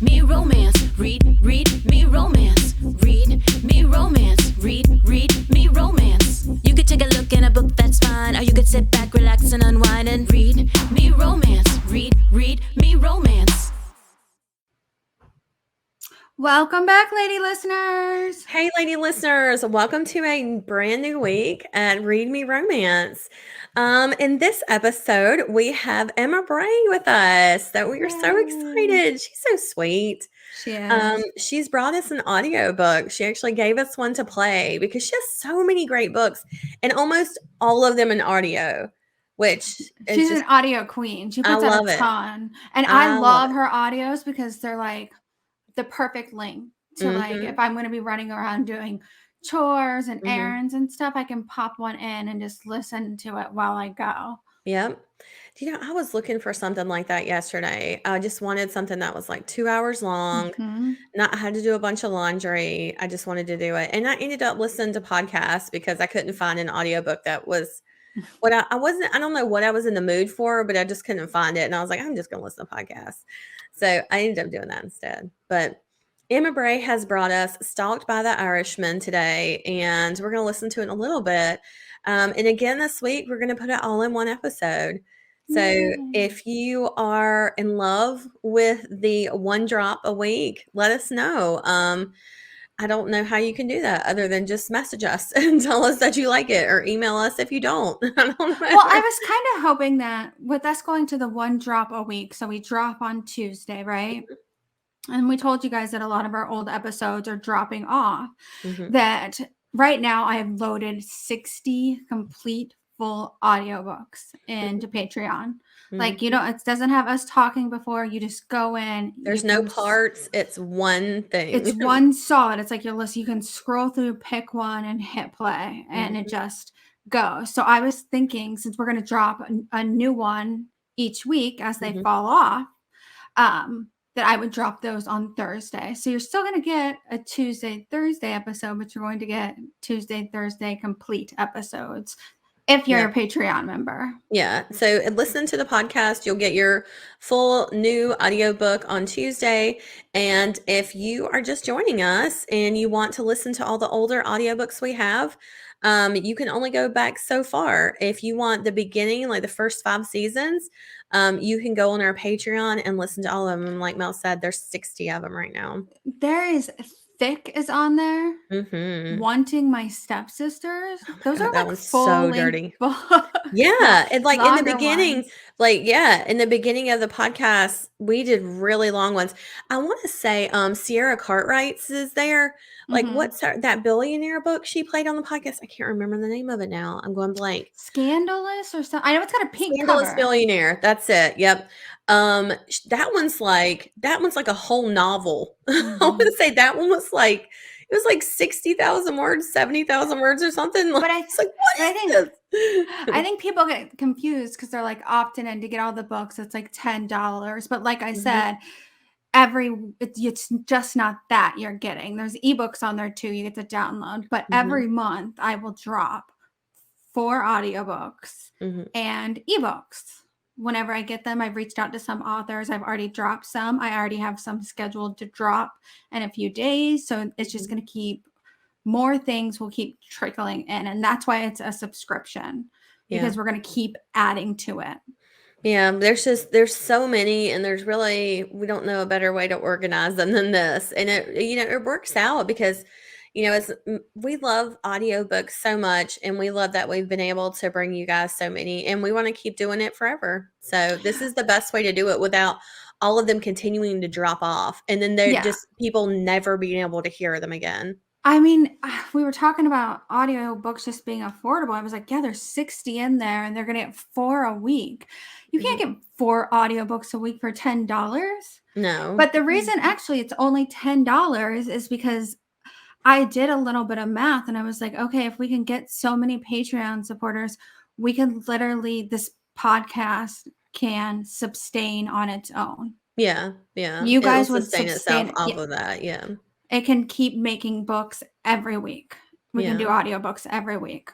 me romance. Read me romance. Read me romance. Read me romance. You could take a look in a book, that's fine. Or you could sit back, relax, and unwind and read me romance. Read me romance. Welcome back, lady listeners. Hey, lady listeners. Welcome to a brand new week at Read Me Romance. In this episode, we have Emma Bray with us. So we are so excited. She's so sweet. She is. She's brought us an audiobook. She actually gave us one to play because she has so many great books and almost all of them in audio, which she's an audio queen. She puts out a ton. And I love her audios because they're like the perfect link to like if I'm going to be running around doing chores and errands and stuff, I can pop one in and just listen to it while I go. Yep. You know, I was looking for something like that yesterday. I just wanted something that was like 2 hours long. I had to do a bunch of laundry. I just wanted to do it. And I ended up listening to podcasts because I couldn't find an audiobook that was what I don't know what I was in the mood for, but I just couldn't find it. And I was like, I'm just going to listen to podcasts. So I ended up doing that instead. But Emma Bray has brought us Stalked by the Irishman today, and we're going to listen to it in a little bit. And again, this week, we're going to put it all in one episode. So if you are in love with the one drop a week, let us know. I don't know how you can do that other than just message us and tell us that you like it or email us if you don't. I don't know. Well, I was kind of hoping that with us going to the one drop a week, so we drop on Tuesday, right? And we told you guys that a lot of our old episodes are dropping off, that right now I have loaded 60 complete full audiobooks into Patreon. Like, you know, it doesn't have us talking before. You just go in. There's no parts. It's one thing. It's one solid. It's like your list. You can scroll through, pick one, and hit play, and it just goes. So I was thinking, since we're going to drop a new one each week as they fall off, that I would drop those on Thursday. So you're still going to get a Tuesday, Thursday episode, but you're going to get Tuesday, Thursday complete episodes if you're a Patreon member. Yeah. So listen to the podcast. You'll get your full new audiobook on Tuesday. And if you are just joining us and you want to listen to all the older audiobooks we have, you can only go back so far. If you want the beginning, like the first 5 seasons, you can go on our Patreon and listen to all of them. Like Mel said, there's 60 of them right now. There is Thick is on there. Wanting My Stepsisters. Those are that like was so dirty. Books. Yeah. And like in the beginning, in the beginning of the podcast, we did really long ones. I want to say Sierra Cartwright's is there. Like what's that billionaire book she played on the podcast? I can't remember the name of it now. I'm going blank. Scandalous or something. I know it's got a pink Scandalous cover. Billionaire. That's it. Yep. That one's like a whole novel. I want to say that one was like, it was like 60,000 words, 70,000 words or something. But I think people get confused because they're like opting in to get all the books. It's like $10. But like I said, it's just not that you're getting. There's ebooks on there too. You get to download. But every month I will drop 4 audiobooks and ebooks. Whenever I get them, I've reached out to some authors. I've already dropped some. I already have some scheduled to drop in a few days. So it's just going to keep more things will keep trickling in. And that's why it's a subscription because we're going to keep adding to it. Yeah, there's so many, and we don't know a better way to organize them than this. And it works out because, we love audiobooks so much, and we love that we've been able to bring you guys so many, and we want to keep doing it forever. So this is the best way to do it without all of them continuing to drop off. And then they're just people never being able to hear them again. I mean, we were talking about audiobooks just being affordable. I was like, yeah, there's 60 in there and they're going to get 4 a week. You can't get 4 audiobooks a week for $10. No. But the reason actually it's only $10 is because I did a little bit of math and I was like, okay, if we can get so many Patreon supporters, we can this podcast can sustain on its own. Yeah. You guys would sustain itself off of that. Yeah. It can keep making books every week. We can do audiobooks every week.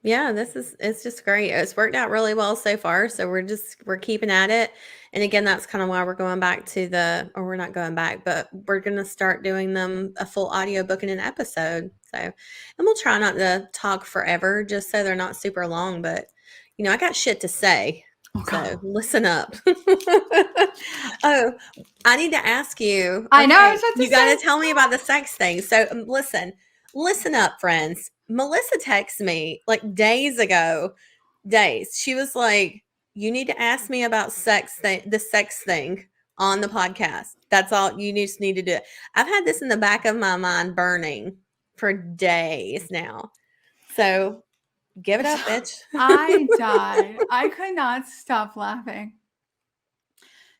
Yeah, it's just great. It's worked out really well so far. So we're keeping at it. And again, that's kind of why we're going back or we're not going back, but we're going to start doing them a full audiobook in an episode. So, and we'll try not to talk forever just so they're not super long, but I got shit to say. Okay. So listen up. Oh, I need to ask you. I know. I was Okay, about to you got to say. tell me about the sex thing. So listen up, friends. Melissa texted me like days ago. She was like, "You need to ask me about the sex thing on the podcast. That's all. You just need to do it." I've had this in the back of my mind burning for days now. So give it up, bitch. I died. I could not stop laughing.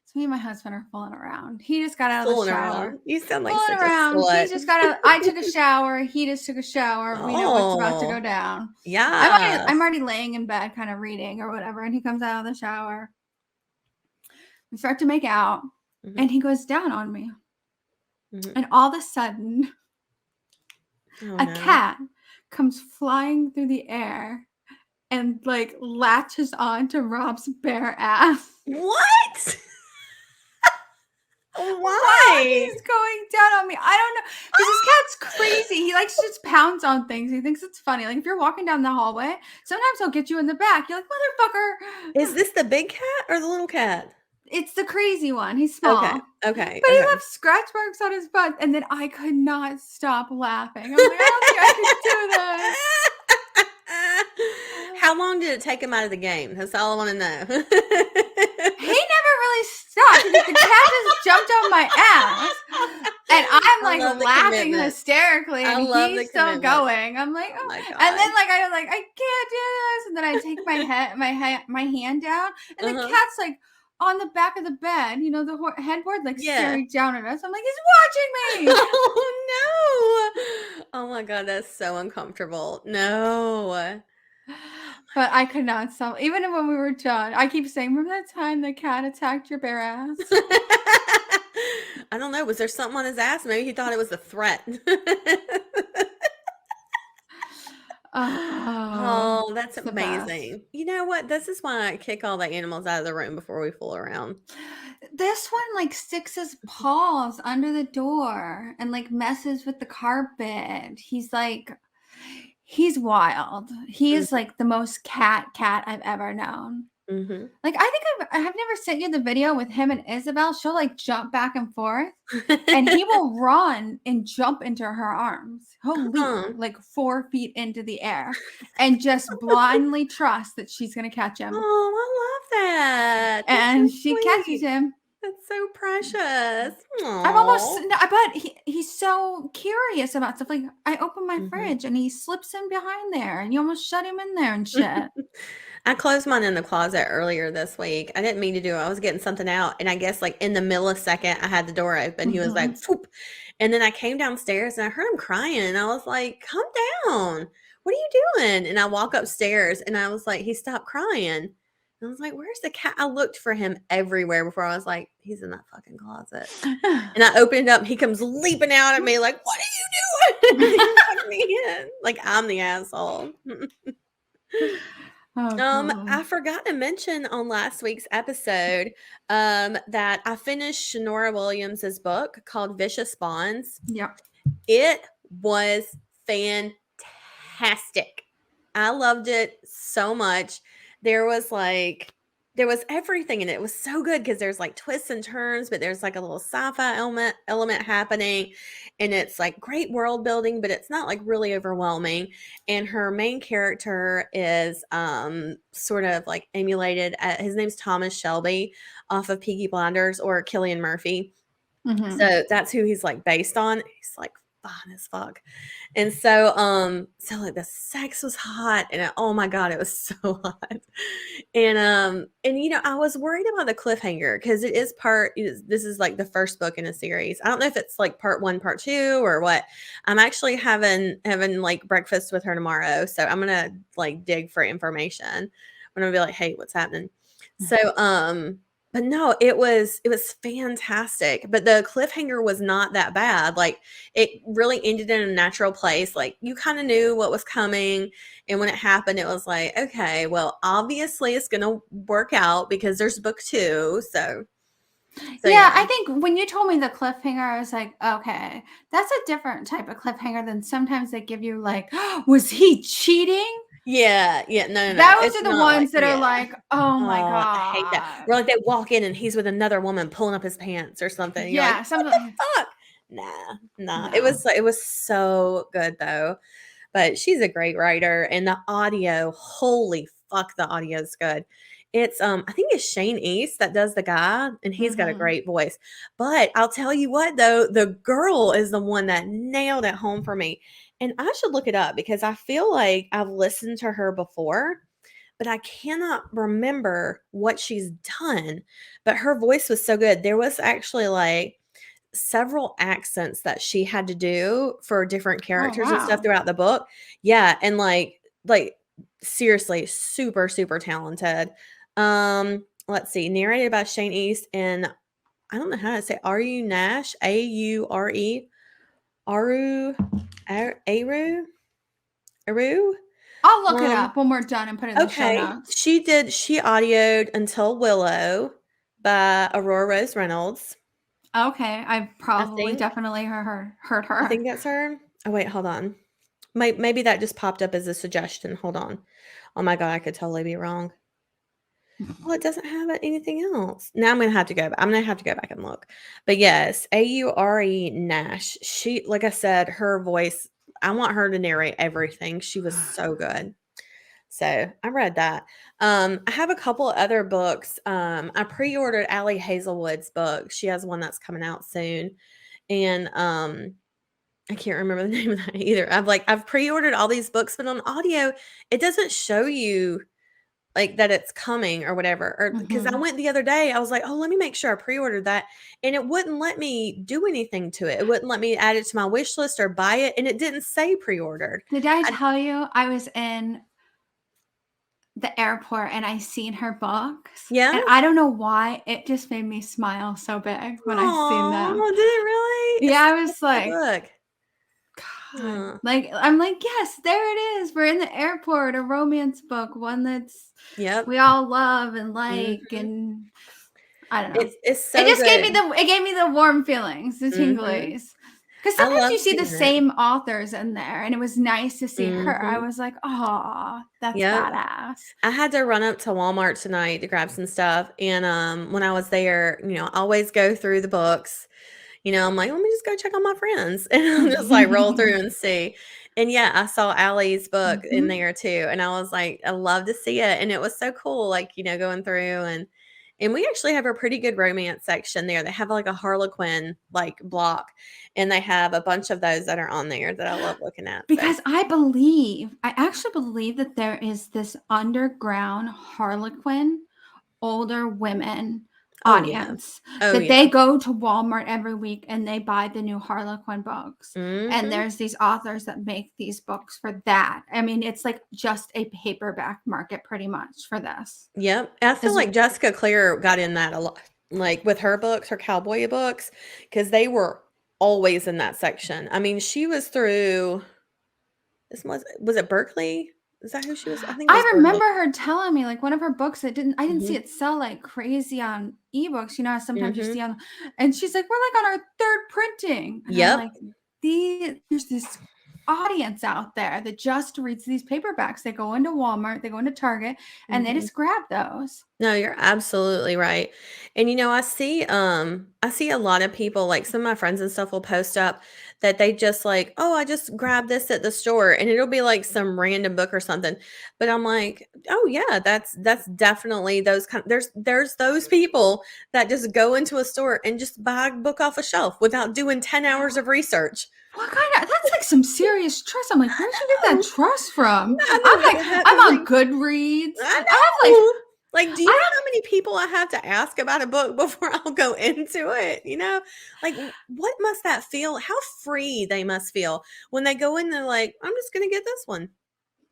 So me and my husband are fooling around. He just got out of the shower. Around. You sound like Fooling such around. a slut. He just got out. I took a shower. He just took a shower. We know what's about to go down. Yeah. I'm already laying in bed, kind of reading or whatever, and he comes out of the shower. We start to make out, and he goes down on me. And all of a sudden, a cat comes flying through the air and like latches on to Rob's bare ass. What? Why Why? he's going down on me? I don't know. Because this cat's crazy. He likes to just pounce on things. He thinks it's funny. Like if you're walking down the hallway, sometimes he'll get you in the back. You're like, motherfucker. Is this the big cat or the little cat? It's the crazy one. He's small. Okay. But he left scratch marks on his butt. And then I could not stop laughing. I'm like, I don't think I can do this. How long did it take him out of the game? That's all I want to know. He never really stopped because the cat just jumped on my ass. And I'm like laughing hysterically. And he's still going. I'm like, oh. And then I can't do this. And then I take my hand down. And the cat's like on the back of the bed, the headboard, staring down at us. I'm like, he's watching me. Oh no. Oh my God, that's so uncomfortable. No. But I could not stop. Even when we were done, I keep saying, remember that time the cat attacked your bare ass? I don't know. Was there something on his ass? Maybe he thought it was a threat. Oh, that's amazing. You know what? This is why I kick all the animals out of the room before we fool around. This one sticks his paws under the door and messes with the carpet. He's wild. He is the most cat I've ever known. Mm-hmm. I think I have never sent you the video with him and Isabel. She'll jump back and forth, and he will run and jump into her arms. He'll leap 4 feet into the air and just blindly trust that she's gonna catch him. Oh, I love that. And so she catches him. That's so precious. But he's so curious about stuff. I open my fridge and he slips in behind there, and you almost shut him in there and shit. I closed mine in the closet earlier this week. I didn't mean to do it. I was getting something out, and I guess in the millisecond I had the door open, he was like, "Whoop." And then I came downstairs and I heard him crying, and I was like, "Calm down. What are you doing?" And I walk upstairs and I was like, he stopped crying. And I was like, "Where's the cat?" I looked for him everywhere before I was like, he's in that fucking closet. And I opened it up. He comes leaping out at me like, "What are you doing?" He tucked me in. Like I'm the asshole. I forgot to mention on last week's episode that I finished Shanora Williams's book called Vicious Bonds. Yep. It was fantastic. I loved it so much. There was everything in it. It was so good because there's twists and turns, but there's a little sci-fi element happening, and it's great world building, but it's not really overwhelming. And her main character is sort of emulated. His name's Thomas Shelby off of Peaky Blinders or Cillian Murphy. Mm-hmm. So that's who he's based on. He's fun as fuck. And so the sex was hot, and oh my God, it was so hot. And I was worried about the cliffhanger because this is the first book in a series. I don't know if it's part 1, part 2 or what. I'm actually having breakfast with her tomorrow. So I'm going to dig for information. I'm going to be like, "Hey, what's happening?" So, But no, it was fantastic, but the cliffhanger was not that bad, like, it really ended in a natural place, like, you kinda knew what was coming, and when it happened, it was like, "Okay, well, obviously, it's gonna work out because there's book 2," so Yeah, yeah. I think when you told me the cliffhanger, I was like, okay, that's a different type of cliffhanger than sometimes they give you like, was he cheating? Yeah, yeah, no, Those it's are the not like ones that are yeah. like, oh my Oh, I hate that. God. Where, like, they walk in and he's with another woman pulling up his pants or something, and you're like, Yeah, "What something the like fuck?" Nah, nah, no. it was so good, though, but she's a great writer, and the audio, holy fuck, the audio is good. It's, I think it's Shane East that does the guy, and he's got a Mhm. great voice, but I'll tell you what, though, the girl is the one that nailed it home for me, and I should look it up because I feel like I've listened to her before, but I cannot remember what she's done, but her voice was so good. There was actually, like, several accents that she had to do for different Oh, characters and stuff wow. throughout the book. Yeah, and, like, seriously, super, super talented. Let's see, narrated by Shane East and I don't know how to say Aru Nash, Aure, Aru, Aru, Aru? I'll look it Um up when we're done and put it in the show Okay. notes. She audioed Until Willow by Aurora Rose Reynolds. Okay, I've I probably think definitely heard I her. think that's her. Oh, wait, hold on. Maybe that just popped up as a suggestion. Hold on. Oh my god, I could totally be wrong. Well, it doesn't have anything else. Now I'm gonna have to go back and look. But yes, Aure Nash. She like I said, her voice, I want her to narrate everything. She was so good. So I read that. I have a couple other books. I pre-ordered Allie Hazelwood's book. She has one that's coming out soon. And I can't remember the name of that either. I've pre-ordered all these books, but on audio, it doesn't show you like that it's coming or whatever. Or because I Mhm. went the other day, I was like, oh, let me make sure I pre-ordered that. And it wouldn't let me do anything to it. It wouldn't let me add it to my wish list or buy it. And it didn't say pre-ordered. Did I I, tell you I was in the airport and I seen her books, yeah. and I don't know why, it just made me smile so big when I seen them. Oh, did it really? Yeah, It's I such was a good like, book. God. Huh. Like, I'm like, "Yes, there it is. We're in the airport, a romance book, one that's Yep. we all love and like, Mhm. and I don't know." It's It so just gave me good. the warm feelings, the Mhm. tinglies. Because I sometimes love you see the seeing it. same authors in there, and it was nice to see her. I Mhm. was like, "Oh, that's Yep. badass." I had to run up to Walmart tonight to grab some stuff, and, when I was there, I always go through the books. I'm like, "Let me just go check on my friends," and I'll just, like, roll through and see. And, yeah, I saw Allie's book in Mhm. there too, and I was like, "I love to see it," and it was so cool, like, going through and we actually have a pretty good romance section there. They have, like, a Harlequin, like, block, and they have a bunch of those that are on there that I love looking at, so Because I actually believe that there is this underground Harlequin older women Oh, yeah. audience Oh, that yeah. they go to Walmart every week and they buy the new Harlequin books. And Mhm. there's these authors that make these books for that. I mean, it's like just a paperback market pretty much for this. Yep. I feel Is like Jessica Clear got in that a lot, like with her books, her cowboy books, because they were always in that section. I mean, she was through this was it Berkeley? Is that who she was? I think it was I Berkeley. remember her telling me like one of her books I didn't see Mhm. it sell like crazy on ebooks, you know how sometimes you see Mhm. on, and she's like, we're like on our third printing. And I'm Yep. like, there's this audience out there that just reads these paperbacks. They go into Walmart, they go into Target, and they Mhm. just grab those. No, you're absolutely right. And I see a lot of people like some of my friends and stuff will post up that they just like, "Oh, I just grabbed this at the store." And it'll be like some random book or something. But I'm like, "Oh yeah, that's definitely those kind there's those people that just go into a store and just buy a book off a shelf without doing 10 hours of research." What kind of that's like some serious trust. I'm like, where'd you get that No, trust from? I know, but I'm it's on like Goodreads. I I have like know. Like, do you know I how many people I have to ask about a book before I'll go into it, you know? Like, what must that feel how free they must feel when they go in, they're like, "I'm just gonna get this one."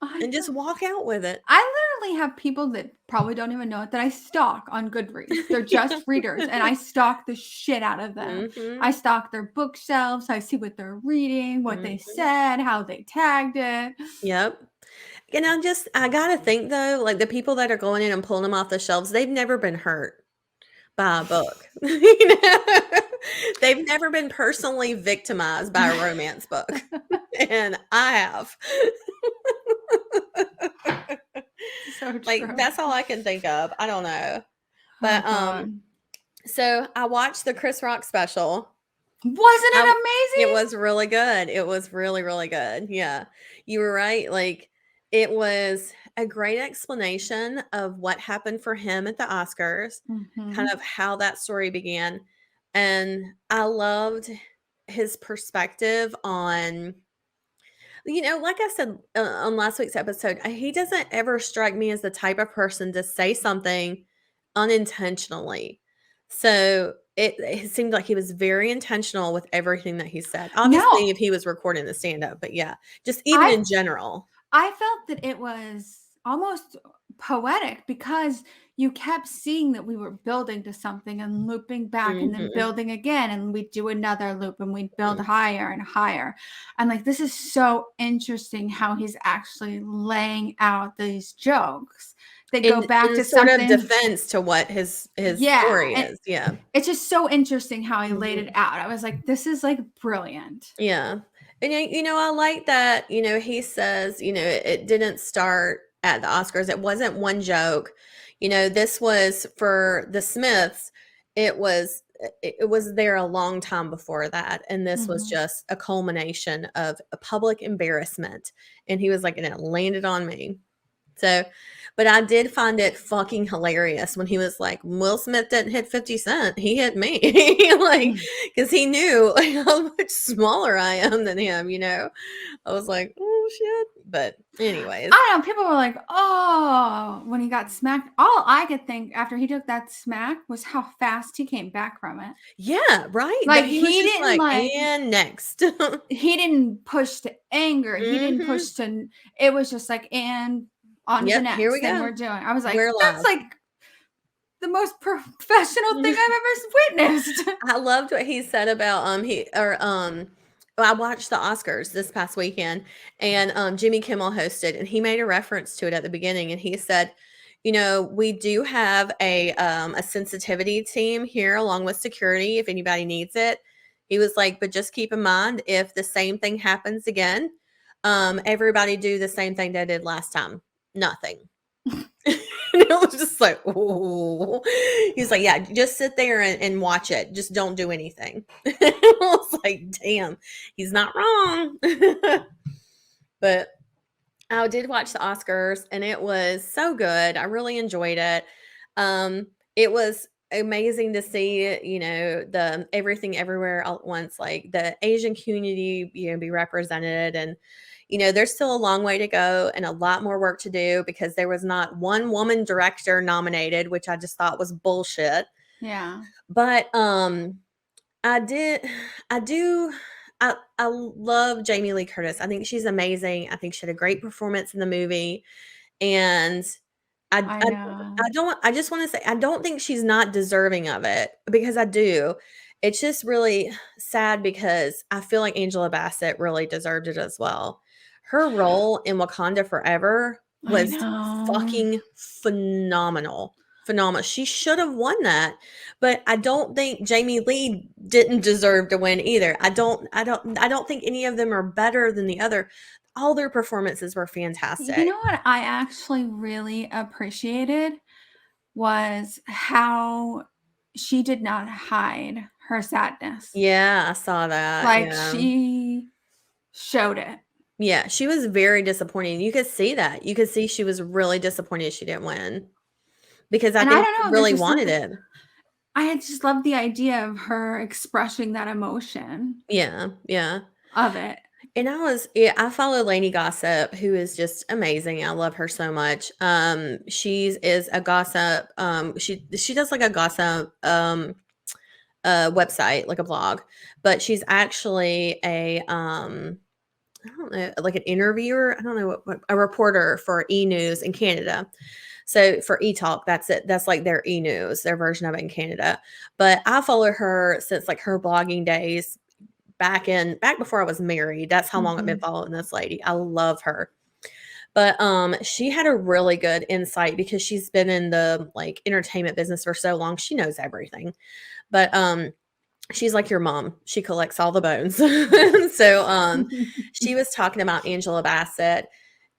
and just walk out with it. I literally have people that probably don't even know it that I stalk on Goodreads. They're just readers, and I stalk the shit out of them. Mhm. I stalk their bookshelves. I see what they're reading, what they Mhm. said, how they tagged it. Yep. And I gotta think though, like the people that are going in and pulling them off the shelves, they've never been hurt by a book. You know? They've never been personally victimized by a romance book. And I have. So Like true. that's all I can think of. I don't know. Oh But god. so I watched the Chris Rock special. Wasn't I it It amazing? was really good. It was really, really good. Yeah. You were right. Like, it was a great explanation of what happened for him at the Oscars, kind Mhm. of how that story began. And I loved his perspective on, like I said on last week's episode, he doesn't ever strike me as the type of person to say something unintentionally. So it seemed like he was very intentional with everything that he said. No, Obviously, if he was recording the stand up, but yeah, just even I in general. I felt that it was almost poetic because you kept seeing that we were building to something and looping back and then Mhm. building again, and we'd do another loop and we'd build Mhm. higher and higher. And like, this is so interesting how he's actually laying out these jokes that go back In to sort of something. defense to what his Yeah. story And is. Yeah. it's just so interesting how he laid it Mhm. out. I was like, this is like brilliant. Yeah. And I like that, he says, it didn't start at the Oscars. It wasn't one joke. This was for the Smiths. It was there a long time before that, and this was Mhm. just a culmination of a public embarrassment. And he was like, and it landed on me. So, but I did find it fucking hilarious when he was like, Will Smith didn't hit 50 Cent. He hit me. Like, because he knew how much smaller I am than him. I was like, oh shit. But, anyways. I don't know. People were like, "Oh," when he got smacked. All I could think after he took that smack was how fast he came back from it. Yeah, right. That Like he was he just didn't like, like and next. he didn't push to anger. He didn't Hmm. push to. It was just like, and on to the Yep, here next we thing go. we're doing. I was like, We're that's live. like the most professional thing I've ever witnessed. I loved what he said about I watched the Oscars this past weekend, and Jimmy Kimmel hosted, and he made a reference to it at the beginning, and he said, we do have a sensitivity team here along with security if anybody needs it. He was like, but just keep in mind if the same thing happens again, everybody do the same thing they did last time. Nothing. And it was just like, oh, he's like, yeah, just sit there and watch it. Just don't do anything. I was like, damn, he's not wrong. But I did watch the Oscars, and it was so good. I really enjoyed it. It was amazing to see, the everything everywhere all at once, like the Asian community, be represented. And there's still a long way to go and a lot more work to do because there was not one woman director nominated, which I just thought was bullshit. Yeah. But I did I do I love Jamie Lee Curtis. I think she's amazing. I think she had a great performance in the movie. And I I I know. I just wanna say, I don't think she's not deserving of it, because I do. It's just really sad because I feel like Angela Bassett really deserved it as well. Her role in Wakanda Forever I was know. fucking phenomenal. Phenomenal. She should have won that, but I don't think Jamie Lee didn't deserve to win either. I don't think any of them are better than the other. All their performances were You fantastic. know what I actually really appreciated was how she did not hide her sadness. Yeah, I saw that, Like, yeah. she showed it. Yeah, she was very disappointed. You could see that. You could see she was really disappointed she didn't win, because I And I think she don't know, there's really just wanted something it. I just love the idea of her expressing that emotion Yeah, yeah. of it. And I follow Lainey Gossip, who is just amazing. I love her so much. She is a gossip. She does like a gossip website, like a blog, but she's actually I don't know, like an interviewer. I don't know what a reporter for E News in Canada. So for E-Talk, that's it. That's like their E-News, their version of it in Canada. But I follow her since like her blogging days back before I was married. That's how long I've been following this lady. I love her. But she had a really good insight because she's been in the like entertainment business for so long. She knows everything. But she's like your mom. She collects all the bones. So she was talking about Angela Bassett,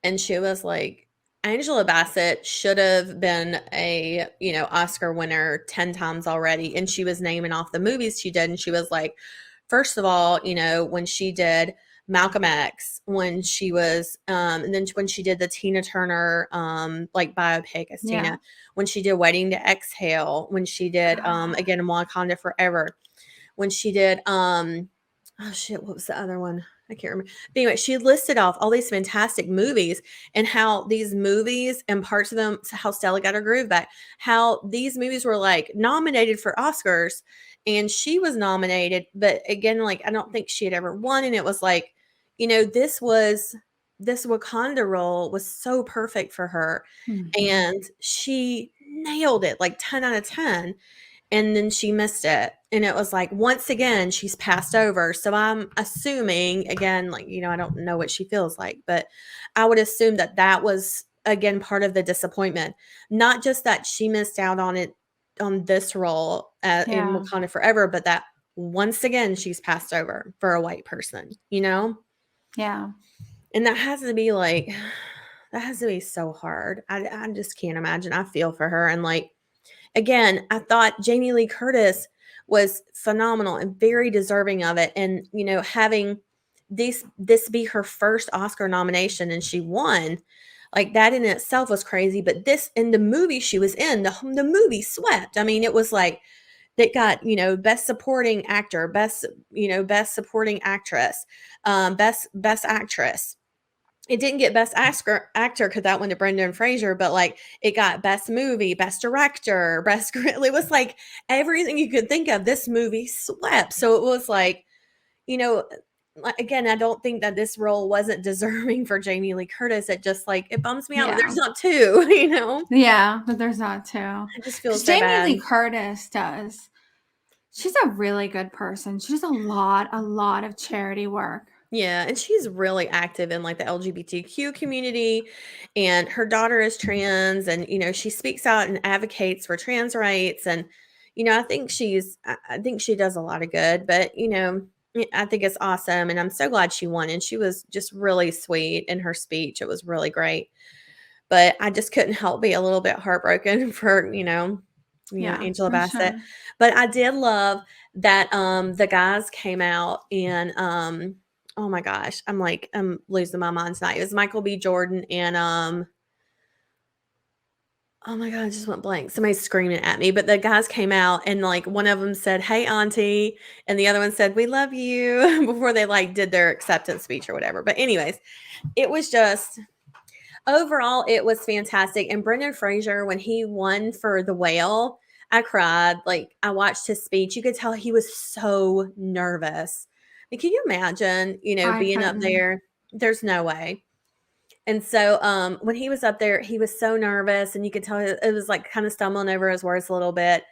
and she was like, Angela Bassett should have been a, Oscar winner 10 times already. And she was naming off the movies she did. And she was like, first of all, when she did Malcolm X, when she was, and then when she did the Tina Turner, like biopic as Tina, when she did Waiting to Exhale, when she did, again, Wakanda Forever, when she did, oh shit, what was the other one? I can't remember. But anyway, she listed off all these fantastic movies and how these movies and parts of them, how Stella got her groove back, how these movies were like nominated for Oscars and she was nominated. But again, like, I don't think she had ever won. And it was like, this Wakanda role was so perfect for her. And she nailed it like 10 out of 10. And then she missed it. And it was like, once again, she's passed over. So I'm assuming, again, like, I don't know what she feels like, but I would assume that was, again, part of the disappointment. Not just that she missed out on it, on this role in Wakanda Forever, but that once again, she's passed over for a white person, Yeah. And that has to be like, that has to be so hard. I just can't imagine. I feel for her. And like, again, I thought Jamie Lee Curtis was phenomenal and very deserving of it. And, having this be her first Oscar nomination and she won, like that in itself was crazy. But this, in the movie she was in, the movie swept. I mean, it was like, they got, best supporting actor, best supporting actress, best actress. It didn't get best actor because that went to Brendan Fraser, but like it got best movie, best director, it was like everything you could think of. This movie swept. So it was like, again, I don't think that this role wasn't deserving for Jamie Lee Curtis. It just like, it bums me out that there's not two, Yeah, but there's not two. I just feel so Jamie bad. Lee Curtis does. She's a really good person. She does a lot of charity work. Yeah, and she's really active in like the LGBTQ community, and her daughter is trans, and she speaks out and advocates for trans rights, and I think I think she does a lot of good, but I think it's awesome, and I'm so glad she won, and she was just really sweet in her speech. It was really great, but I just couldn't help be a little bit heartbroken for Angela Bassett. Sure. But I did love that the guys came out and oh my gosh, I'm losing my mind tonight. It was Michael B. Jordan and oh my God, I just went blank. Somebody's screaming at me, but the guys came out and like one of them said, "Hey, auntie," and the other one said, "We love you," before they like did their acceptance speech or whatever. But anyways, it was just, overall, it was fantastic. And Brendan Fraser, when he won for The Whale, I cried. Like, I watched his speech. You could tell he was so nervous. Like, can you imagine, being up there? There's no way. And so when he was up there, he was so nervous, and you could tell it was like kind of stumbling over his words a little bit.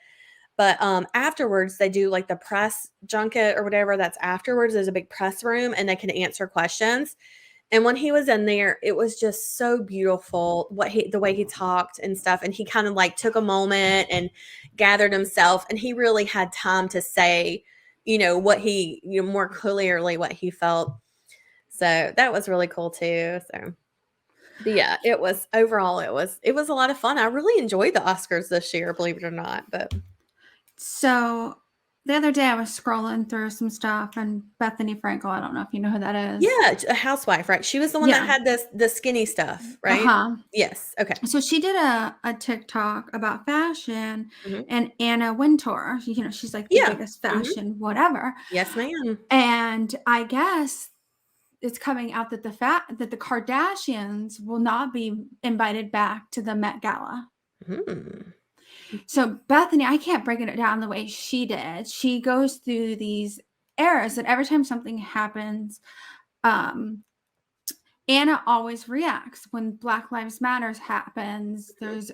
But afterwards, they do like the press junket or whatever that's afterwards. There's a big press room, and they can answer questions. And when he was in there, it was just so beautiful the way he talked and stuff. And he kind of like took a moment and gathered himself, and he really had time to say, what he, more clearly what he felt. So that was really cool too. So, but yeah, it was a lot of fun. I really enjoyed the Oscars this year, believe it or not. But so the other day I was scrolling through some stuff, and Bethany Frankel, I don't know if you know who that is. Yeah, a housewife, right? She was the one that had the skinny stuff, right? Yes. Okay. So she did a TikTok about fashion, and Anna Wintour, she's like the biggest fashion whatever. Yes, ma'am. And I guess it's coming out that the Kardashians will not be invited back to the Met Gala. So Bethany, I can't break it down the way she did. She goes through these eras, and every time something happens, Anna always reacts when Black Lives Matters happens. There's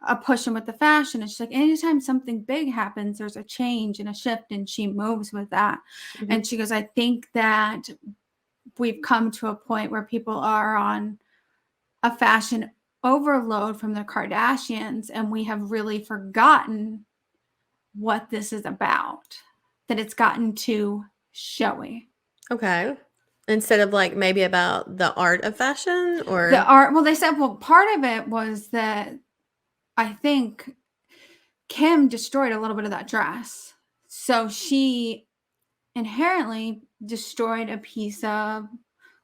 a pushing with the fashion. And she's like, anytime something big happens, there's a change and a shift, and she moves with that. Mhm. And she goes, I think that we've come to a point where people are on a fashion overload from the Kardashians, and we have really forgotten what this is about, that it's gotten too showy. Okay. Instead of like maybe about the art of fashion The or art, well, they said, well, part of it was that I think Kim destroyed a little bit of that dress. So she inherently destroyed a piece of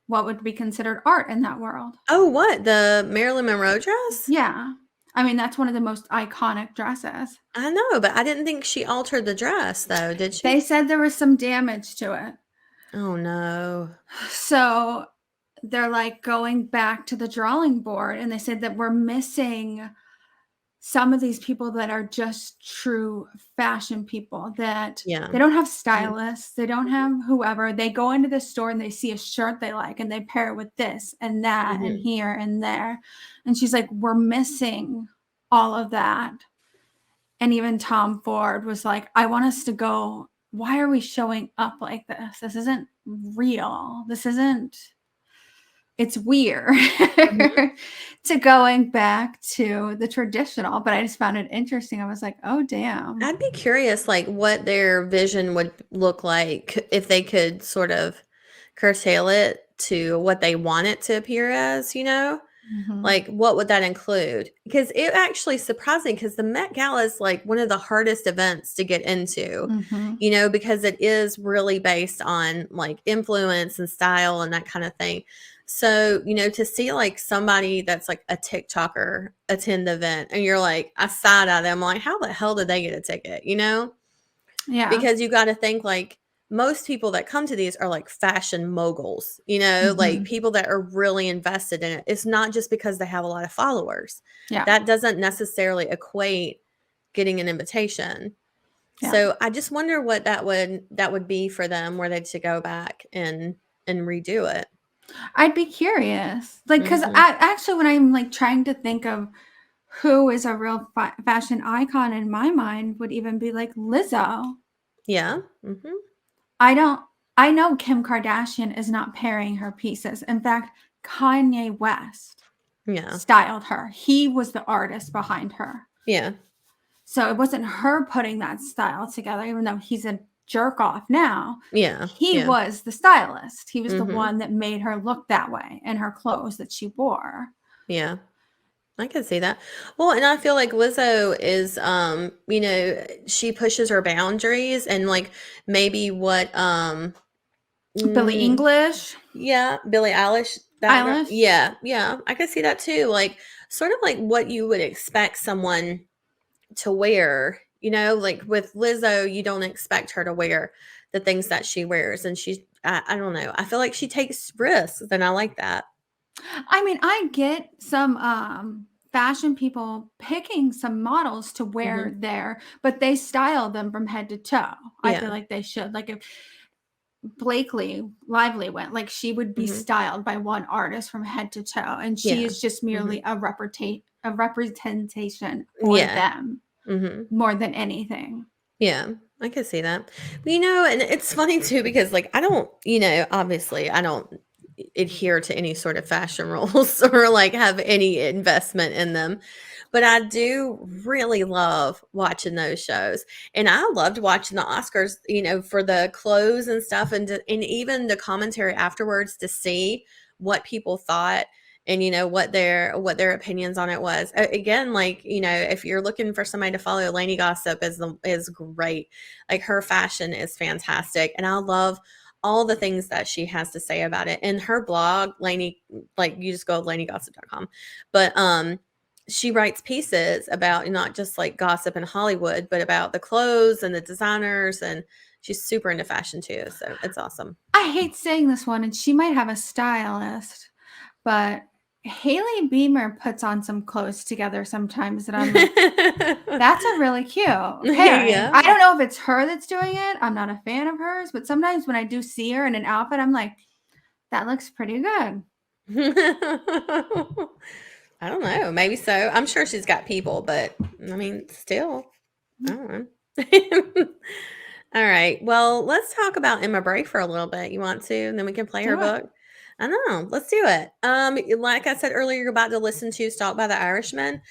what would be considered art in that world. oh, what? The Marilyn Monroe dress? Yeah. I mean, that's one of the most iconic dresses. I know, but I didn't think she altered the dress though, did she? They said there was some damage to it. Oh no. So they're like going back to the drawing board, and they said that we're missing some of these people that are just true fashion people, that Yeah. they don't have stylists, they don't have whoever. They go into the store and they see a shirt they like and they pair it with this and that and here and there. And she's like, we're missing all of that. And even Tom Ford was like, I want us to go, why are we showing up like this? This isn't real. This isn't, it's weird to going back to the traditional, but I just found it interesting. I was like, oh, damn. I'd be curious like what their vision would look like if they could sort of curtail it to what they want it to appear as, you know? Like, what would that include? Because it actually surprising because the Met Gala is like one of the hardest events to get into, you know, because it is really based on like influence and style and that kind of thing. So, you know, to see like somebody that's like a TikToker attend the event and you're like, I side eye them, like, how the hell did they get a ticket, you know? Yeah. Because you got to think like, most people that come to these are like fashion moguls, you know, like people that are really invested in it. It's not just because they have a lot of followers. Yeah. That doesn't necessarily equate getting an invitation. Yeah. So I just wonder what that would be for them, were they to go back and redo it. I'd be curious. Like, because actually, when I'm like trying to think of who is a real fashion icon in my mind, would even be like Lizzo. Yeah. I know Kim Kardashian is not pairing her pieces. In fact, Kanye West styled her. He was the artist behind her. Yeah. So it wasn't her putting that style together, even though he's a jerk off now. Yeah. He was the stylist. He was the one that made her look that way in her clothes that she wore. Yeah. I can see that. Well, and I feel like Lizzo is, you know, she pushes her boundaries and like maybe what, Billie English. Yeah. Billie Eilish. Yeah. Yeah. I could see that too. Like sort of like what you would expect someone to wear, you know, like with Lizzo, you don't expect her to wear the things that she wears. And I don't know. I feel like she takes risks and I like that. I mean, I get some fashion people picking some models to wear there, but they style them from head to toe. I feel like they should. Like if Lively went, like she would be styled by one artist from head to toe, and she is just merely a representation for them more than anything. Yeah, I can see that. But, you know, and it's funny too because like I don't, you know, obviously I don't adhere to any sort of fashion rules or like have any investment in them, but I do really love watching those shows. And I loved watching the Oscars, you know, for the clothes and stuff, and even the commentary afterwards to see what people thought and, you know, what their opinions on it was. Again, like, you know, if you're looking for somebody to follow, Lainey Gossip is great. Like her fashion is fantastic, and I love all the things that she has to say about it. And her blog, Lainey, like you just go to LaineyGossip.com, but she writes pieces about not just like gossip in Hollywood, but about the clothes and the designers, and she's super into fashion too. So it's awesome. I hate saying this one, and she might have a stylist, but Haley Beamer puts on some clothes together sometimes that I'm like, that's a really cute pairing. Yeah. I don't know if it's her that's doing it. I'm not a fan of hers, but sometimes when I do see her in an outfit, I'm like, that looks pretty good. I don't know. Maybe so. I'm sure she's got people, but I mean, still, I don't know. All right. Well, let's talk about Emma Bray for a little bit. You want to? And then we can play her Do it. book. I know. Let's do it. Like I said earlier, you're about to listen to Stalked by the Irishman.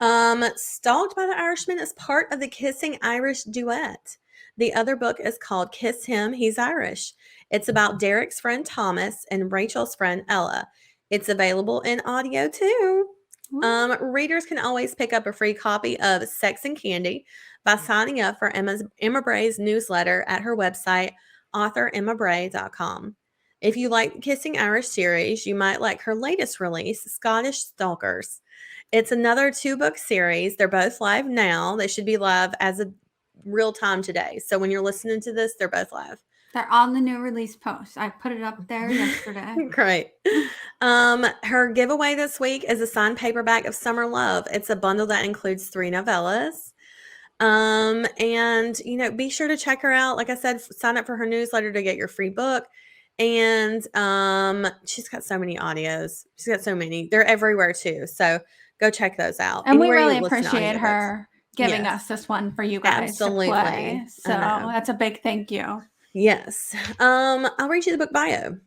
Stalked by the Irishman is part of the Kissing Irish duet. The other book is called Kiss Him, He's Irish. It's about Derek's friend Thomas and Rachel's friend Ella. It's available in audio too. Readers can always pick up a free copy of Sex and Candy by signing up for Emma Bray's newsletter at her website, authoremmabray.com. If you like the Kissing Irish series, you might like her latest release, Scottish Stalkers. It's another 2-book series. They're both live now. They should be live as of real time today. So when you're listening to this, they're both live. They're on the new release post. I put it up there yesterday. Great. Her giveaway this week is a signed paperback of Summer Love. It's a bundle that includes 3 novellas. And be sure to check her out. Like I said, sign up for her newsletter to get your free book. And she's got so many audios. She's got so many. They're everywhere too. So go check those out. And we Anywhere you really listen to appreciate audiobooks. her giving Yes. us this one for you guys Absolutely. to play. So I know. that's a big thank you. Yes. I'll read you the book bio.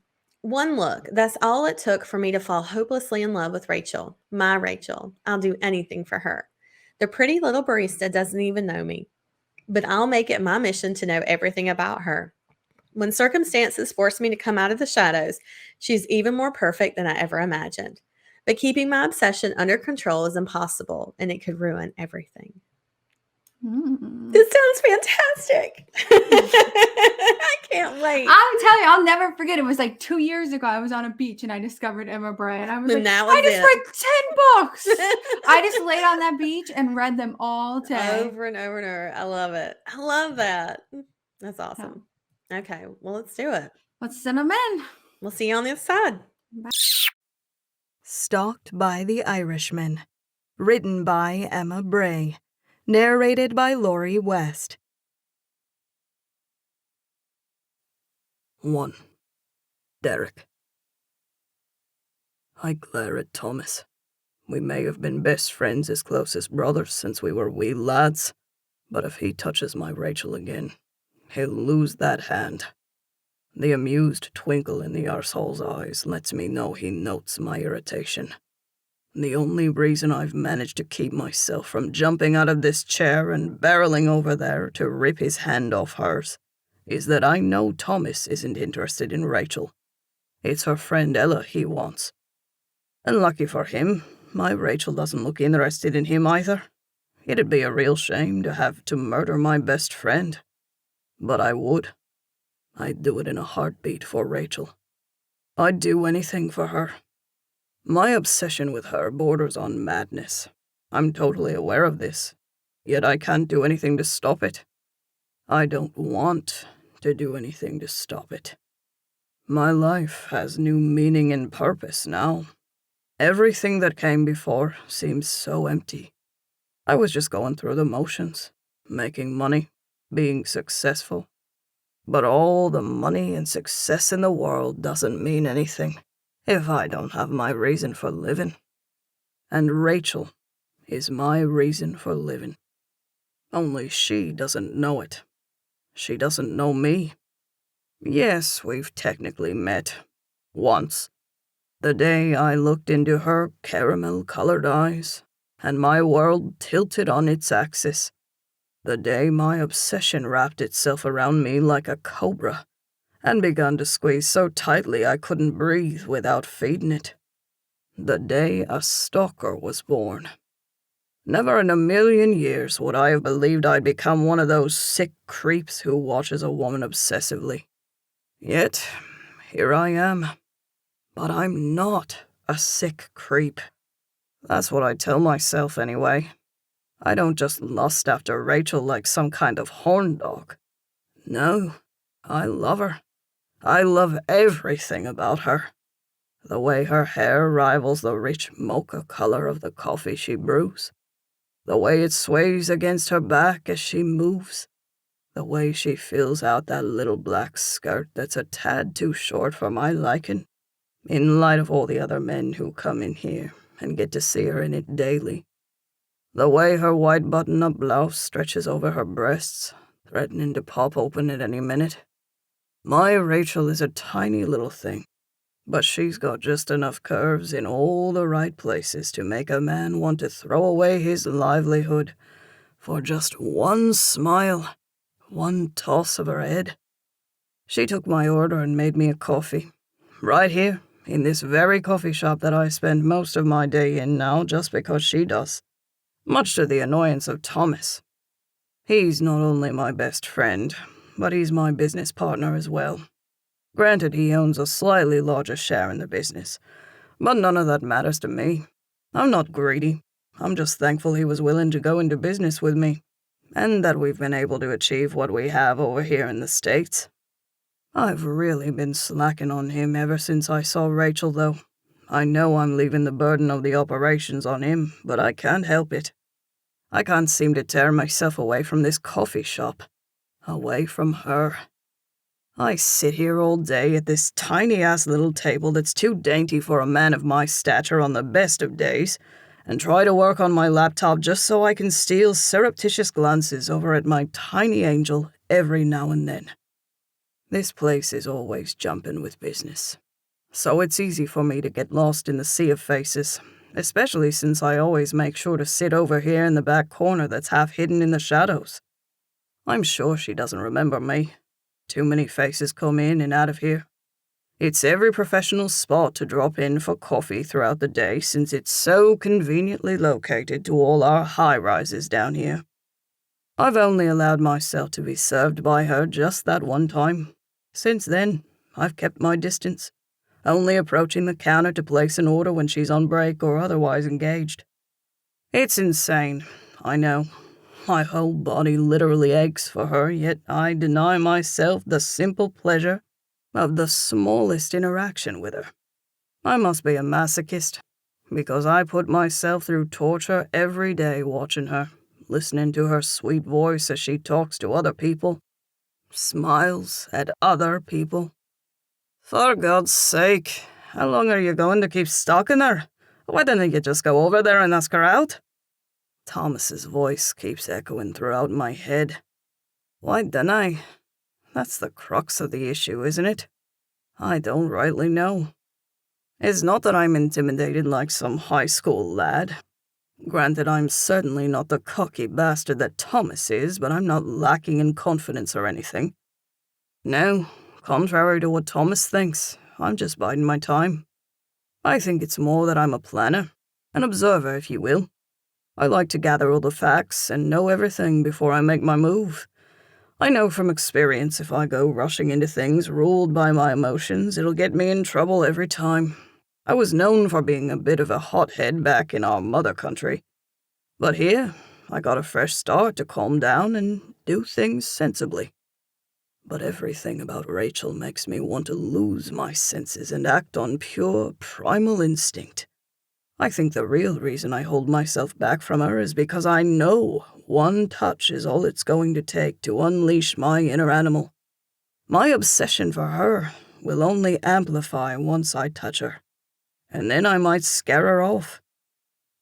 One look. That's all it took for me to fall hopelessly in love with Rachel. My Rachel. I'll do anything for her. The pretty little barista doesn't even know me, but I'll make it my mission to know everything about her. When circumstances force me to come out of the shadows, she's even more perfect than I ever imagined. But keeping my obsession under control is impossible, and it could ruin everything. This sounds fantastic. I can't wait. I'm telling you, I'll never forget. It was like 2 years ago. I was on a beach and I discovered Emma Bray. And I was And like, that was I just it. read 10 books. I just laid on that beach and read them all day. Over and over and over. I love it. I love that. That's awesome. Okay, well, let's do it. Let's send them in. We'll see you on the other side. Stalked by the Irishman. Written by Emma Bray. Narrated by Laurie West. 1. Derek. I glare at Thomas. We may have been best friends as close as brothers since we were wee lads, but if he touches my Rachel again, he'll lose that hand. The amused twinkle in the arsehole's eyes lets me know he notes my irritation. The only reason I've managed to keep myself from jumping out of this chair and barreling over there to rip his hand off hers is that I know Thomas isn't interested in Rachel. It's her friend Ella he wants. And lucky for him, my Rachel doesn't look interested in him either. It'd be a real shame to have to murder my best friend. But I would. I'd do it in a heartbeat for Rachel. I'd do anything for her. My obsession with her borders on madness. I'm totally aware of this, yet I can't do anything to stop it. I don't want to do anything to stop it. My life has new meaning and purpose now. Everything that came before seems so empty. I was just going through the motions, making money, being successful. But all the money and success in the world doesn't mean anything if I don't have my reason for living. And Rachel is my reason for living. Only she doesn't know it. She doesn't know me. Yes, we've technically met. Once. The day I looked into her caramel-colored eyes, and my world tilted on its axis. The day my obsession wrapped itself around me like a cobra, and began to squeeze so tightly I couldn't breathe without feeding it. The day a stalker was born. Never in a million years would I have believed I'd become one of those sick creeps who watches a woman obsessively. Yet, here I am. But I'm not a sick creep. That's what I tell myself anyway. I don't just lust after Rachel like some kind of horn dog. No, I love her. I love everything about her. The way her hair rivals the rich mocha color of the coffee she brews. The way it sways against her back as she moves. The way she fills out that little black skirt that's a tad too short for my liking. in light of all the other men who come in here and get to see her in it daily. The way her white button-up blouse stretches over her breasts, threatening to pop open at any minute. My Rachel is a tiny little thing, but she's got just enough curves in all the right places to make a man want to throw away his livelihood for just one smile, one toss of her head. She took my order and made me a coffee, right here, in this very coffee shop that I spend most of my day in now just because she does, much to the annoyance of Thomas. He's not only my best friend, but he's my business partner as well. Granted, he owns a slightly larger share in the business, but none of that matters to me. I'm not greedy. I'm just thankful he was willing to go into business with me, and that we've been able to achieve what we have over here in the States. I've really been slacking on him ever since I saw Rachel, though. I know I'm leaving the burden of the operations on him, but I can't help it. I can't seem to tear myself away from this coffee shop, away from her. I sit here all day at this tiny-ass little table that's too dainty for a man of my stature on the best of days, and try to work on my laptop just so I can steal surreptitious glances over at my tiny angel every now and then. This place is always jumping with business, so it's easy for me to get lost in the sea of faces, especially since I always make sure to sit over here in the back corner that's half hidden in the shadows. I'm sure she doesn't remember me. Too many faces come in and out of here. It's every professional spot to drop in for coffee throughout the day since it's so conveniently located to all our high-rises down here. I've only allowed myself to be served by her just that one time. Since then, I've kept my distance, only approaching the counter to place an order when she's on break or otherwise engaged. It's insane, I know. My whole body literally aches for her, yet I deny myself the simple pleasure of the smallest interaction with her. I must be a masochist, because I put myself through torture every day watching her, listening to her sweet voice as she talks to other people, smiles at other people. For God's sake, how long are you going to keep stalking her? Why didn't you just go over there and ask her out? Thomas's voice keeps echoing throughout my head. Why didn't I? That's the crux of the issue, isn't it? I don't rightly know. It's not that I'm intimidated like some high school lad. Granted, I'm certainly not the cocky bastard that Thomas is, but I'm not lacking in confidence or anything. No, contrary to what Thomas thinks, I'm just biding my time. I think it's more that I'm a planner, an observer, if you will. I like to gather all the facts and know everything before I make my move. I know from experience if I go rushing into things ruled by my emotions, it'll get me in trouble every time. I was known for being a bit of a hothead back in our mother country. But here, I got a fresh start to calm down and do things sensibly. But everything about Rachel makes me want to lose my senses and act on pure, primal instinct. I think the real reason I hold myself back from her is because I know one touch is all it's going to take to unleash my inner animal. My obsession for her will only amplify once I touch her, and then I might scare her off.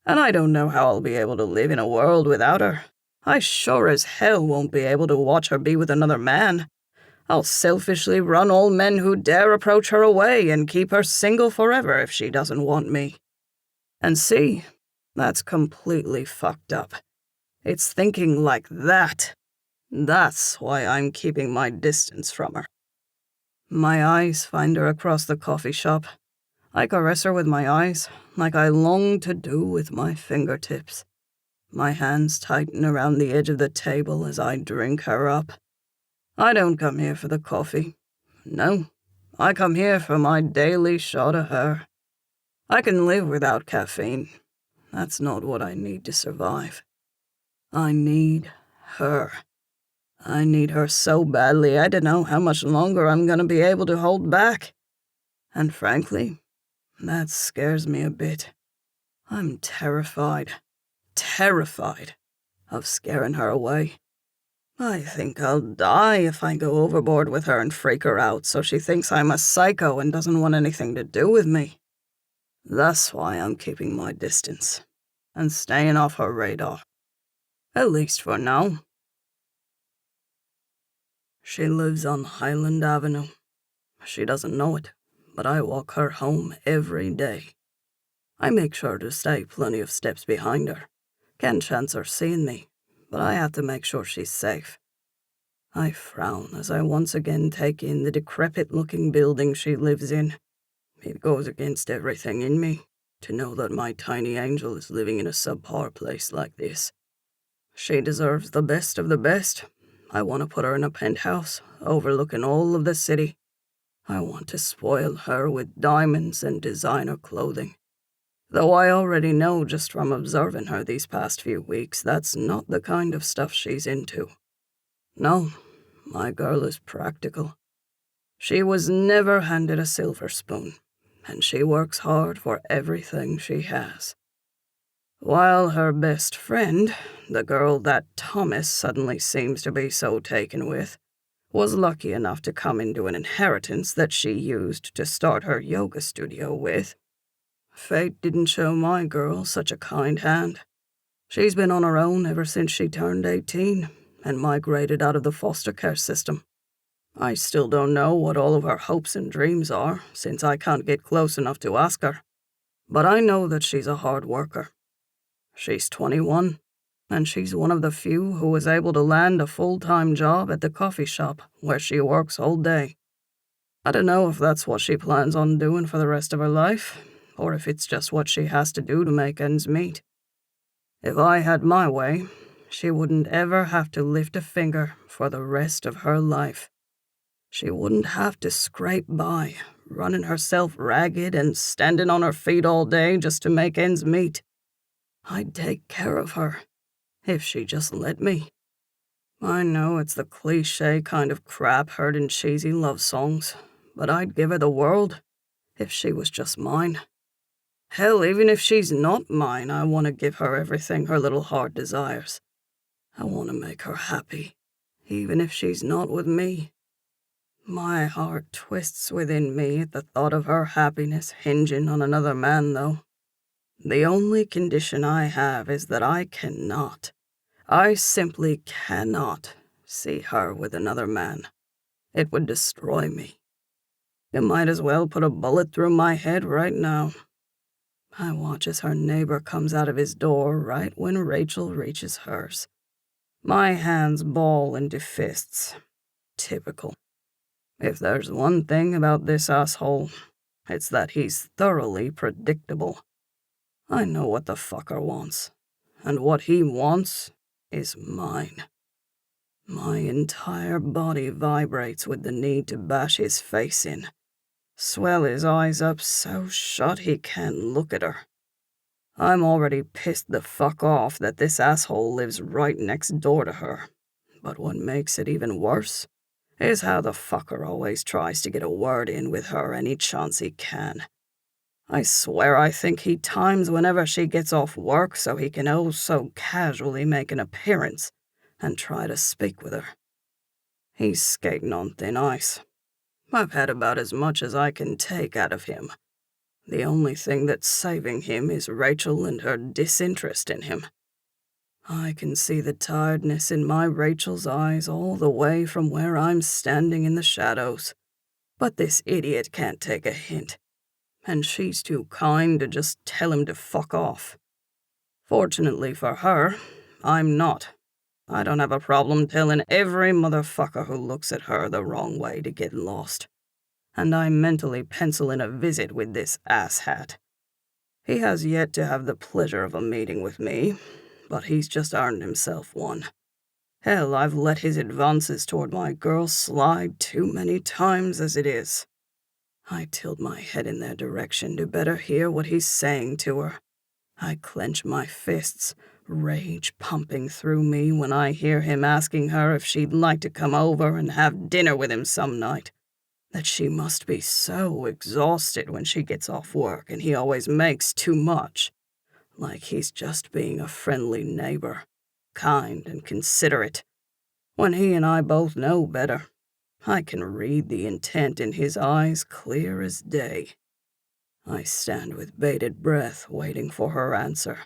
And I don't know how I'll be able to live in a world without her. I sure as hell won't be able to watch her be with another man. I'll selfishly run all men who dare approach her away and keep her single forever if she doesn't want me. And see, that's completely fucked up. It's thinking like that. That's why I'm keeping my distance from her. My eyes find her across the coffee shop. I caress her with my eyes, like I long to do with my fingertips. My hands tighten around the edge of the table as I drink her up. I don't come here for the coffee. No, I come here for my daily shot of her. I can live without caffeine. That's not what I need to survive. I need her. I need her so badly I don't know how much longer I'm going to be able to hold back. And frankly, that scares me a bit. I'm terrified of scaring her away. I think I'll die if I go overboard with her and freak her out so she thinks I'm a psycho and doesn't want anything to do with me. That's why I'm keeping my distance and staying off her radar. At least for now. She lives on Highland Avenue. She doesn't know it, but I walk her home every day. I make sure to stay plenty of steps behind her. Can't chance her seeing me, but I have to make sure she's safe. I frown as I once again take in the decrepit-looking building she lives in. It goes against everything in me to know that my tiny angel is living in a subpar place like this. She deserves the best of the best. I want to put her in a penthouse overlooking all of the city. I want to spoil her with diamonds and designer clothing. Though I already know just from observing her these past few weeks, that's not the kind of stuff she's into. No, my girl is practical. She was never handed a silver spoon, and she works hard for everything she has. While her best friend, the girl that Thomas suddenly seems to be so taken with, was lucky enough to come into an inheritance that she used to start her yoga studio with, fate didn't show my girl such a kind hand. She's been on her own ever since she turned 18 and migrated out of the foster care system. I still don't know what all of her hopes and dreams are, since I can't get close enough to ask her. But I know that she's a hard worker. She's 21, and she's one of the few who was able to land a full-time job at the coffee shop where she works all day. I don't know if that's what she plans on doing for the rest of her life, or if it's just what she has to do to make ends meet. If I had my way, she wouldn't ever have to lift a finger for the rest of her life. She wouldn't have to scrape by, running herself ragged and standing on her feet all day just to make ends meet. I'd take care of her, if she just let me. I know it's the cliché kind of crap heard in cheesy love songs, but I'd give her the world if she was just mine. Hell, even if she's not mine, I want to give her everything her little heart desires. I want to make her happy, even if she's not with me. My heart twists within me at the thought of her happiness hinging on another man, though. The only condition I have is that I simply cannot see her with another man. It would destroy me. You might as well put a bullet through my head right now. I watch as her neighbor comes out of his door right when Rachel reaches hers. My hands ball into fists. Typical. If there's one thing about this asshole, it's that he's thoroughly predictable. I know what the fucker wants, and what he wants is mine. My entire body vibrates with the need to bash his face in, swell his eyes up so shut he can't look at her. I'm already pissed the fuck off that this asshole lives right next door to her, but what makes it even worse is how the fucker always tries to get a word in with her any chance he can. I swear I think he times whenever she gets off work so he can oh so casually make an appearance and try to speak with her. He's skating on thin ice. I've had about as much as I can take out of him. The only thing that's saving him is Rachel and her disinterest in him. I can see the tiredness in my Rachel's eyes all the way from where I'm standing in the shadows. But this idiot can't take a hint, and she's too kind to just tell him to fuck off. Fortunately for her, I'm not. I don't have a problem telling every motherfucker who looks at her the wrong way to get lost. And I mentally pencil in a visit with this asshat. He has yet to have the pleasure of a meeting with me, but he's just earned himself one. Hell, I've let his advances toward my girl slide too many times as it is. I tilt my head in their direction to better hear what he's saying to her. I clench my fists, rage pumping through me when I hear him asking her if she'd like to come over and have dinner with him some night. That she must be so exhausted when she gets off work and he always makes too much. Like he's just being a friendly neighbor, kind and considerate. when he and I both know better. I can read the intent in his eyes clear as day. I stand with bated breath, waiting for her answer.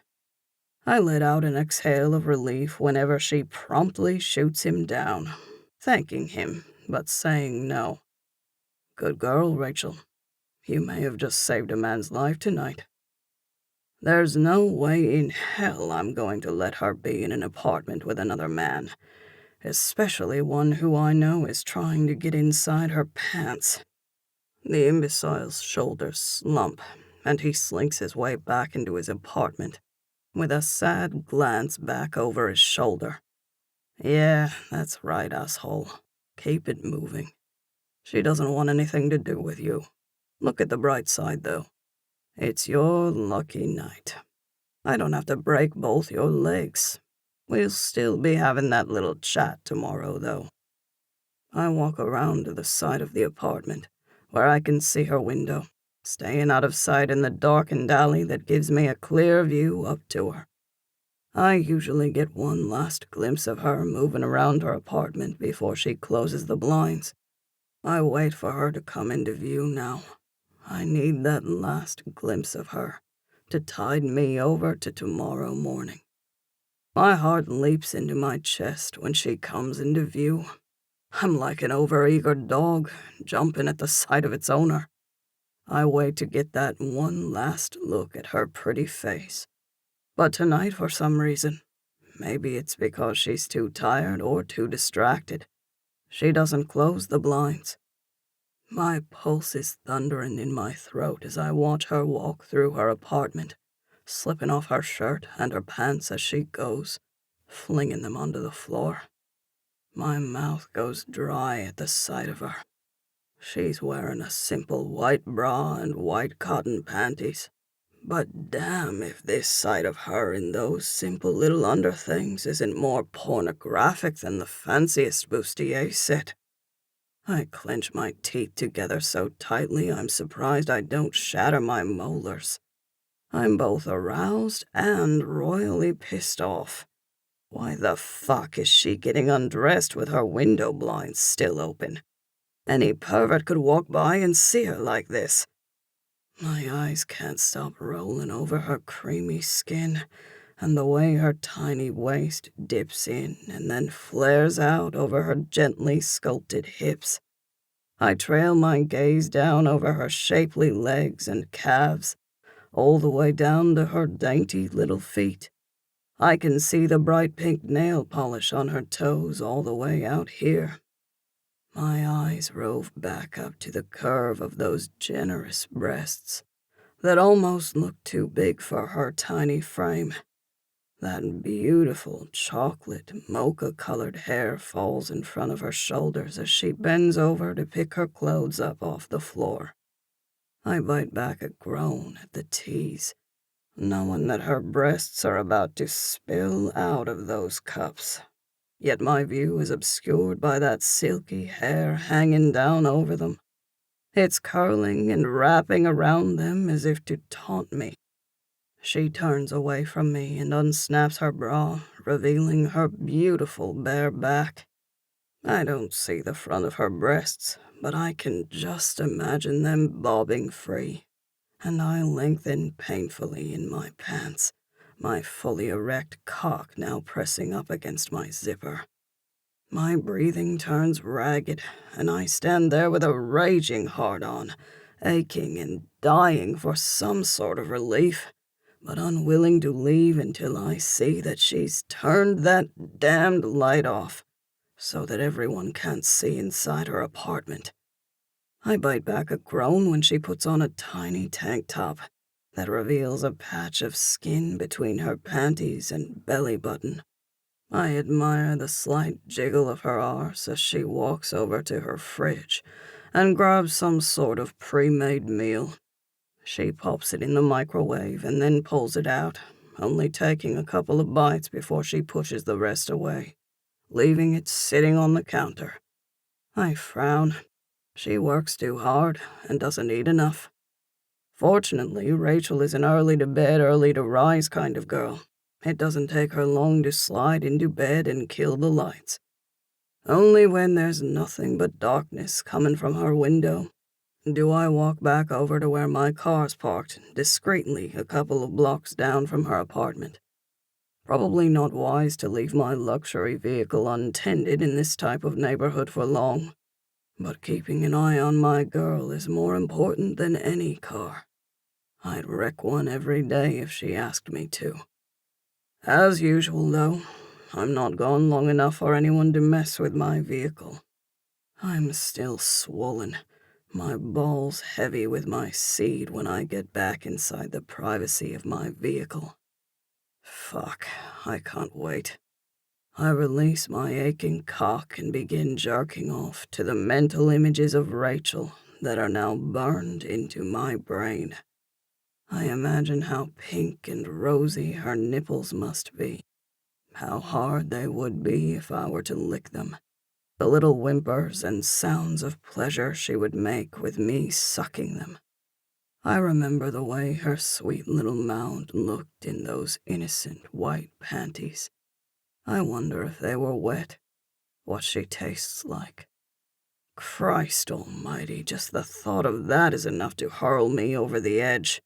I let out an exhale of relief whenever she promptly shoots him down, thanking him, but saying no. Good girl, Rachel. You may have just saved a man's life tonight. There's no way in hell I'm going to let her be in an apartment with another man, especially one who I know is trying to get inside her pants. The imbecile's shoulders slump, and he slinks his way back into his apartment, with a sad glance back over his shoulder. Yeah, that's right, asshole. Keep it moving. She doesn't want anything to do with you. Look at the bright side, though. It's your lucky night. I don't have to break both your legs. We'll still be having that little chat tomorrow, though. I walk around to the side of the apartment, where I can see her window, staying out of sight in the darkened alley that gives me a clear view up to her. I usually get one last glimpse of her moving around her apartment before she closes the blinds. I wait for her to come into view now. I need that last glimpse of her to tide me over to tomorrow morning. My heart leaps into my chest when she comes into view. I'm like an overeager dog, jumping at the sight of its owner. I wait to get that one last look at her pretty face. But tonight, for some reason, maybe it's because she's too tired or too distracted, she doesn't close the blinds. My pulse is thundering in my throat as I watch her walk through her apartment, slipping off her shirt and her pants as she goes, flinging them onto the floor. My mouth goes dry at the sight of her. She's wearing a simple white bra and white cotton panties. But damn if this sight of her in those simple little underthings isn't more pornographic than the fanciest bustier set. I clench my teeth together so tightly I'm surprised I don't shatter my molars. I'm both aroused and royally pissed off. Why the fuck is she getting undressed with her window blinds still open? Any pervert could walk by and see her like this. My eyes can't stop rolling over her creamy skin and the way her tiny waist dips in and then flares out over her gently sculpted hips. I trail my gaze down over her shapely legs and calves, all the way down to her dainty little feet. I can see the bright pink nail polish on her toes all the way out here. My eyes rove back up to the curve of those generous breasts that almost look too big for her tiny frame. That beautiful chocolate, mocha-colored hair falls in front of her shoulders as she bends over to pick her clothes up off the floor. I bite back a groan at the tease, knowing that her breasts are about to spill out of those cups. Yet my view is obscured by that silky hair hanging down over them. It's curling and wrapping around them as if to taunt me. She turns away from me and unsnaps her bra, revealing her beautiful bare back. I don't see the front of her breasts, but I can just imagine them bobbing free, and I lengthen painfully in my pants, my fully erect cock now pressing up against my zipper. My breathing turns ragged, and I stand there with a raging hard-on, aching and dying for some sort of relief, but unwilling to leave until I see that she's turned that damned light off, so that everyone can't see inside her apartment. I bite back a groan when she puts on a tiny tank top that reveals a patch of skin between her panties and belly button. I admire the slight jiggle of her arse as she walks over to her fridge and grabs some sort of pre-made meal. She pops it in the microwave and then pulls it out, only taking a couple of bites before she pushes the rest away, leaving it sitting on the counter. I frown. She works too hard and doesn't eat enough. Fortunately, Rachel is an early-to-bed, early-to-rise kind of girl. It doesn't take her long to slide into bed and kill the lights. Only when there's nothing but darkness coming from her window do I walk back over to where my car's parked, discreetly a couple of blocks down from her apartment. Probably not wise to leave my luxury vehicle untended in this type of neighborhood for long, but keeping an eye on my girl is more important than any car. I'd wreck one every day if she asked me to. As usual, though, I'm not gone long enough for anyone to mess with my vehicle. I'm still swollen, my balls heavy with my seed when I get back inside the privacy of my vehicle. Fuck, I can't wait. I release my aching cock and begin jerking off to the mental images of Rachel that are now burned into my brain. I imagine how pink and rosy her nipples must be, how hard they would be if I were to lick them, the little whimpers and sounds of pleasure she would make with me sucking them. I remember the way her sweet little mouth looked in those innocent white panties. I wonder if they were wet, what she tastes like. Christ almighty, just the thought of that is enough to hurl me over the edge.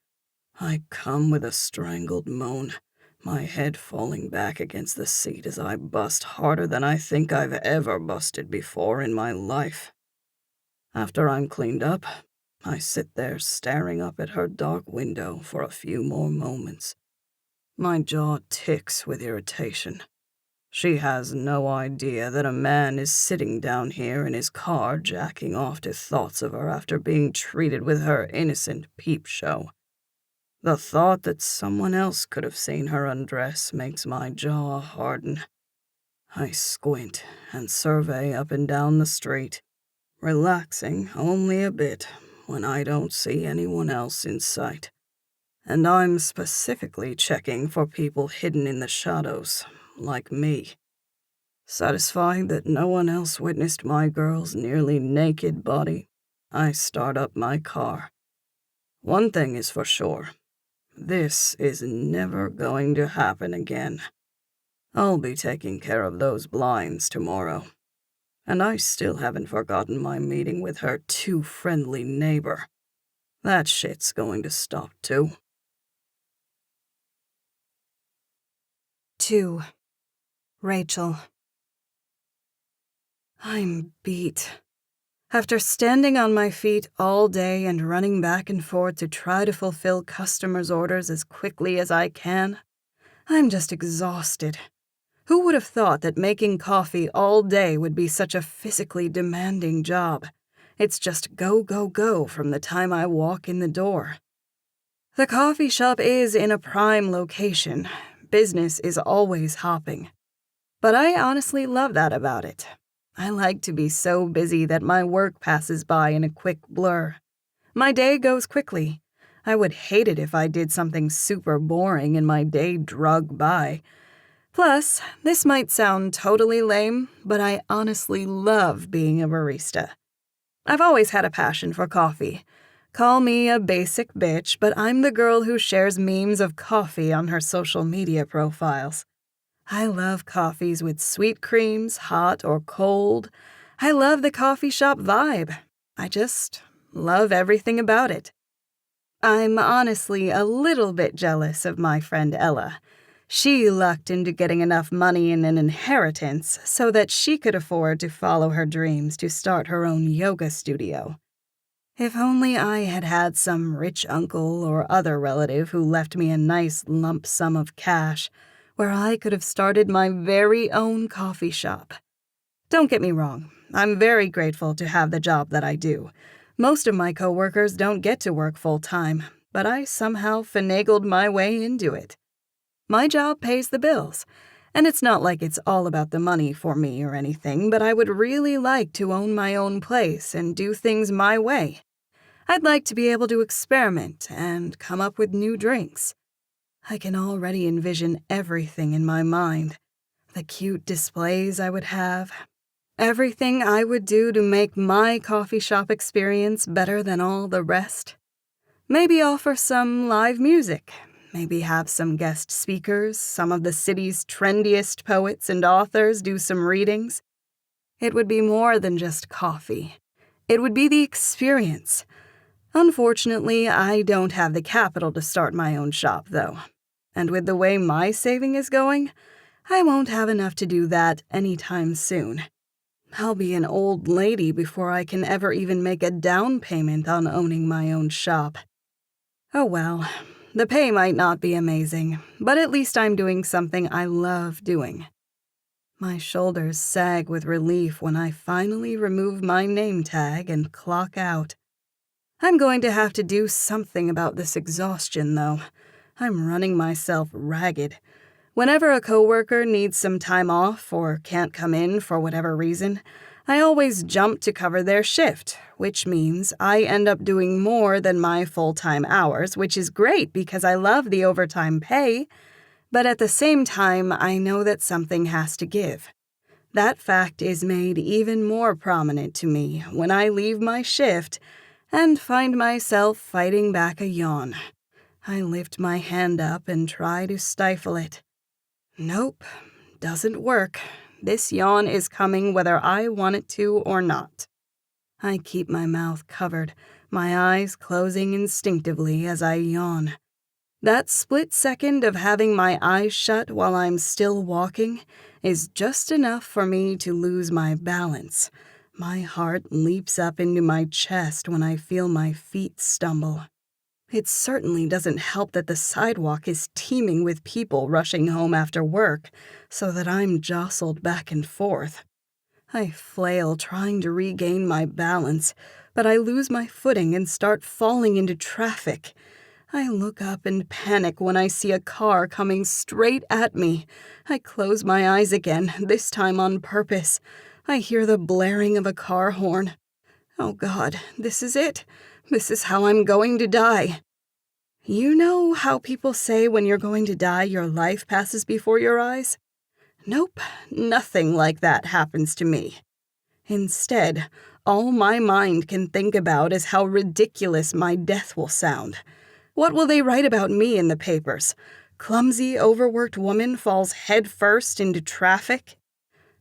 I come with a strangled moan, my head falling back against the seat as I bust harder than I think I've ever busted before in my life. After I'm cleaned up, I sit there staring up at her dark window for a few more moments. My jaw ticks with irritation. She has no idea that a man is sitting down here in his car jacking off to thoughts of her after being treated with her innocent peep show. The thought that someone else could have seen her undress makes my jaw harden. I squint and survey up and down the street, relaxing only a bit when I don't see anyone else in sight. And I'm specifically checking for people hidden in the shadows, like me. Satisfied that no one else witnessed my girl's nearly naked body, I start up my car. One thing is for sure. This is never going to happen again. I'll be taking care of those blinds tomorrow. And I still haven't forgotten my meeting with her too friendly neighbor. That shit's going to stop too. 2. Rachel. I'm beat. After standing on my feet all day and running back and forth to try to fulfill customers' orders as quickly as I can, I'm just exhausted. Who would have thought that making coffee all day would be such a physically demanding job? It's just go, go, go from the time I walk in the door. The coffee shop is in a prime location. Business is always hopping. But I honestly love that about it. I like to be so busy that my work passes by in a quick blur. My day goes quickly. I would hate it if I did something super boring and my day drug by. Plus, this might sound totally lame, but I honestly love being a barista. I've always had a passion for coffee. Call me a basic bitch, but I'm the girl who shares memes of coffee on her social media profiles. I love coffees with sweet creams, hot or cold. I love the coffee shop vibe. I just love everything about it. I'm honestly a little bit jealous of my friend Ella. She lucked into getting enough money in an inheritance so that she could afford to follow her dreams to start her own yoga studio. If only I had had some rich uncle or other relative who left me a nice lump sum of cash where I could have started my very own coffee shop. Don't get me wrong, I'm very grateful to have the job that I do. Most of my coworkers don't get to work full-time, but I somehow finagled my way into it. My job pays the bills, and it's not like it's all about the money for me or anything, but I would really like to own my own place and do things my way. I'd like to be able to experiment and come up with new drinks. I can already envision everything in my mind. The cute displays I would have. Everything I would do to make my coffee shop experience better than all the rest. Maybe offer some live music. Maybe have some guest speakers, some of the city's trendiest poets and authors do some readings. It would be more than just coffee. It would be the experience. Unfortunately, I don't have the capital to start my own shop, though. And with the way my saving is going, I won't have enough to do that anytime soon. I'll be an old lady before I can ever even make a down payment on owning my own shop. Oh well, the pay might not be amazing, but at least I'm doing something I love doing. My shoulders sag with relief when I finally remove my name tag and clock out. I'm going to have to do something about this exhaustion, though. I'm running myself ragged. Whenever a coworker needs some time off or can't come in for whatever reason, I always jump to cover their shift, which means I end up doing more than my full-time hours, which is great because I love the overtime pay, but at the same time, I know that something has to give. That fact is made even more prominent to me when I leave my shift and find myself fighting back a yawn. I lift my hand up and try to stifle it. Nope, doesn't work. This yawn is coming whether I want it to or not. I keep my mouth covered, my eyes closing instinctively as I yawn. That split second of having my eyes shut while I'm still walking is just enough for me to lose my balance. My heart leaps up into my chest when I feel my feet stumble. It certainly doesn't help that the sidewalk is teeming with people rushing home after work, so that I'm jostled back and forth. I flail trying to regain my balance, but I lose my footing and start falling into traffic. I look up and panic when I see a car coming straight at me. I close my eyes again, this time on purpose. I hear the blaring of a car horn. Oh God, this is it. This is how I'm going to die. You know how people say when you're going to die, your life passes before your eyes? Nope, nothing like that happens to me. Instead, all my mind can think about is how ridiculous my death will sound. What will they write about me in the papers? Clumsy, overworked woman falls headfirst into traffic?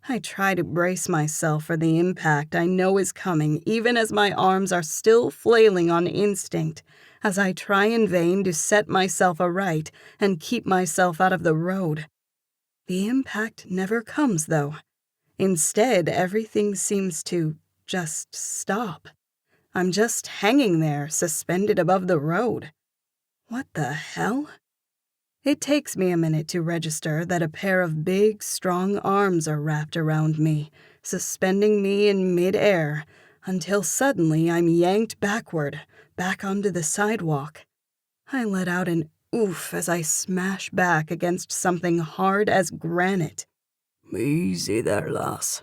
I try to brace myself for the impact I know is coming, even as my arms are still flailing on instinct, as I try in vain to set myself aright and keep myself out of the road. The impact never comes, though. Instead, everything seems to just stop. I'm just hanging there, suspended above the road. What the hell? It takes me a minute to register that a pair of big, strong arms are wrapped around me, suspending me in mid-air, until suddenly I'm yanked backward, back onto the sidewalk. I let out an oof as I smash back against something hard as granite. Easy there, lass.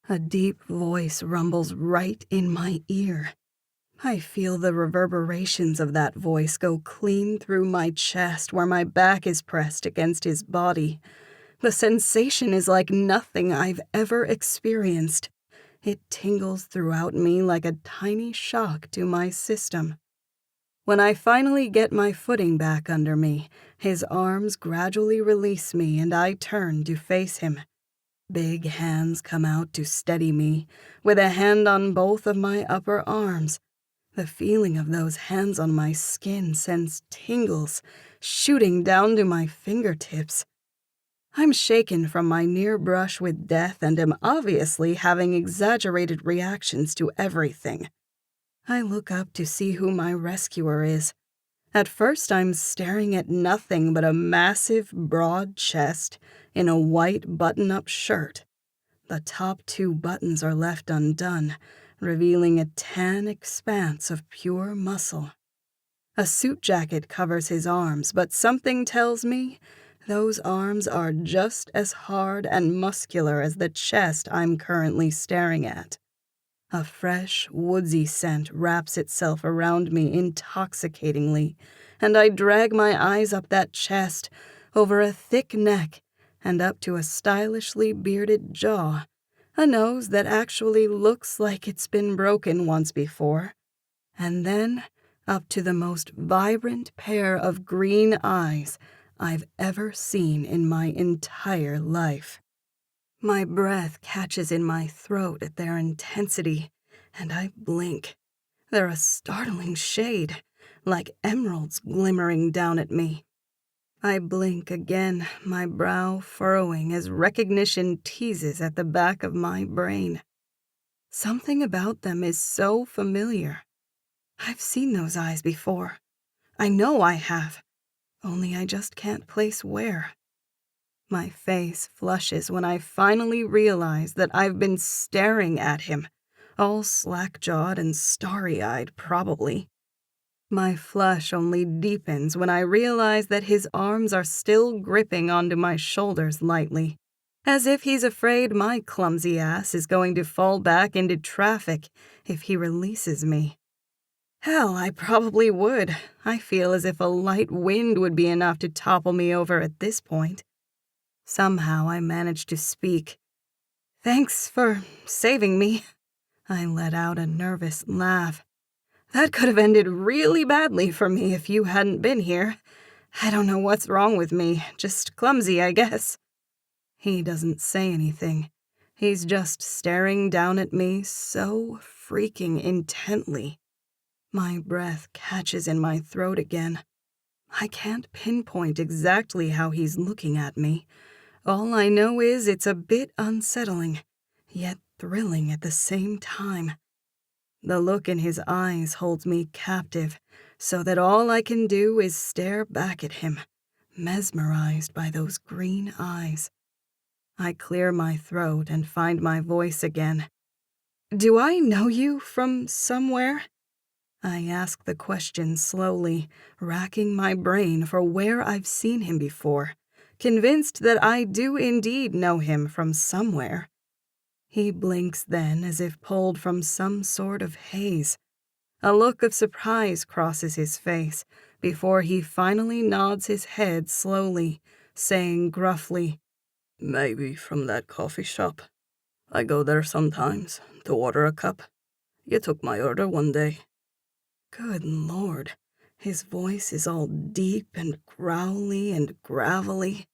A deep voice rumbles right in my ear. I feel the reverberations of that voice go clean through my chest where my back is pressed against his body. The sensation is like nothing I've ever experienced. It tingles throughout me like a tiny shock to my system. When I finally get my footing back under me, his arms gradually release me and I turn to face him. Big hands come out to steady me, with a hand on both of my upper arms. The feeling of those hands on my skin sends tingles shooting down to my fingertips. I'm shaken from my near brush with death and am obviously having exaggerated reactions to everything. I look up to see who my rescuer is. At first, I'm staring at nothing but a massive, broad chest in a white button-up shirt. The top 2 buttons are left undone, revealing a tan expanse of pure muscle. A suit jacket covers his arms, but something tells me those arms are just as hard and muscular as the chest I'm currently staring at. A fresh, woodsy scent wraps itself around me intoxicatingly, and I drag my eyes up that chest, over a thick neck, and up to a stylishly bearded jaw, a nose that actually looks like it's been broken once before, and then up to the most vibrant pair of green eyes I've ever seen in my entire life. My breath catches in my throat at their intensity, and I blink. They're a startling shade, like emeralds glimmering down at me. I blink again, my brow furrowing as recognition teases at the back of my brain. Something about them is so familiar. I've seen those eyes before. I know I have, only I just can't place where. My face flushes when I finally realize that I've been staring at him, all slack-jawed and starry-eyed probably. My flush only deepens when I realize that his arms are still gripping onto my shoulders lightly, as if he's afraid my clumsy ass is going to fall back into traffic if he releases me. Hell, I probably would. I feel as if a light wind would be enough to topple me over at this point. Somehow I manage to speak. "Thanks for saving me." I let out a nervous laugh. "That could have ended really badly for me if you hadn't been here. I don't know what's wrong with me, just clumsy, I guess." He doesn't say anything. He's just staring down at me so freaking intently. My breath catches in my throat again. I can't pinpoint exactly how he's looking at me. All I know is it's a bit unsettling, yet thrilling at the same time. The look in his eyes holds me captive, so that all I can do is stare back at him, mesmerized by those green eyes. I clear my throat and find my voice again. "Do I know you from somewhere?" I ask the question slowly, racking my brain for where I've seen him before, convinced that I do indeed know him from somewhere. He blinks then as if pulled from some sort of haze. A look of surprise crosses his face before he finally nods his head slowly, saying gruffly, "Maybe from that coffee shop. I go there sometimes to order a cup. You took my order one day." Good Lord, his voice is all deep and growly and gravelly.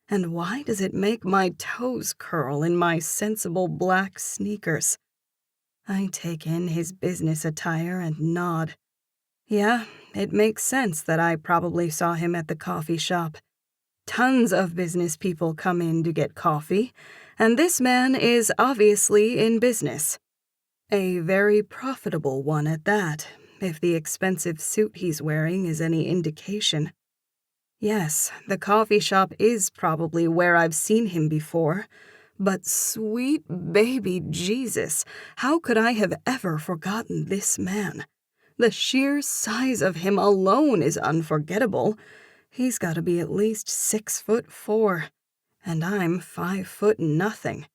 And why does it make my toes curl in my sensible black sneakers? I take in his business attire and nod. Yeah, it makes sense that I probably saw him at the coffee shop. Tons of business people come in to get coffee, and this man is obviously in business. A very profitable one at that, if the expensive suit he's wearing is any indication. Yes, the coffee shop is probably where I've seen him before, but sweet baby Jesus, how could I have ever forgotten this man? The sheer size of him alone is unforgettable. He's got to be at least 6'4", and I'm 5' nothing.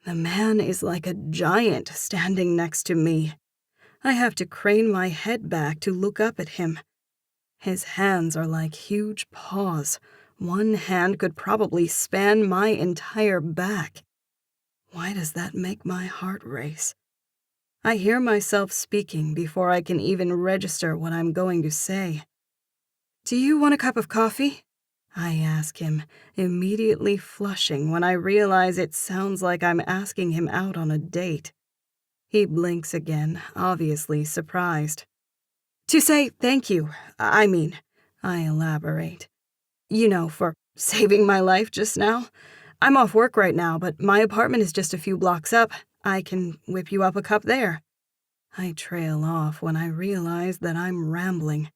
The man is like a giant standing next to me. I have to crane my head back to look up at him. His hands are like huge paws. One hand could probably span my entire back. Why does that make my heart race? I hear myself speaking before I can even register what I'm going to say. "Do you want a cup of coffee?" I ask him, immediately flushing when I realize it sounds like I'm asking him out on a date. He blinks again, obviously surprised. "To say thank you, I elaborate. You know, for saving my life just now. I'm off work right now, but my apartment is just a few blocks up. I can whip you up a cup there." I trail off when I realize that I'm rambling.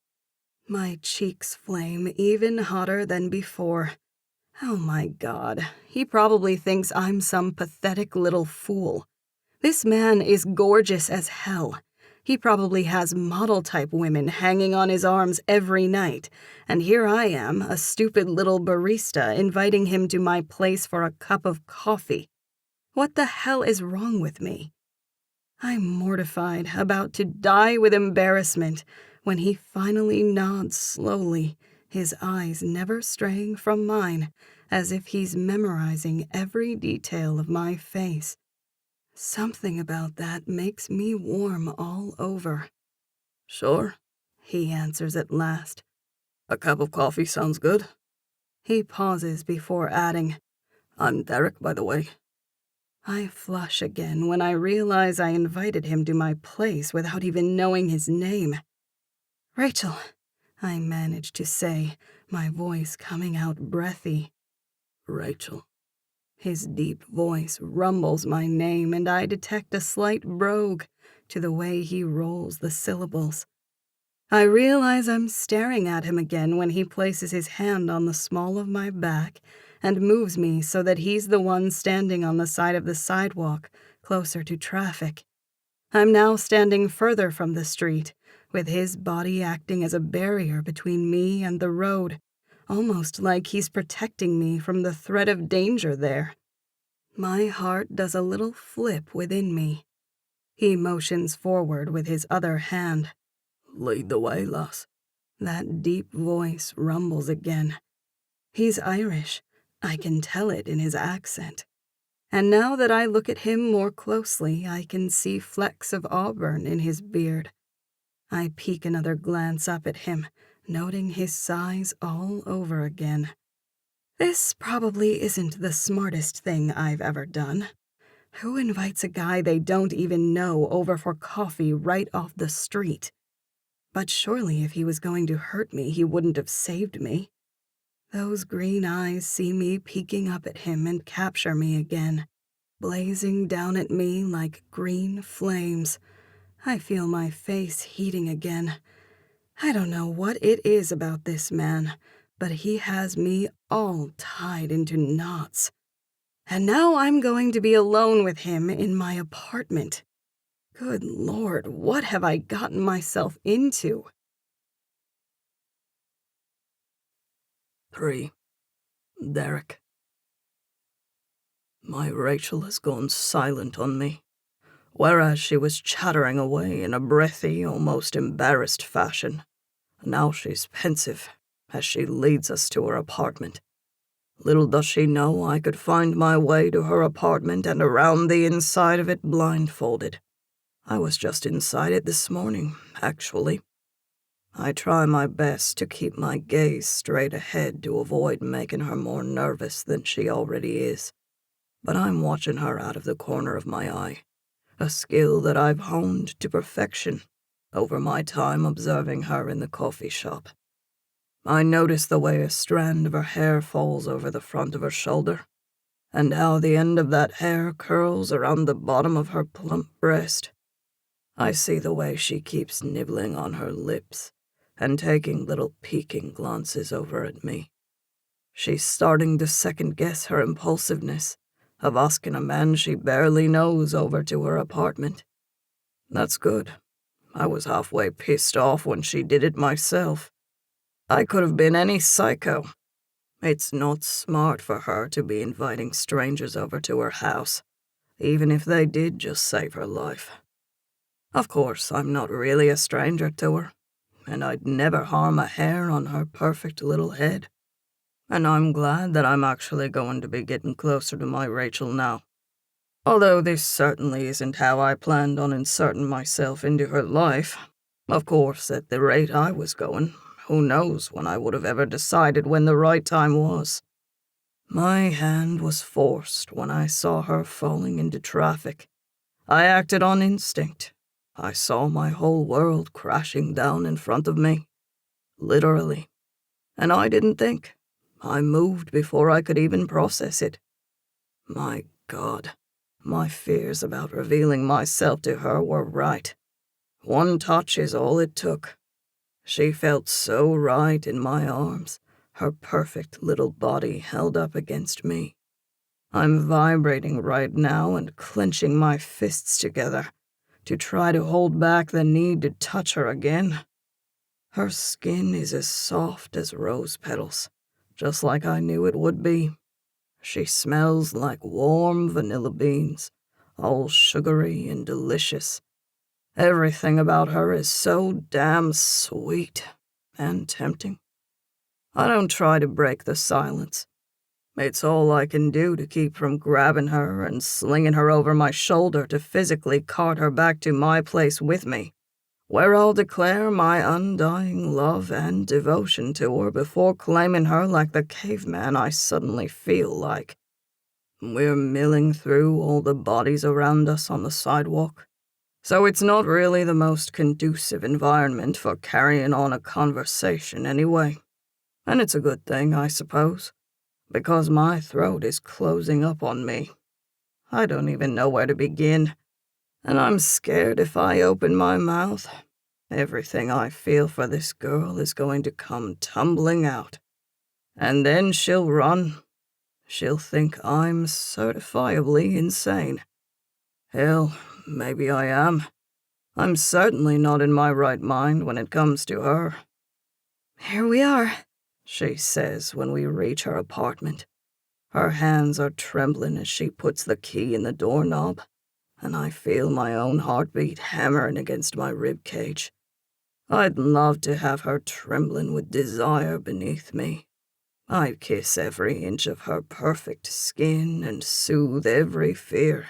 My cheeks flame even hotter than before. Oh my God, he probably thinks I'm some pathetic little fool. This man is gorgeous as hell. He probably has model-type women hanging on his arms every night, and here I am, a stupid little barista, inviting him to my place for a cup of coffee. What the hell is wrong with me? I'm mortified, about to die with embarrassment, when he finally nods slowly, his eyes never straying from mine, as if he's memorizing every detail of my face. Something about that makes me warm all over. "Sure," he answers at last. "A cup of coffee sounds good." He pauses before adding, "I'm Derek, by the way. I flush again when I realize I invited him to my place without even knowing his name. "Rachel," I manage to say, my voice coming out breathy. "Rachel." His deep voice rumbles my name, and I detect a slight brogue to the way he rolls the syllables. I realize I'm staring at him again when he places his hand on the small of my back and moves me so that he's the one standing on the side of the sidewalk, closer to traffic. I'm now standing further from the street, with his body acting as a barrier between me and the road, almost like he's protecting me from the threat of danger there. My heart does a little flip within me. He motions forward with his other hand. "Lead the way, lass." That deep voice rumbles again. He's Irish. I can tell it in his accent. And now that I look at him more closely, I can see flecks of auburn in his beard. I peek another glance up at him, noting his size all over again. This probably isn't the smartest thing I've ever done. Who invites a guy they don't even know over for coffee right off the street? But surely if he was going to hurt me, he wouldn't have saved me. Those green eyes see me peeking up at him and capture me again, blazing down at me like green flames. I feel my face heating again. I don't know what it is about this man, but he has me all tied into knots. And now I'm going to be alone with him in my apartment. Good Lord, what have I gotten myself into? 3. Derek. My Rachel has gone silent on me, whereas she was chattering away in a breathy, almost embarrassed fashion. Now she's pensive as she leads us to her apartment. Little does she know I could find my way to her apartment and around the inside of it blindfolded. I was just inside it this morning, actually. I try my best to keep my gaze straight ahead to avoid making her more nervous than she already is. But I'm watching her out of the corner of my eye, a skill that I've honed to perfection over my time observing her in the coffee shop. I notice the way a strand of her hair falls over the front of her shoulder, and how the end of that hair curls around the bottom of her plump breast. I see the way she keeps nibbling on her lips and taking little peeking glances over at me. She's starting to second-guess her impulsiveness of asking a man she barely knows over to her apartment. That's good. I was halfway pissed off when she did it myself. I could have been any psycho. It's not smart for her to be inviting strangers over to her house, even if they did just save her life. Of course, I'm not really a stranger to her, and I'd never harm a hair on her perfect little head. And I'm glad that I'm actually going to be getting closer to my Rachel now. Although this certainly isn't how I planned on inserting myself into her life. Of course, at the rate I was going, who knows when I would have ever decided when the right time was. My hand was forced when I saw her falling into traffic. I acted on instinct. I saw my whole world crashing down in front of me. Literally. And I didn't think. I moved before I could even process it. My God, my fears about revealing myself to her were right. One touch is all it took. She felt so right in my arms, her perfect little body held up against me. I'm vibrating right now and clenching my fists together to try to hold back the need to touch her again. Her skin is as soft as rose petals, just like I knew it would be. She smells like warm vanilla beans, all sugary and delicious. Everything about her is so damn sweet and tempting. I don't try to break the silence. It's all I can do to keep from grabbing her and slinging her over my shoulder to physically cart her back to my place with me, where I'll declare my undying love and devotion to her before claiming her like the caveman I suddenly feel like. We're milling through all the bodies around us on the sidewalk, so it's not really the most conducive environment for carrying on a conversation anyway. And it's a good thing, I suppose, because my throat is closing up on me. I don't even know where to begin, and I'm scared if I open my mouth, everything I feel for this girl is going to come tumbling out. And then she'll run. She'll think I'm certifiably insane. Hell, maybe I am. I'm certainly not in my right mind when it comes to her. Here we are, She says when we reach her apartment. Her hands are trembling as she puts the key in the doorknob, and I feel my own heartbeat hammering against my rib cage. I'd love to have her trembling with desire beneath me. I'd kiss every inch of her perfect skin and soothe every fear.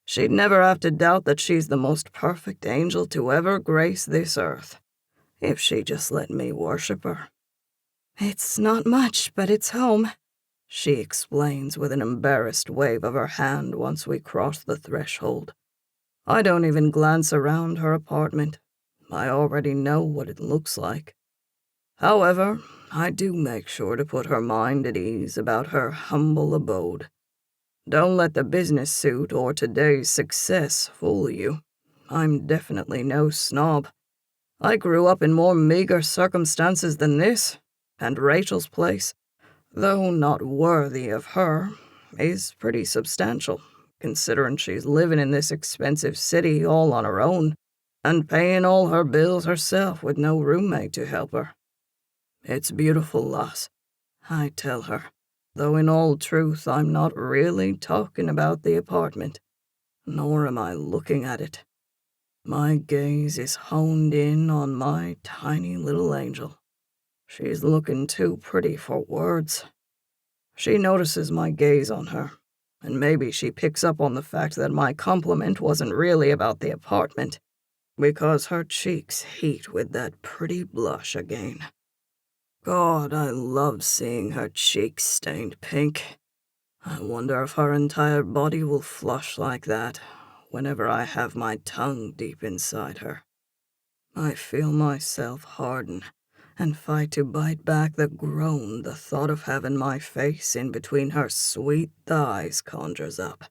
She'd never have to doubt that she's the most perfect angel to ever grace this earth, if she just let me worship her. It's not much, but it's home. She explains with an embarrassed wave of her hand once we cross the threshold. I don't even glance around her apartment. I already know what it looks like. However, I do make sure to put her mind at ease about her humble abode. Don't let the business suit or today's success fool you. I'm definitely no snob. I grew up in more meager circumstances than this, and Rachel's place, though not worthy of her, is pretty substantial, considering she's living in this expensive city all on her own, and paying all her bills herself with no roommate to help her. It's beautiful, lass, I tell her, though in all truth I'm not really talking about the apartment, nor am I looking at it. My gaze is honed in on my tiny little angel. She's looking too pretty for words. She notices my gaze on her, and maybe she picks up on the fact that my compliment wasn't really about the apartment, because her cheeks heat with that pretty blush again. God, I love seeing her cheeks stained pink. I wonder if her entire body will flush like that whenever I have my tongue deep inside her. I feel myself harden and fight to bite back the groan the thought of having my face in between her sweet thighs conjures up.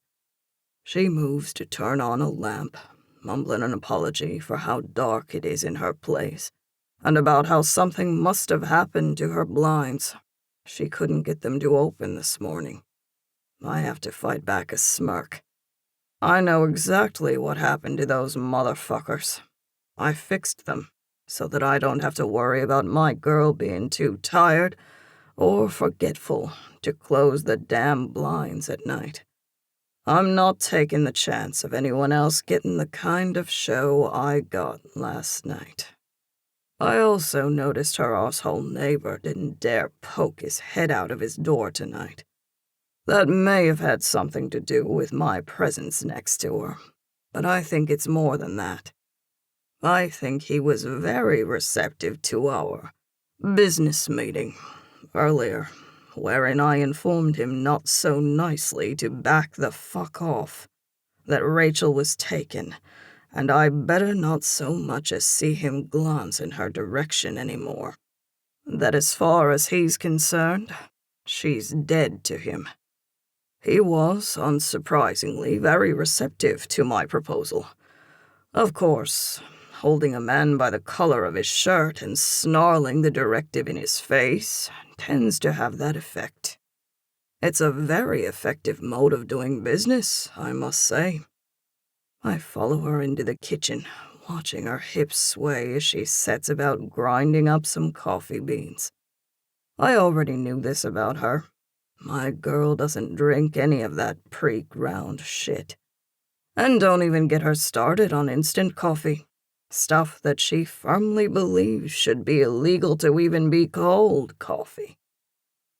She moves to turn on a lamp, mumbling an apology for how dark it is in her place, and about how something must have happened to her blinds. She couldn't get them to open this morning. I have to fight back a smirk. I know exactly what happened to those motherfuckers. I fixed them so that I don't have to worry about my girl being too tired or forgetful to close the damn blinds at night. I'm not taking the chance of anyone else getting the kind of show I got last night. I also noticed her asshole neighbor didn't dare poke his head out of his door tonight. That may have had something to do with my presence next to her, but I think it's more than that. I think he was very receptive to our business meeting earlier, wherein I informed him not so nicely to back the fuck off, that Rachel was taken, and I better not so much as see him glance in her direction anymore. That as far as he's concerned, she's dead to him. He was, unsurprisingly, very receptive to my proposal. Of course, holding a man by the collar of his shirt and snarling the directive in his face tends to have that effect. It's a very effective mode of doing business, I must say. I follow her into the kitchen, watching her hips sway as she sets about grinding up some coffee beans. I already knew this about her. My girl doesn't drink any of that pre-ground shit. And don't even get her started on instant coffee, stuff that she firmly believes should be illegal to even be called coffee.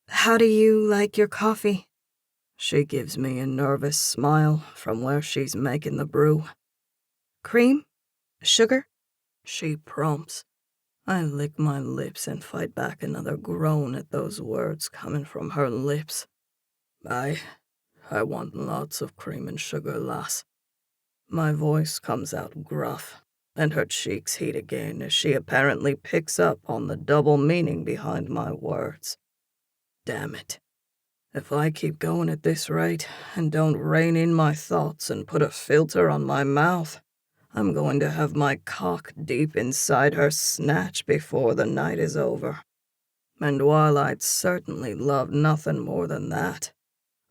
How do you like your coffee? She gives me a nervous smile from where she's making the brew. Cream? Sugar? She prompts. I lick my lips and fight back another groan at those words coming from her lips. I want lots of cream and sugar, lass. My voice comes out gruff, and her cheeks heat again as she apparently picks up on the double meaning behind my words. Damn it. If I keep going at this rate and don't rein in my thoughts and put a filter on my mouth, I'm going to have my cock deep inside her snatch before the night is over. And while I'd certainly love nothing more than that,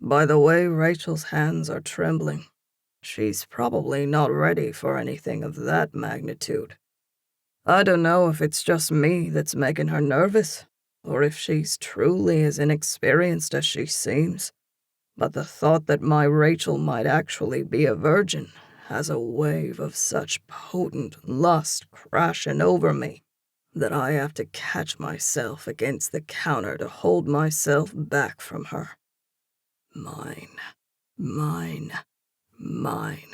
by the way Rachel's hands are trembling, she's probably not ready for anything of that magnitude. I don't know if it's just me that's making her nervous, or if she's truly as inexperienced as she seems, but the thought that my Rachel might actually be a virgin has a wave of such potent lust crashing over me that I have to catch myself against the counter to hold myself back from her. Mine, mine, mine.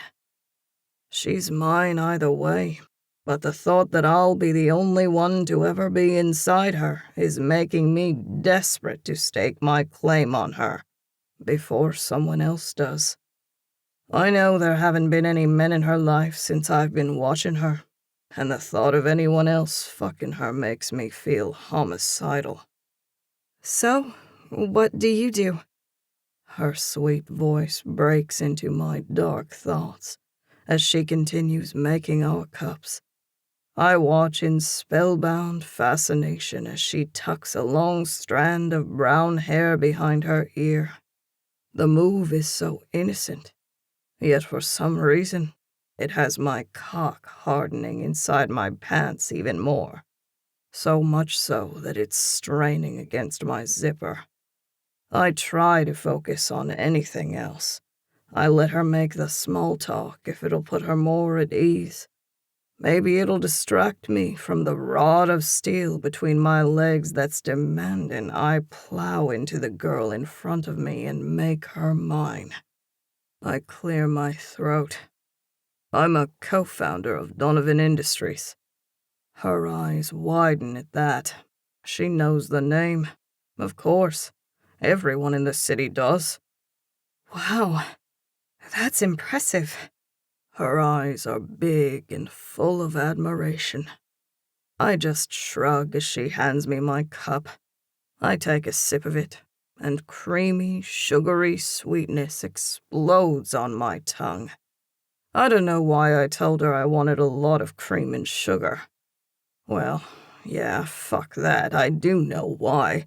She's mine either way, but the thought that I'll be the only one to ever be inside her is making me desperate to stake my claim on her before someone else does. I know there haven't been any men in her life since I've been watching her, and the thought of anyone else fucking her makes me feel homicidal. So, what do you do? Her sweet voice breaks into my dark thoughts as she continues making our cups. I watch in spellbound fascination as she tucks a long strand of brown hair behind her ear. The move is so innocent, yet for some reason, it has my cock hardening inside my pants even more. So much so that it's straining against my zipper. I try to focus on anything else. I let her make the small talk if it'll put her more at ease. Maybe it'll distract me from the rod of steel between my legs that's demanding I plow into the girl in front of me and make her mine. I clear my throat. I'm a co-founder of Donovan Industries. Her eyes widen at that. She knows the name. Of course. Everyone in the city does. Wow, that's impressive. Her eyes are big and full of admiration. I just shrug as she hands me my cup. I take a sip of it, and creamy, sugary sweetness explodes on my tongue. I don't know why I told her I wanted a lot of cream and sugar. Well, yeah, fuck that, I do know why.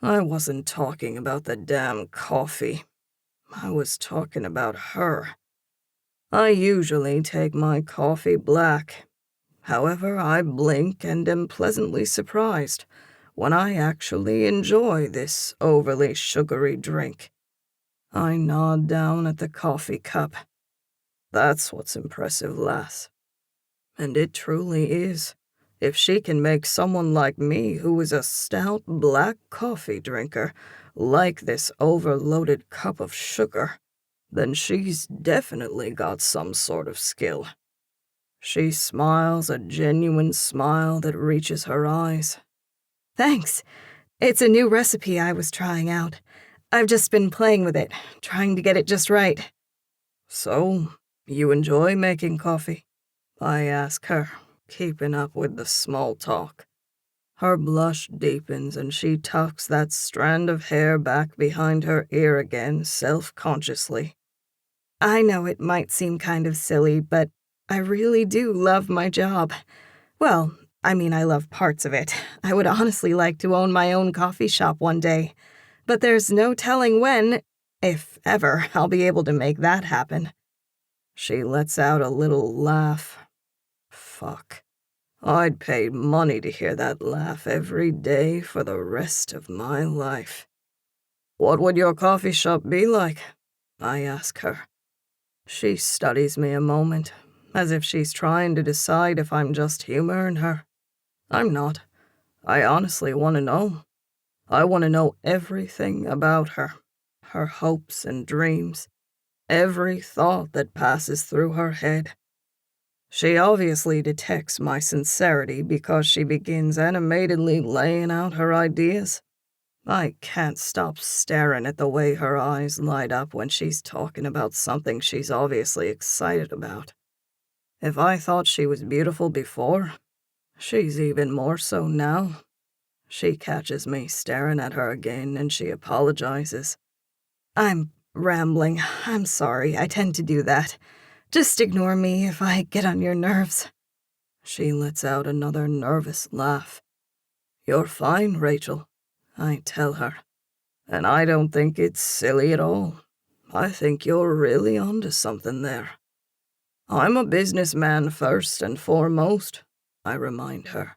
I wasn't talking about the damn coffee. I was talking about her. I usually take my coffee black. However, I blink and am pleasantly surprised when I actually enjoy this overly sugary drink. I nod down at the coffee cup. That's what's impressive, lass. And it truly is. If she can make someone like me, who is a stout black coffee drinker, like this overloaded cup of sugar, then she's definitely got some sort of skill. She smiles a genuine smile that reaches her eyes. Thanks. It's a new recipe I was trying out. I've just been playing with it, trying to get it just right. So, you enjoy making coffee? I ask her, keeping up with the small talk. Her blush deepens and she tucks that strand of hair back behind her ear again self-consciously. I know it might seem kind of silly, but I really do love my job. Well, I mean, I love parts of it. I would honestly like to own my own coffee shop one day. But there's no telling when, if ever, I'll be able to make that happen. She lets out a little laugh. Fuck. I'd pay money to hear that laugh every day for the rest of my life. What would your coffee shop be like? I ask her. She studies me a moment, as if she's trying to decide if I'm just humoring her. I'm not. I honestly want to know. I want to know everything about her, her hopes and dreams, every thought that passes through her head. She obviously detects my sincerity because she begins animatedly laying out her ideas. I can't stop staring at the way her eyes light up when she's talking about something she's obviously excited about. If I thought she was beautiful before, she's even more so now. She catches me staring at her again and she apologizes. I'm rambling. I'm sorry. I tend to do that. Just ignore me if I get on your nerves. She lets out another nervous laugh. You're fine, Rachel, I tell her. And I don't think it's silly at all. I think you're really onto something there. I'm a businessman first and foremost, I remind her.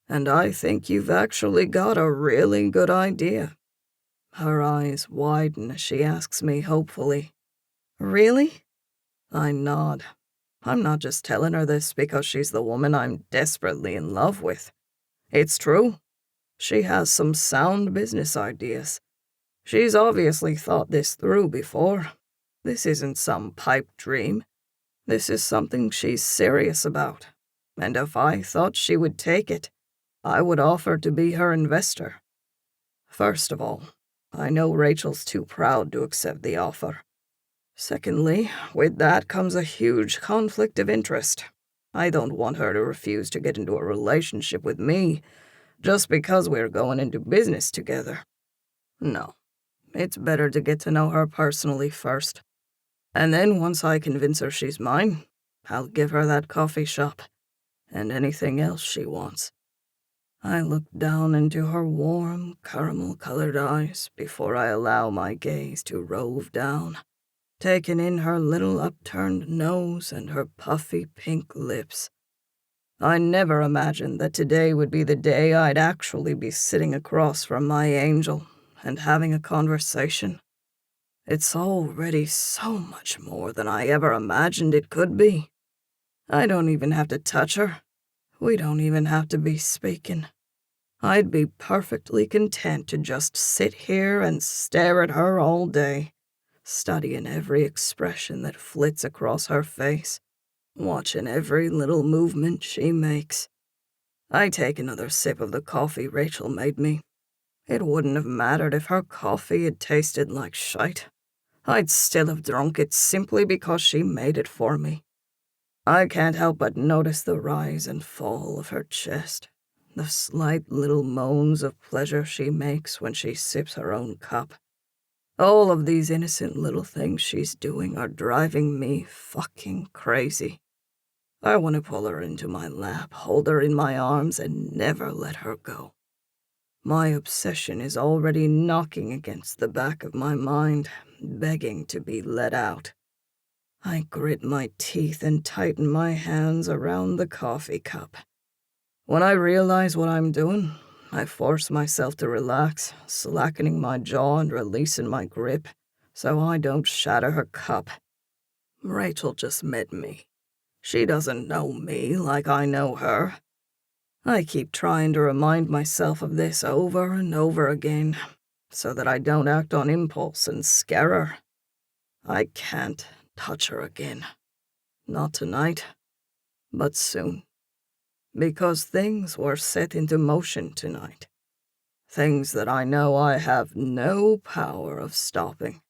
And I think you've actually got a really good idea. Her eyes widen as she asks me hopefully. Really? I nod. I'm not just telling her this because she's the woman I'm desperately in love with. It's true. She has some sound business ideas. She's obviously thought this through before. This isn't some pipe dream. This is something she's serious about. And if I thought she would take it, I would offer to be her investor. First of all, I know Rachel's too proud to accept the offer. Secondly, with that comes a huge conflict of interest. I don't want her to refuse to get into a relationship with me just because we're going into business together. No, it's better to get to know her personally first. And then once I convince her she's mine, I'll give her that coffee shop and anything else she wants. I look down into her warm, caramel-colored eyes before I allow my gaze to rove down, taking in her little upturned nose and her puffy pink lips. I never imagined that today would be the day I'd actually be sitting across from my angel and having a conversation. It's already so much more than I ever imagined it could be. I don't even have to touch her. We don't even have to be speaking. I'd be perfectly content to just sit here and stare at her all day, studying every expression that flits across her face, watching every little movement she makes. I take another sip of the coffee Rachel made me. It wouldn't have mattered if her coffee had tasted like shite. I'd still have drunk it simply because she made it for me. I can't help but notice the rise and fall of her chest, the slight little moans of pleasure she makes when she sips her own cup. All of these innocent little things she's doing are driving me fucking crazy. I want to pull her into my lap, hold her in my arms, and never let her go. My obsession is already knocking against the back of my mind, begging to be let out. I grit my teeth and tighten my hands around the coffee cup. When I realize what I'm doing, I force myself to relax, slackening my jaw and releasing my grip so I don't shatter her cup. Rachel just met me. She doesn't know me like I know her. I keep trying to remind myself of this over and over again so that I don't act on impulse and scare her. I can't touch her again. Not tonight, but soon. Because things were set into motion tonight. Things that I know I have no power of stopping.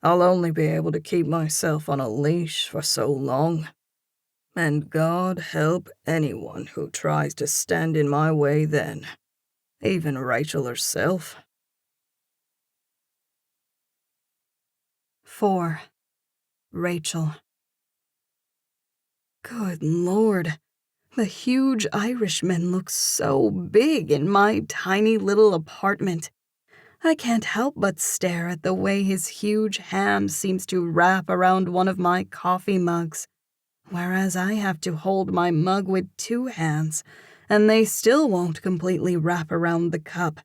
I'll only be able to keep myself on a leash for so long. And God help anyone who tries to stand in my way then. Even Rachel herself. 4. Rachel. Good Lord. The huge Irishman looks so big in my tiny little apartment. I can't help but stare at the way his huge hand seems to wrap around one of my coffee mugs, whereas I have to hold my mug with 2 hands, and they still won't completely wrap around the cup.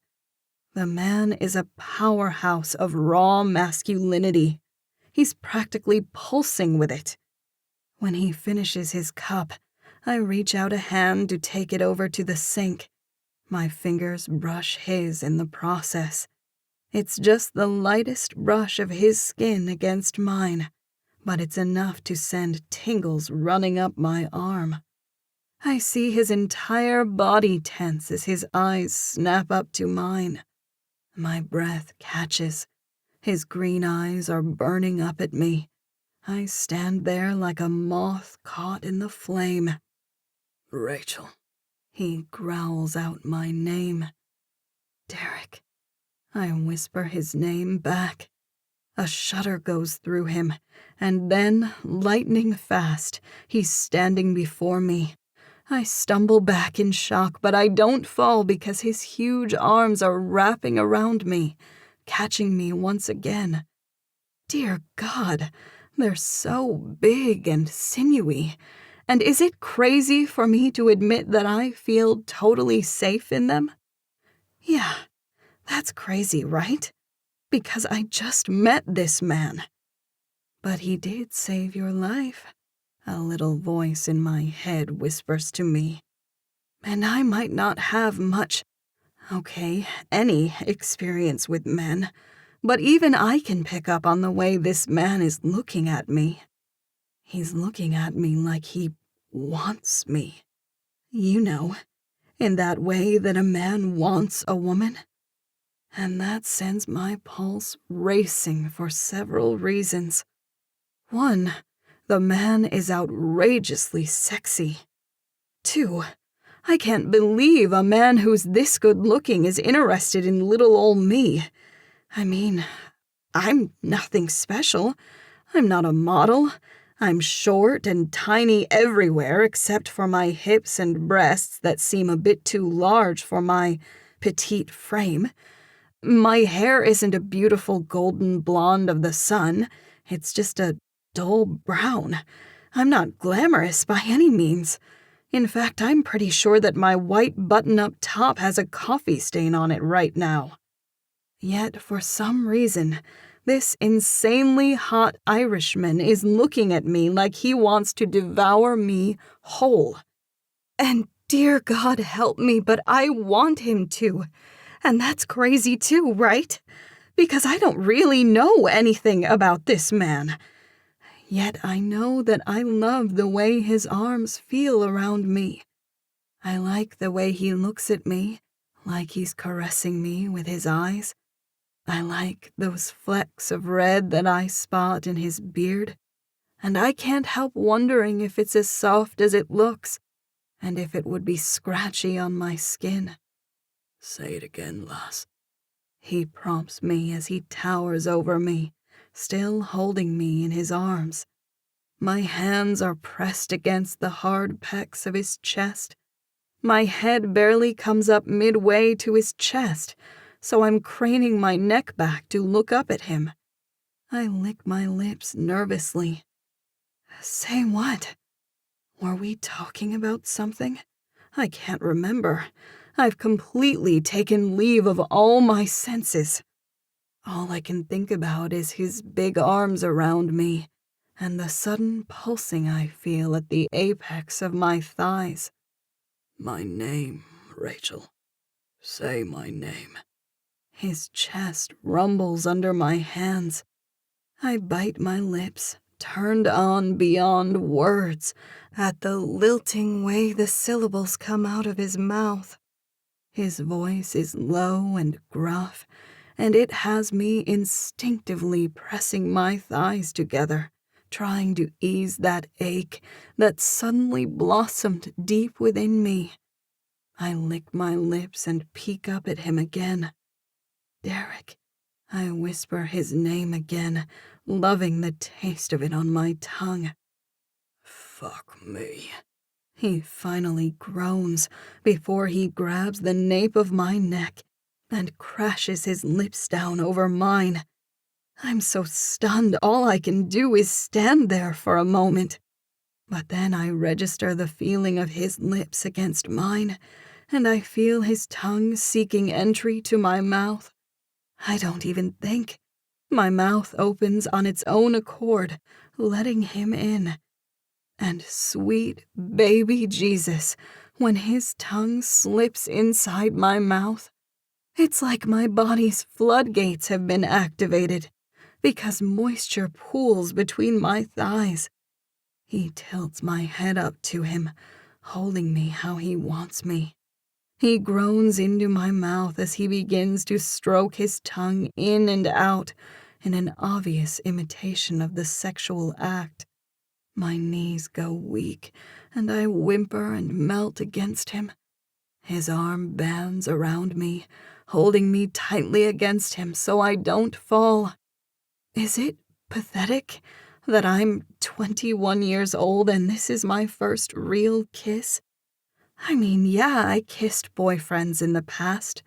The man is a powerhouse of raw masculinity. He's practically pulsing with it. When he finishes his cup, I reach out a hand to take it over to the sink. My fingers brush his in the process. It's just the lightest brush of his skin against mine, but it's enough to send tingles running up my arm. I see his entire body tense as his eyes snap up to mine. My breath catches. His green eyes are burning up at me. I stand there like a moth caught in the flame. Rachel. He growls out my name. Derek. I whisper his name back. A shudder goes through him, and then, lightning fast, he's standing before me. I stumble back in shock, but I don't fall because his huge arms are wrapping around me, catching me once again. Dear God, they're so big and sinewy. And is it crazy for me to admit that I feel totally safe in them? Yeah, that's crazy, right? Because I just met this man. But he did save your life, a little voice in my head whispers to me. And I might not have much, any experience with men, but even I can pick up on the way this man is looking at me. He's looking at me like he wants me. You know, in that way that a man wants a woman. And that sends my pulse racing for several reasons. One, the man is outrageously sexy. Two, I can't believe a man who's this good-looking is interested in little old me. I mean, I'm nothing special. I'm not a model. I'm short and tiny everywhere except for my hips and breasts that seem a bit too large for my petite frame. My hair isn't a beautiful golden blonde of the sun. It's just a dull brown. I'm not glamorous by any means. In fact, I'm pretty sure that my white button-up top has a coffee stain on it right now. Yet, for some reason, this insanely hot Irishman is looking at me like he wants to devour me whole. And dear God help me, but I want him to. And that's crazy too, right? Because I don't really know anything about this man. Yet I know that I love the way his arms feel around me. I like the way he looks at me, like he's caressing me with his eyes. I like those flecks of red that I spot in his beard, and I can't help wondering if it's as soft as it looks, and if it would be scratchy on my skin. Say it again, lass. He prompts me as he towers over me, still holding me in his arms. My hands are pressed against the hard pecs of his chest. My head barely comes up midway to his chest, so I'm craning my neck back to look up at him. I lick my lips nervously. Say what? Were we talking about something? I can't remember. I've completely taken leave of all my senses. All I can think about is his big arms around me, and the sudden pulsing I feel at the apex of my thighs. My name, Rachel. Say my name. His chest rumbles under my hands. I bite my lips, turned on beyond words, at the lilting way the syllables come out of his mouth. His voice is low and gruff, and it has me instinctively pressing my thighs together, trying to ease that ache that suddenly blossomed deep within me. I lick my lips and peek up at him again. Derek. I whisper his name again, loving the taste of it on my tongue. Fuck me. He finally groans before he grabs the nape of my neck and crashes his lips down over mine. I'm so stunned all I can do is stand there for a moment. But then I register the feeling of his lips against mine, and I feel his tongue seeking entry to my mouth. I don't even think. My mouth opens on its own accord, letting him in. And sweet baby Jesus, when his tongue slips inside my mouth, it's like my body's floodgates have been activated, because moisture pools between my thighs. He tilts my head up to him, holding me how he wants me. He groans into my mouth as he begins to stroke his tongue in and out in an obvious imitation of the sexual act. My knees go weak, and I whimper and melt against him. His arm bands around me, holding me tightly against him so I don't fall. Is it pathetic that I'm 21 years old and this is my first real kiss? I mean, yeah, I kissed boyfriends in the past,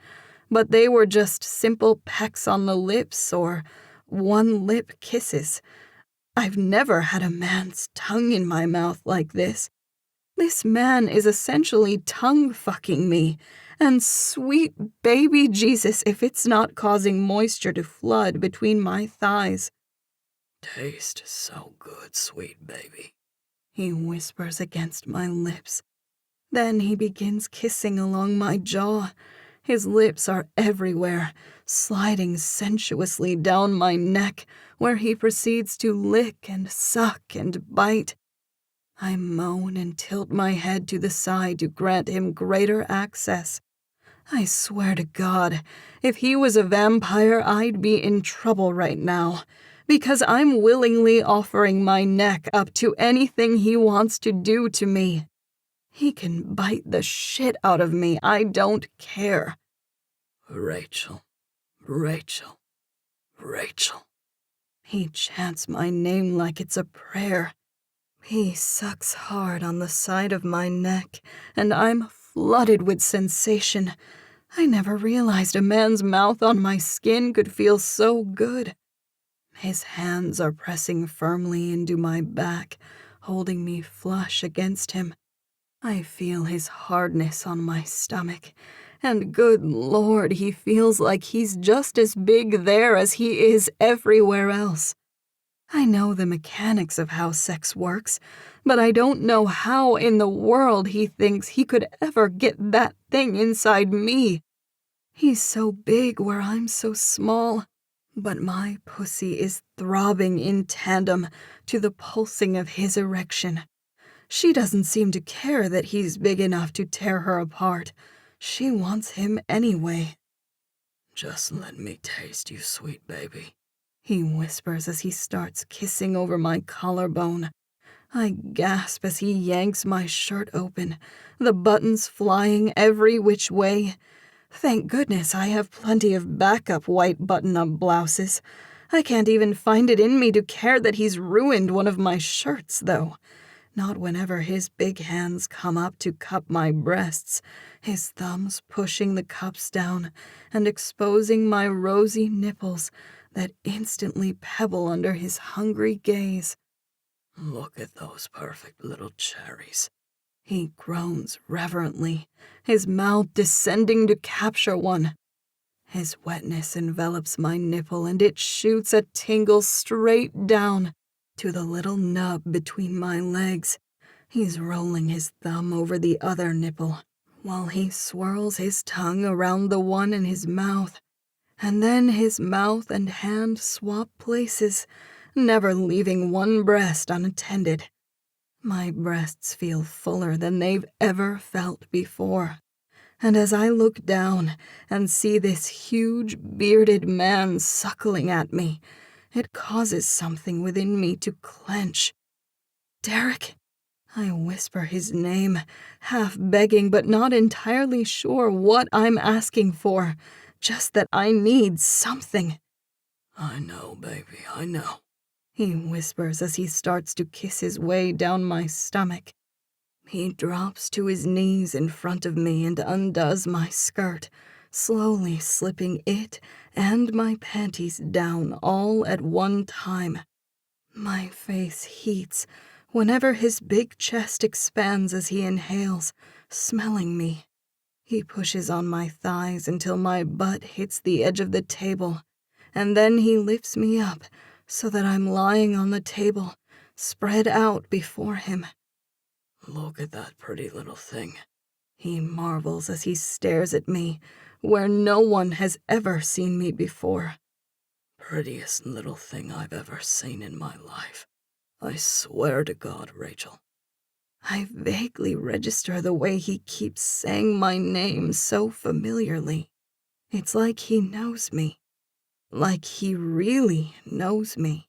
but they were just simple pecks on the lips or one-lip kisses. I've never had a man's tongue in my mouth like this. This man is essentially tongue-fucking me, and sweet baby Jesus if it's not causing moisture to flood between my thighs. Taste so good, sweet baby, he whispers against my lips. Then he begins kissing along my jaw. His lips are everywhere, sliding sensuously down my neck, where he proceeds to lick and suck and bite. I moan and tilt my head to the side to grant him greater access. I swear to God, if he was a vampire, I'd be in trouble right now, because I'm willingly offering my neck up to anything he wants to do to me. He can bite the shit out of me, I don't care. Rachel, Rachel, Rachel. He chants my name like it's a prayer. He sucks hard on the side of my neck, and I'm flooded with sensation. I never realized a man's mouth on my skin could feel so good. His hands are pressing firmly into my back, holding me flush against him. I feel his hardness on my stomach, and good Lord, he feels like he's just as big there as he is everywhere else. I know the mechanics of how sex works, but I don't know how in the world he thinks he could ever get that thing inside me. He's so big where I'm so small, but my pussy is throbbing in tandem to the pulsing of his erection. She doesn't seem to care that he's big enough to tear her apart. She wants him anyway. Just let me taste you, sweet baby, he whispers as he starts kissing over my collarbone. I gasp as he yanks my shirt open, the buttons flying every which way. Thank goodness I have plenty of backup white button-up blouses. I can't even find it in me to care that he's ruined one of my shirts, though. Not whenever his big hands come up to cup my breasts, his thumbs pushing the cups down and exposing my rosy nipples that instantly pebble under his hungry gaze. Look at those perfect little cherries. He groans reverently, his mouth descending to capture one. His wetness envelops my nipple and it shoots a tingle straight down to the little nub between my legs. He's rolling his thumb over the other nipple while he swirls his tongue around the one in his mouth. And then his mouth and hand swap places, never leaving one breast unattended. My breasts feel fuller than they've ever felt before. And as I look down and see this huge, bearded man suckling at me, it causes something within me to clench. Derek? I whisper his name, half begging but not entirely sure what I'm asking for, just that I need something. I know, baby, I know, he whispers as he starts to kiss his way down my stomach. He drops to his knees in front of me and undoes my skirt, slowly slipping it and my panties down all at one time. My face heats whenever his big chest expands as he inhales, smelling me. He pushes on my thighs until my butt hits the edge of the table, and then he lifts me up so that I'm lying on the table, spread out before him. Look at that pretty little thing, he marvels as he stares at me, where no one has ever seen me before. Prettiest little thing I've ever seen in my life. I swear to God, Rachel. I vaguely register the way he keeps saying my name so familiarly. It's like he knows me. Like he really knows me.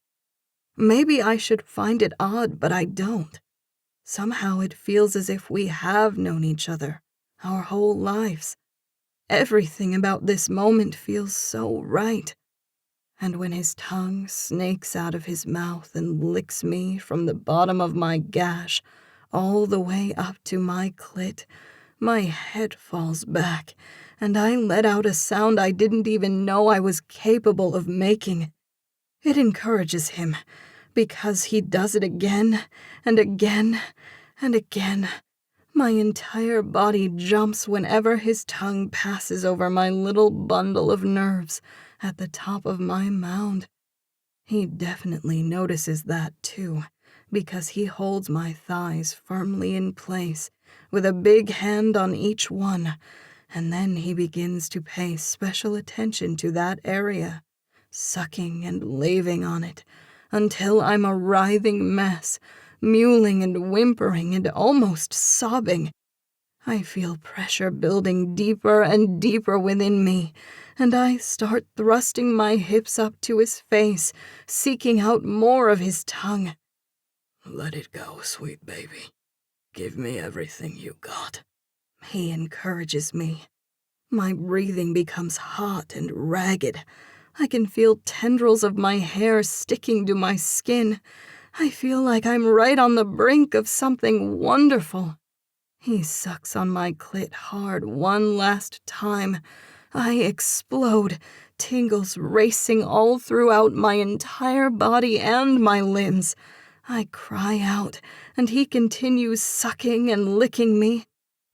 Maybe I should find it odd, but I don't. Somehow it feels as if we have known each other our whole lives. Everything about this moment feels so right. And when his tongue snakes out of his mouth and licks me from the bottom of my gash all the way up to my clit, my head falls back, and I let out a sound I didn't even know I was capable of making. It encourages him, because he does it again and again and again. My entire body jumps whenever his tongue passes over my little bundle of nerves at the top of my mound. He definitely notices that too, because he holds my thighs firmly in place with a big hand on each one, and then he begins to pay special attention to that area, sucking and laving on it, until I'm a writhing mess, mewling and whimpering and almost sobbing. I feel pressure building deeper and deeper within me, and I start thrusting my hips up to his face, seeking out more of his tongue. Let it go, sweet baby. Give me everything you got. He encourages me. My breathing becomes hot and ragged. I can feel tendrils of my hair sticking to my skin. I feel like I'm right on the brink of something wonderful. He sucks on my clit hard one last time. I explode, tingles racing all throughout my entire body and my limbs. I cry out, and he continues sucking and licking me,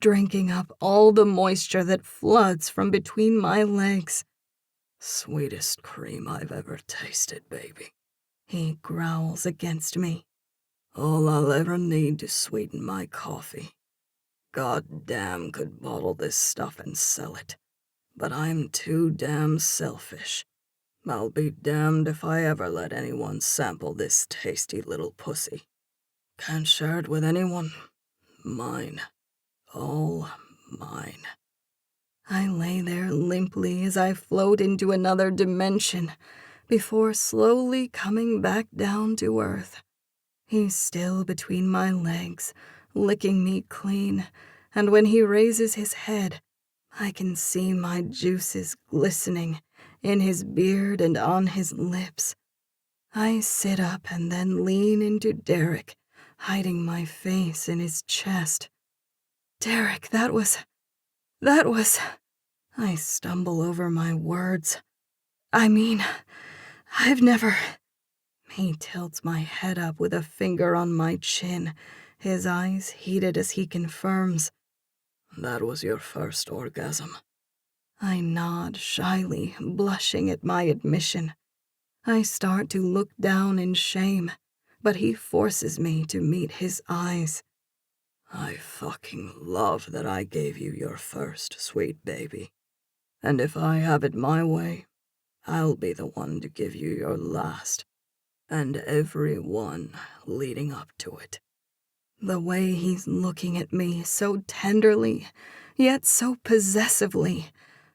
drinking up all the moisture that floods from between my legs. Sweetest cream I've ever tasted, baby. He growls against me. All I'll ever need to sweeten my coffee. God damn could bottle this stuff and sell it. But I'm too damn selfish. I'll be damned if I ever let anyone sample this tasty little pussy. Can't share it with anyone. Mine. All mine. I lay there limply as I float into another dimension, before slowly coming back down to earth. He's still between my legs, licking me clean, and when he raises his head, I can see my juices glistening in his beard and on his lips. I sit up and then lean into Derek, hiding my face in his chest. Derek, that was... I stumble over my words. I mean, I've never... He tilts my head up with a finger on my chin, his eyes heated as he confirms. That was your first orgasm. I nod shyly, blushing at my admission. I start to look down in shame, but he forces me to meet his eyes. I fucking love that I gave you your first, sweet baby. And if I have it my way, I'll be the one to give you your last. And every one leading up to it. The way he's looking at me so tenderly, yet so possessively,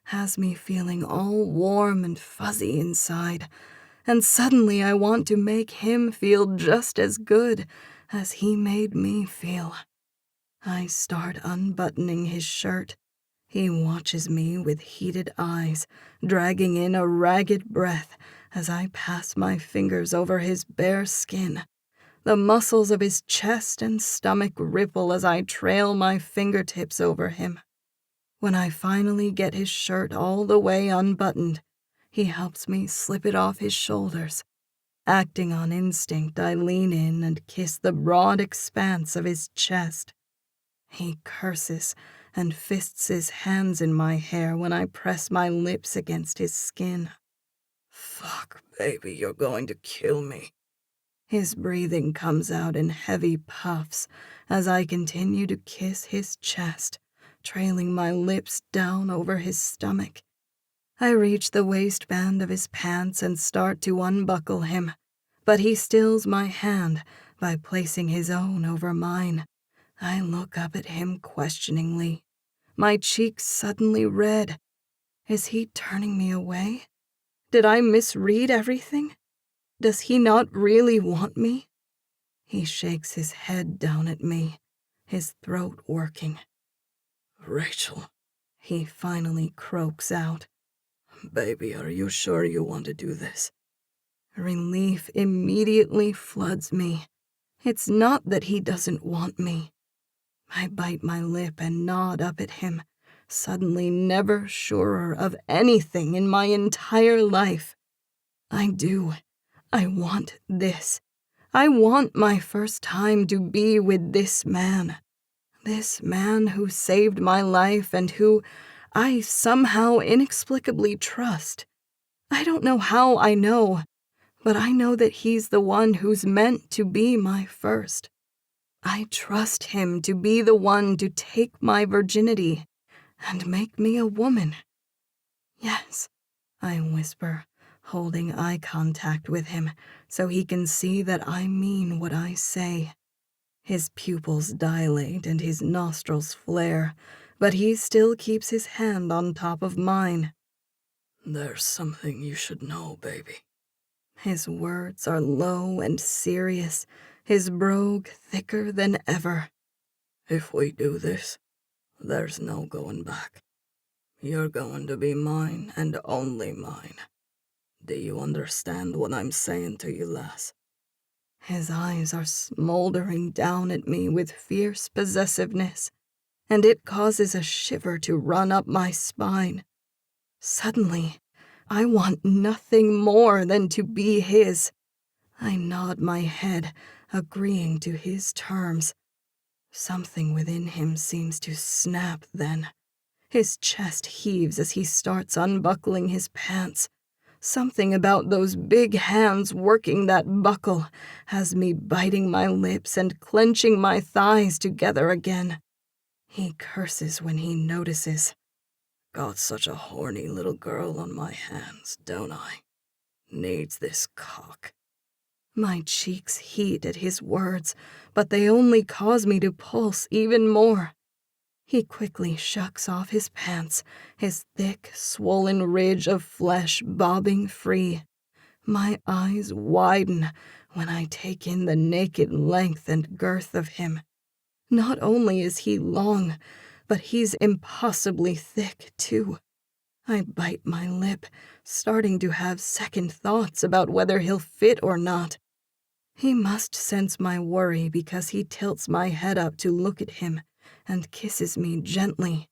has me feeling all warm and fuzzy inside, and suddenly I want to make him feel just as good as he made me feel. I start unbuttoning his shirt. He watches me with heated eyes, dragging in a ragged breath as I pass my fingers over his bare skin. The muscles of his chest and stomach ripple as I trail my fingertips over him. When I finally get his shirt all the way unbuttoned, he helps me slip it off his shoulders. Acting on instinct, I lean in and kiss the broad expanse of his chest. He curses and fists his hands in my hair when I press my lips against his skin. Fuck, baby, you're going to kill me. His breathing comes out in heavy puffs as I continue to kiss his chest, trailing my lips down over his stomach. I reach the waistband of his pants and start to unbuckle him, but he stills my hand by placing his own over mine. I look up at him questioningly, my cheeks suddenly red. Is he turning me away? Did I misread everything? Does he not really want me? He shakes his head down at me, his throat working. Rachel, He finally croaks out. baby, are you sure you want to do this? Relief immediately floods me. It's not that he doesn't want me. I bite my lip and nod up at him, suddenly never surer of anything in my entire life. I do. I want this. I want my first time to be with this man. This man who saved my life and who I somehow inexplicably trust. I don't know how I know, but I know that he's the one who's meant to be my first. I trust him to be the one to take my virginity and make me a woman. Yes, I whisper, holding eye contact with him so he can see that I mean what I say. His pupils dilate and his nostrils flare, but he still keeps his hand on top of mine. There's something you should know, baby. His words are low and serious, his brogue thicker than ever. If we do this, there's no going back. You're going to be mine and only mine. Do you understand what I'm saying to you, lass? His eyes are smoldering down at me with fierce possessiveness, and it causes a shiver to run up my spine. Suddenly, I want nothing more than to be his. I nod my head, agreeing to his terms. Something within him seems to snap then. His chest heaves as he starts unbuckling his pants. Something about those big hands working that buckle has me biting my lips and clenching my thighs together again. He curses when he notices. Got such a horny little girl on my hands, don't I? Needs this cock. My cheeks heat at his words, but they only cause me to pulse even more. He quickly shucks off his pants, his thick, swollen ridge of flesh bobbing free. My eyes widen when I take in the naked length and girth of him. Not only is he long, but he's impossibly thick, too. I bite my lip, starting to have second thoughts about whether he'll fit or not. He must sense my worry because he tilts my head up to look at him and kisses me gently.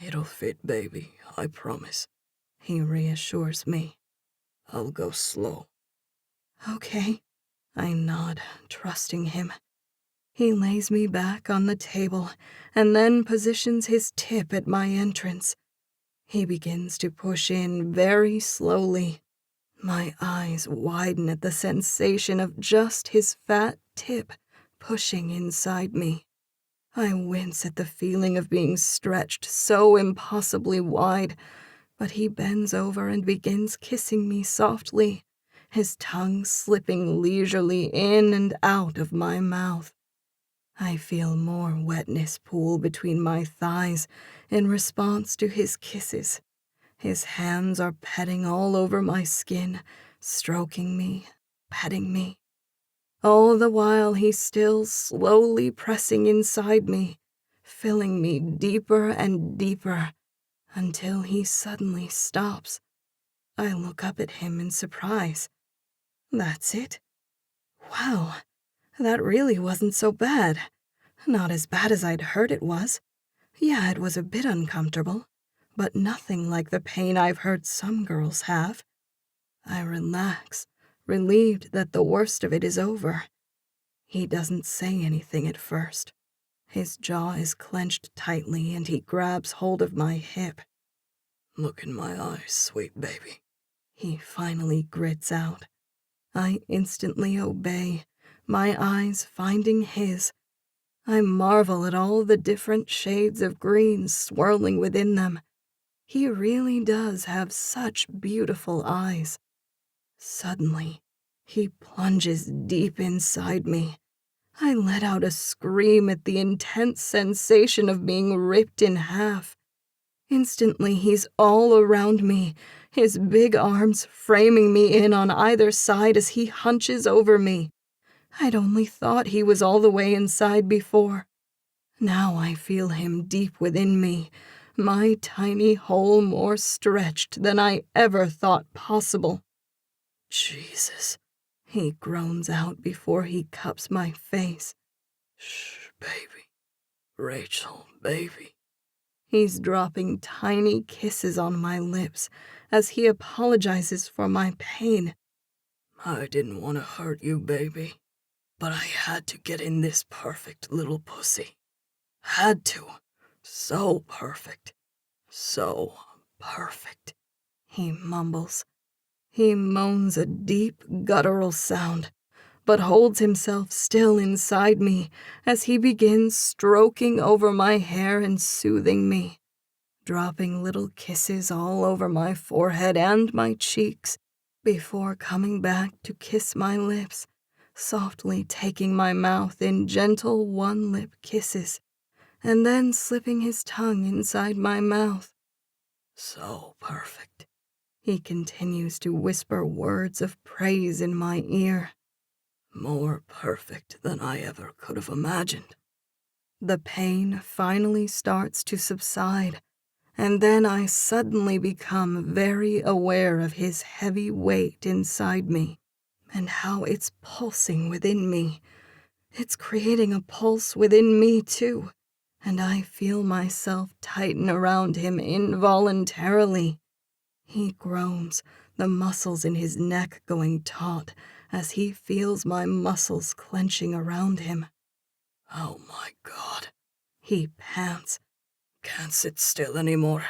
It'll fit, baby, I promise. He reassures me. I'll go slow. Okay, I nod, trusting him. He lays me back on the table and then positions his tip at my entrance. He begins to push in very slowly. My eyes widen at the sensation of just his fat tip pushing inside me. I wince at the feeling of being stretched so impossibly wide, but he bends over and begins kissing me softly, his tongue slipping leisurely in and out of my mouth. I feel more wetness pool between my thighs in response to his kisses. His hands are petting all over my skin, stroking me, petting me. All the while he's still slowly pressing inside me, filling me deeper and deeper, until he suddenly stops. I look up at him in surprise. That's it? Wow, that really wasn't so bad. Not as bad as I'd heard it was. Yeah, it was a bit uncomfortable, but nothing like the pain I've heard some girls have. I relax, relieved that the worst of it is over. He doesn't say anything at first. His jaw is clenched tightly and he grabs hold of my hip. Look in my eyes, sweet baby. He finally grits out. I instantly obey, my eyes finding his. I marvel at all the different shades of green swirling within them. He really does have such beautiful eyes. Suddenly, he plunges deep inside me. I let out a scream at the intense sensation of being ripped in half. Instantly, he's all around me, his big arms framing me in on either side as he hunches over me. I'd only thought he was all the way inside before. Now I feel him deep within me, my tiny hole more stretched than I ever thought possible. Jesus, he groans out before he cups my face. Shh, baby. Rachel, baby. He's dropping tiny kisses on my lips as he apologizes for my pain. I didn't want to hurt you, baby, but I had to get in this perfect little pussy. Had to. So perfect. So perfect. He mumbles. He moans a deep, guttural sound, but holds himself still inside me as he begins stroking over my hair and soothing me, dropping little kisses all over my forehead and my cheeks, before coming back to kiss my lips, softly taking my mouth in gentle one-lip kisses, and then slipping his tongue inside my mouth. So perfect. He continues to whisper words of praise in my ear. More perfect than I ever could have imagined. The pain finally starts to subside, and then I suddenly become very aware of his heavy weight inside me, and how it's pulsing within me. It's creating a pulse within me, too, and I feel myself tighten around him involuntarily. He groans, the muscles in his neck going taut as he feels my muscles clenching around him. Oh my God. He pants. Can't sit still anymore.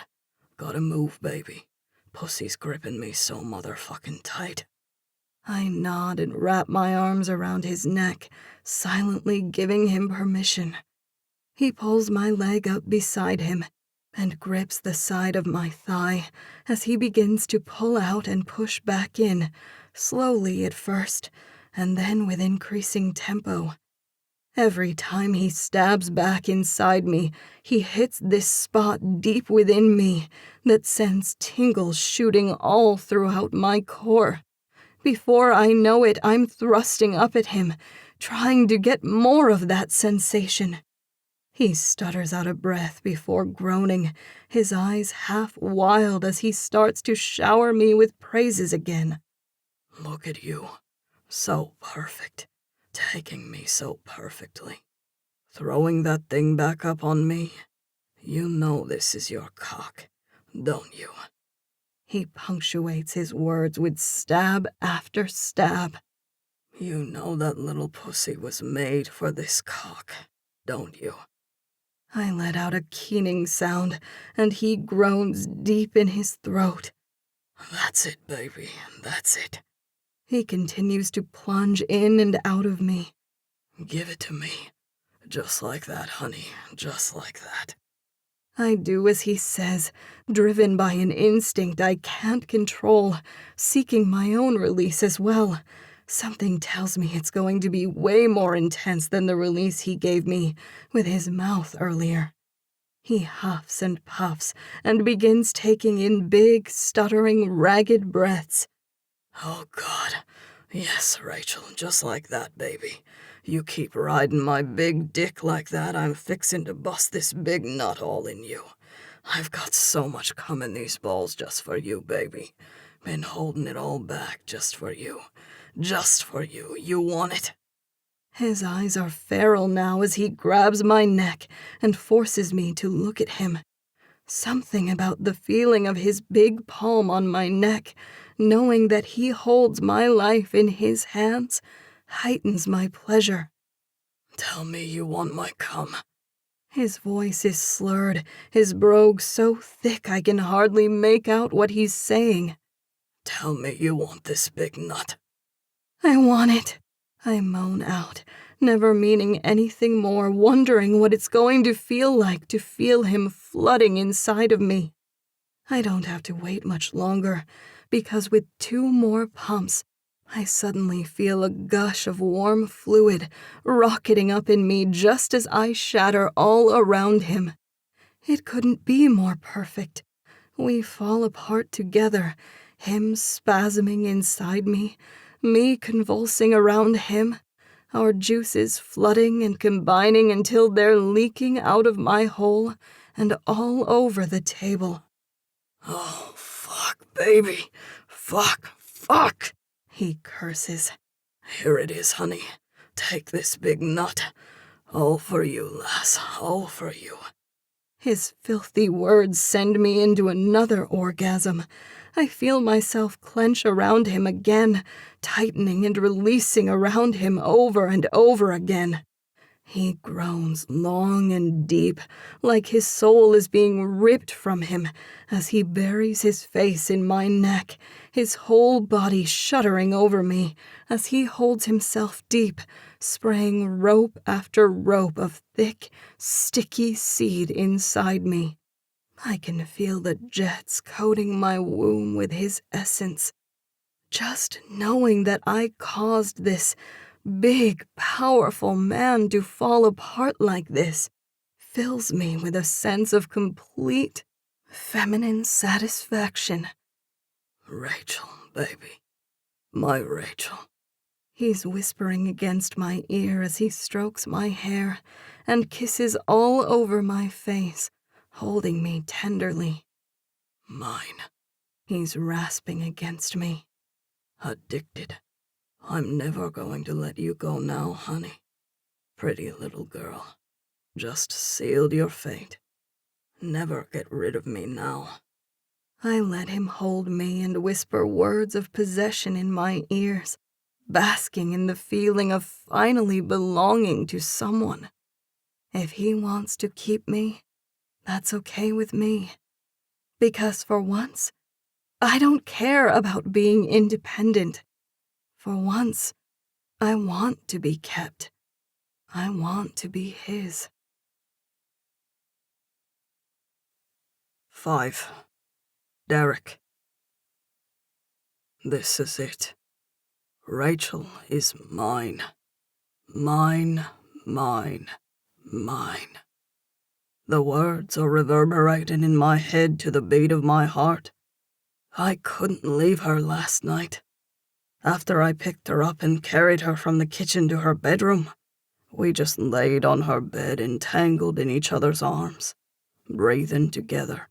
Gotta move, baby. Pussy's gripping me so motherfucking tight. I nod and wrap my arms around his neck, silently giving him permission. He pulls my leg up beside him and grips the side of my thigh as he begins to pull out and push back in, slowly at first, and then with increasing tempo. Every time he stabs back inside me, he hits this spot deep within me that sends tingles shooting all throughout my core. Before I know it, I'm thrusting up at him, trying to get more of that sensation. He stutters out a breath before groaning, his eyes half wild as he starts to shower me with praises again. Look at you. So perfect. Taking me so perfectly. Throwing that thing back up on me. You know this is your cock, don't you? He punctuates his words with stab after stab. You know that little pussy was made for this cock, don't you? I let out a keening sound, and he groans deep in his throat. That's it, baby, that's it. He continues to plunge in and out of me. Give it to me. Just like that, honey, just like that. I do as he says, driven by an instinct I can't control, seeking my own release as well. Something tells me it's going to be way more intense than the release he gave me with his mouth earlier. He huffs and puffs and begins taking in big, stuttering, ragged breaths. Oh, God. Yes, Rachel, just like that, baby. You keep riding my big dick like that, I'm fixin' to bust this big nut all in you. I've got so much cum in these balls just for you, baby. Been holding it all back just for you. Just for you. You want it? His eyes are feral now as he grabs my neck and forces me to look at him. Something about the feeling of his big palm on my neck, knowing that he holds my life in his hands, heightens my pleasure. Tell me you want my cum. His voice is slurred, his brogue so thick I can hardly make out what he's saying. Tell me you want this big nut. I want it, I moan out, never meaning anything more, wondering what it's going to feel like to feel him flooding inside of me. I don't have to wait much longer, because with 2 more pumps, I suddenly feel a gush of warm fluid rocketing up in me just as I shatter all around him. It couldn't be more perfect. We fall apart together, him spasming inside me convulsing around him, our juices flooding and combining until they're leaking out of my hole and all over the table. Oh, fuck, baby. Fuck. He curses. Here it is, honey. Take this big nut. All for you, lass, all for you. His filthy words send me into another orgasm. I feel myself clench around him again, tightening and releasing around him over and over again. He groans long and deep, like his soul is being ripped from him as he buries his face in my neck, his whole body shuddering over me as he holds himself deep, spraying rope after rope of thick, sticky seed inside me. I can feel the jets coating my womb with his essence. Just knowing that I caused this big, powerful man to fall apart like this fills me with a sense of complete feminine satisfaction. Rachel, baby. My Rachel. He's whispering against my ear as he strokes my hair and kisses all over my face, holding me tenderly. Mine. He's rasping against me. Addicted. I'm never going to let you go now, honey. Pretty little girl. Just sealed your fate. Never get rid of me now. I let him hold me and whisper words of possession in my ears, basking in the feeling of finally belonging to someone. If he wants to keep me, that's okay with me. Because for once, I don't care about being independent. For once, I want to be kept. I want to be his. 5. Derek. This is it. Rachel is mine. Mine. The words are reverberating in my head to the beat of my heart. I couldn't leave her last night. After I picked her up and carried her from the kitchen to her bedroom, we just laid on her bed entangled in each other's arms, breathing together,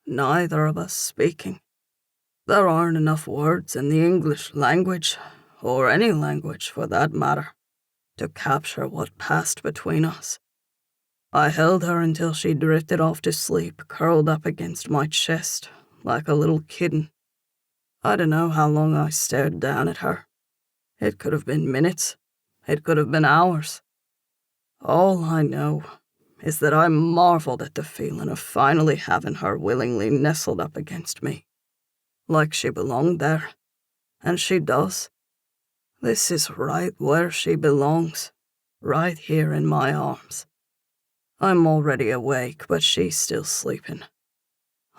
neither of us speaking. There aren't enough words in the English language, or any language for that matter, to capture what passed between us. I held her until she drifted off to sleep, curled up against my chest, like a little kitten. I don't know how long I stared down at her. It could have been minutes. It could have been hours. All I know is that I marveled at the feeling of finally having her willingly nestled up against me, like she belonged there, and she does. This is right where she belongs, right here in my arms. I'm already awake, but she's still sleeping.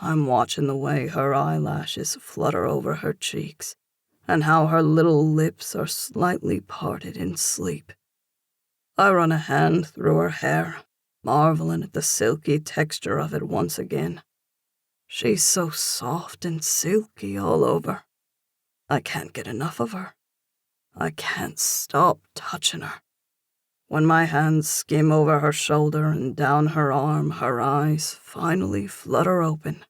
I'm watching the way her eyelashes flutter over her cheeks, and how her little lips are slightly parted in sleep. I run a hand through her hair, marveling at the silky texture of it once again. She's so soft and silky all over. I can't get enough of her. I can't stop touching her. When my hands skim over her shoulder and down her arm, her eyes finally flutter open.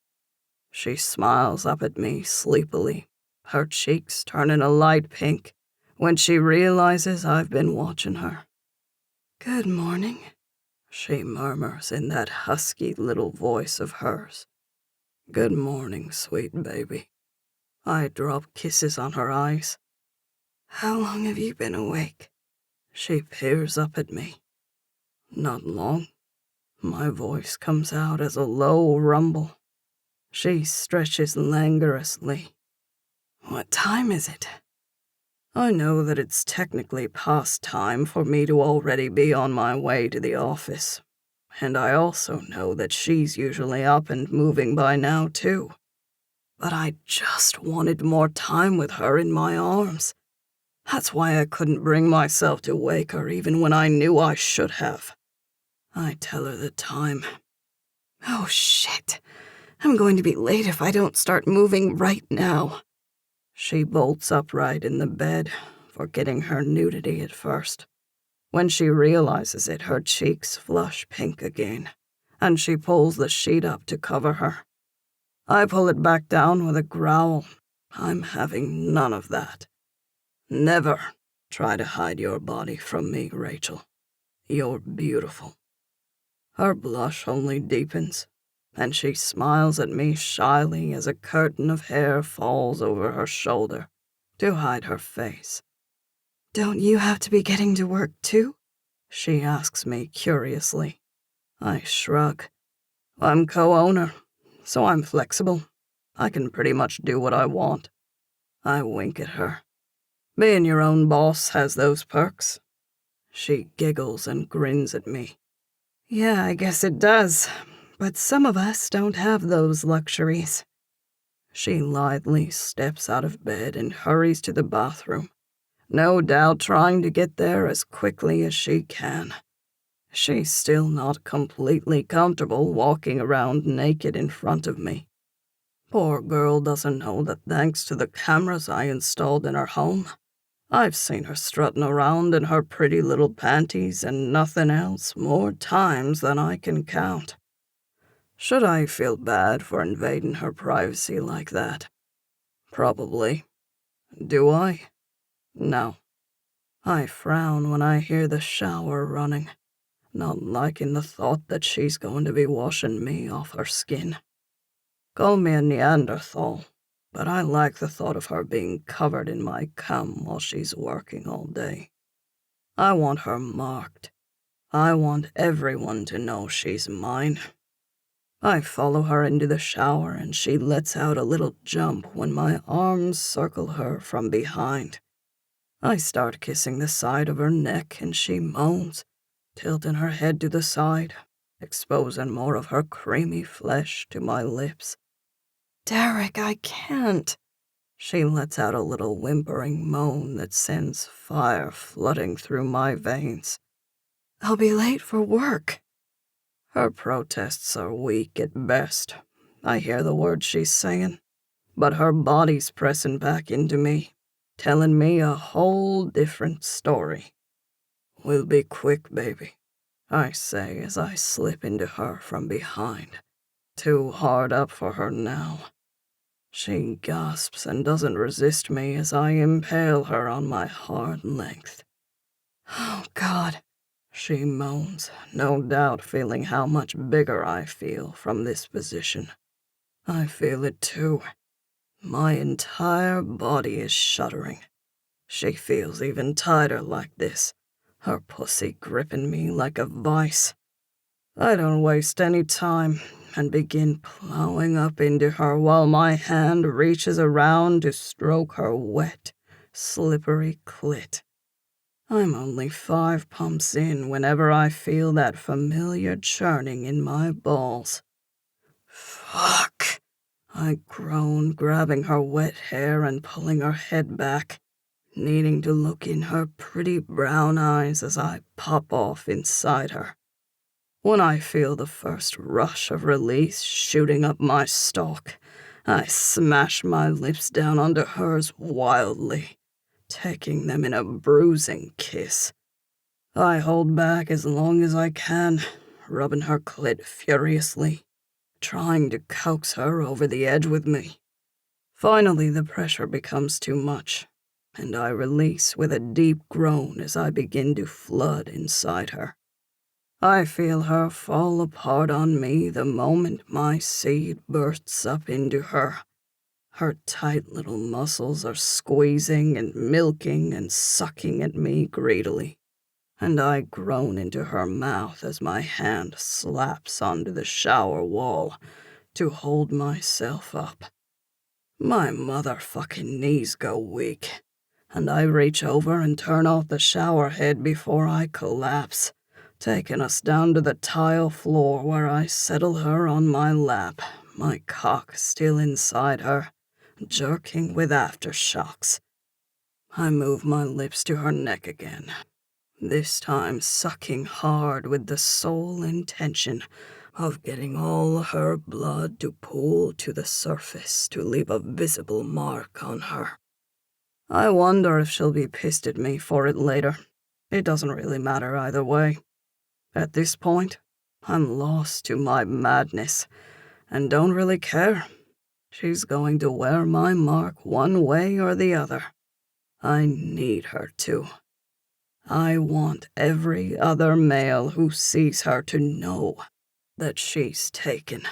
She smiles up at me sleepily, her cheeks turning a light pink when she realizes I've been watching her. "Good morning," she murmurs in that husky little voice of hers. "Good morning, sweet baby." I drop kisses on her eyes. "How long have you been awake?" She peers up at me. "Not long." My voice comes out as a low rumble. She stretches languorously. "What time is it?" I know that it's technically past time for me to already be on my way to the office, and I also know that she's usually up and moving by now too. But I just wanted more time with her in my arms, That's why I couldn't bring myself to wake her even when I knew I should have. I tell her the time. Oh, shit. I'm going to be late if I don't start moving right now. She bolts upright in the bed, forgetting her nudity at first. When she realizes it, her cheeks flush pink again, and she pulls the sheet up to cover her. I pull it back down with a growl. I'm having none of that. Never try to hide your body from me, Rachel. You're beautiful. Her blush only deepens, and she smiles at me shyly as a curtain of hair falls over her shoulder to hide her face. Don't you have to be getting to work too? She asks me curiously. I shrug. I'm co-owner, so I'm flexible. I can pretty much do what I want. I wink at her. Being your own boss has those perks. She giggles and grins at me. Yeah, I guess it does. But some of us don't have those luxuries. She lithely steps out of bed and hurries to the bathroom, no doubt trying to get there as quickly as she can. She's still not completely comfortable walking around naked in front of me. Poor girl doesn't know that thanks to the cameras I installed in her home, I've seen her strutting around in her pretty little panties and nothing else more times than I can count. Should I feel bad for invading her privacy like that? Probably. Do I? No. I frown when I hear the shower running, not liking the thought that she's going to be washing me off her skin. Call me a Neanderthal, but I like the thought of her being covered in my cum while she's working all day. I want her marked. I want everyone to know she's mine. I follow her into the shower and she lets out a little jump when my arms circle her from behind. I start kissing the side of her neck and she moans, tilting her head to the side, exposing more of her creamy flesh to my lips. Derek, I can't. She lets out a little whimpering moan that sends fire flooding through my veins. I'll be late for work. Her protests are weak at best. I hear the words she's saying, but her body's pressing back into me, telling me a whole different story. We'll be quick, baby, I say as I slip into her from behind, too hard up for her now. She gasps and doesn't resist me as I impale her on my hard length. Oh, God. She moans, no doubt feeling how much bigger I feel from this position. I feel it too. My entire body is shuddering. She feels even tighter like this, her pussy gripping me like a vice. I don't waste any time and begin plowing up into her while my hand reaches around to stroke her wet, slippery clit. I'm only 5 pumps in whenever I feel that familiar churning in my balls. Fuck! I groan, grabbing her wet hair and pulling her head back, needing to look in her pretty brown eyes as I pop off inside her. When I feel the first rush of release shooting up my stalk, I smash my lips down onto hers wildly, taking them in a bruising kiss. I hold back as long as I can, rubbing her clit furiously, trying to coax her over the edge with me. Finally, the pressure becomes too much, and I release with a deep groan as I begin to flood inside her. I feel her fall apart on me the moment my seed bursts up into her. Her tight little muscles are squeezing and milking and sucking at me greedily, and I groan into her mouth as my hand slaps onto the shower wall to hold myself up. My motherfucking knees go weak, and I reach over and turn off the shower head before I collapse, taking us down to the tile floor where I settle her on my lap, my cock still inside her, jerking with aftershocks. I move my lips to her neck again, this time sucking hard with the sole intention of getting all her blood to pool to the surface to leave a visible mark on her. I wonder if she'll be pissed at me for it later. It doesn't really matter either way. At this point, I'm lost to my madness and don't really care. She's going to wear my mark one way or the other. I need her to. I want every other male who sees her to know that she's taken,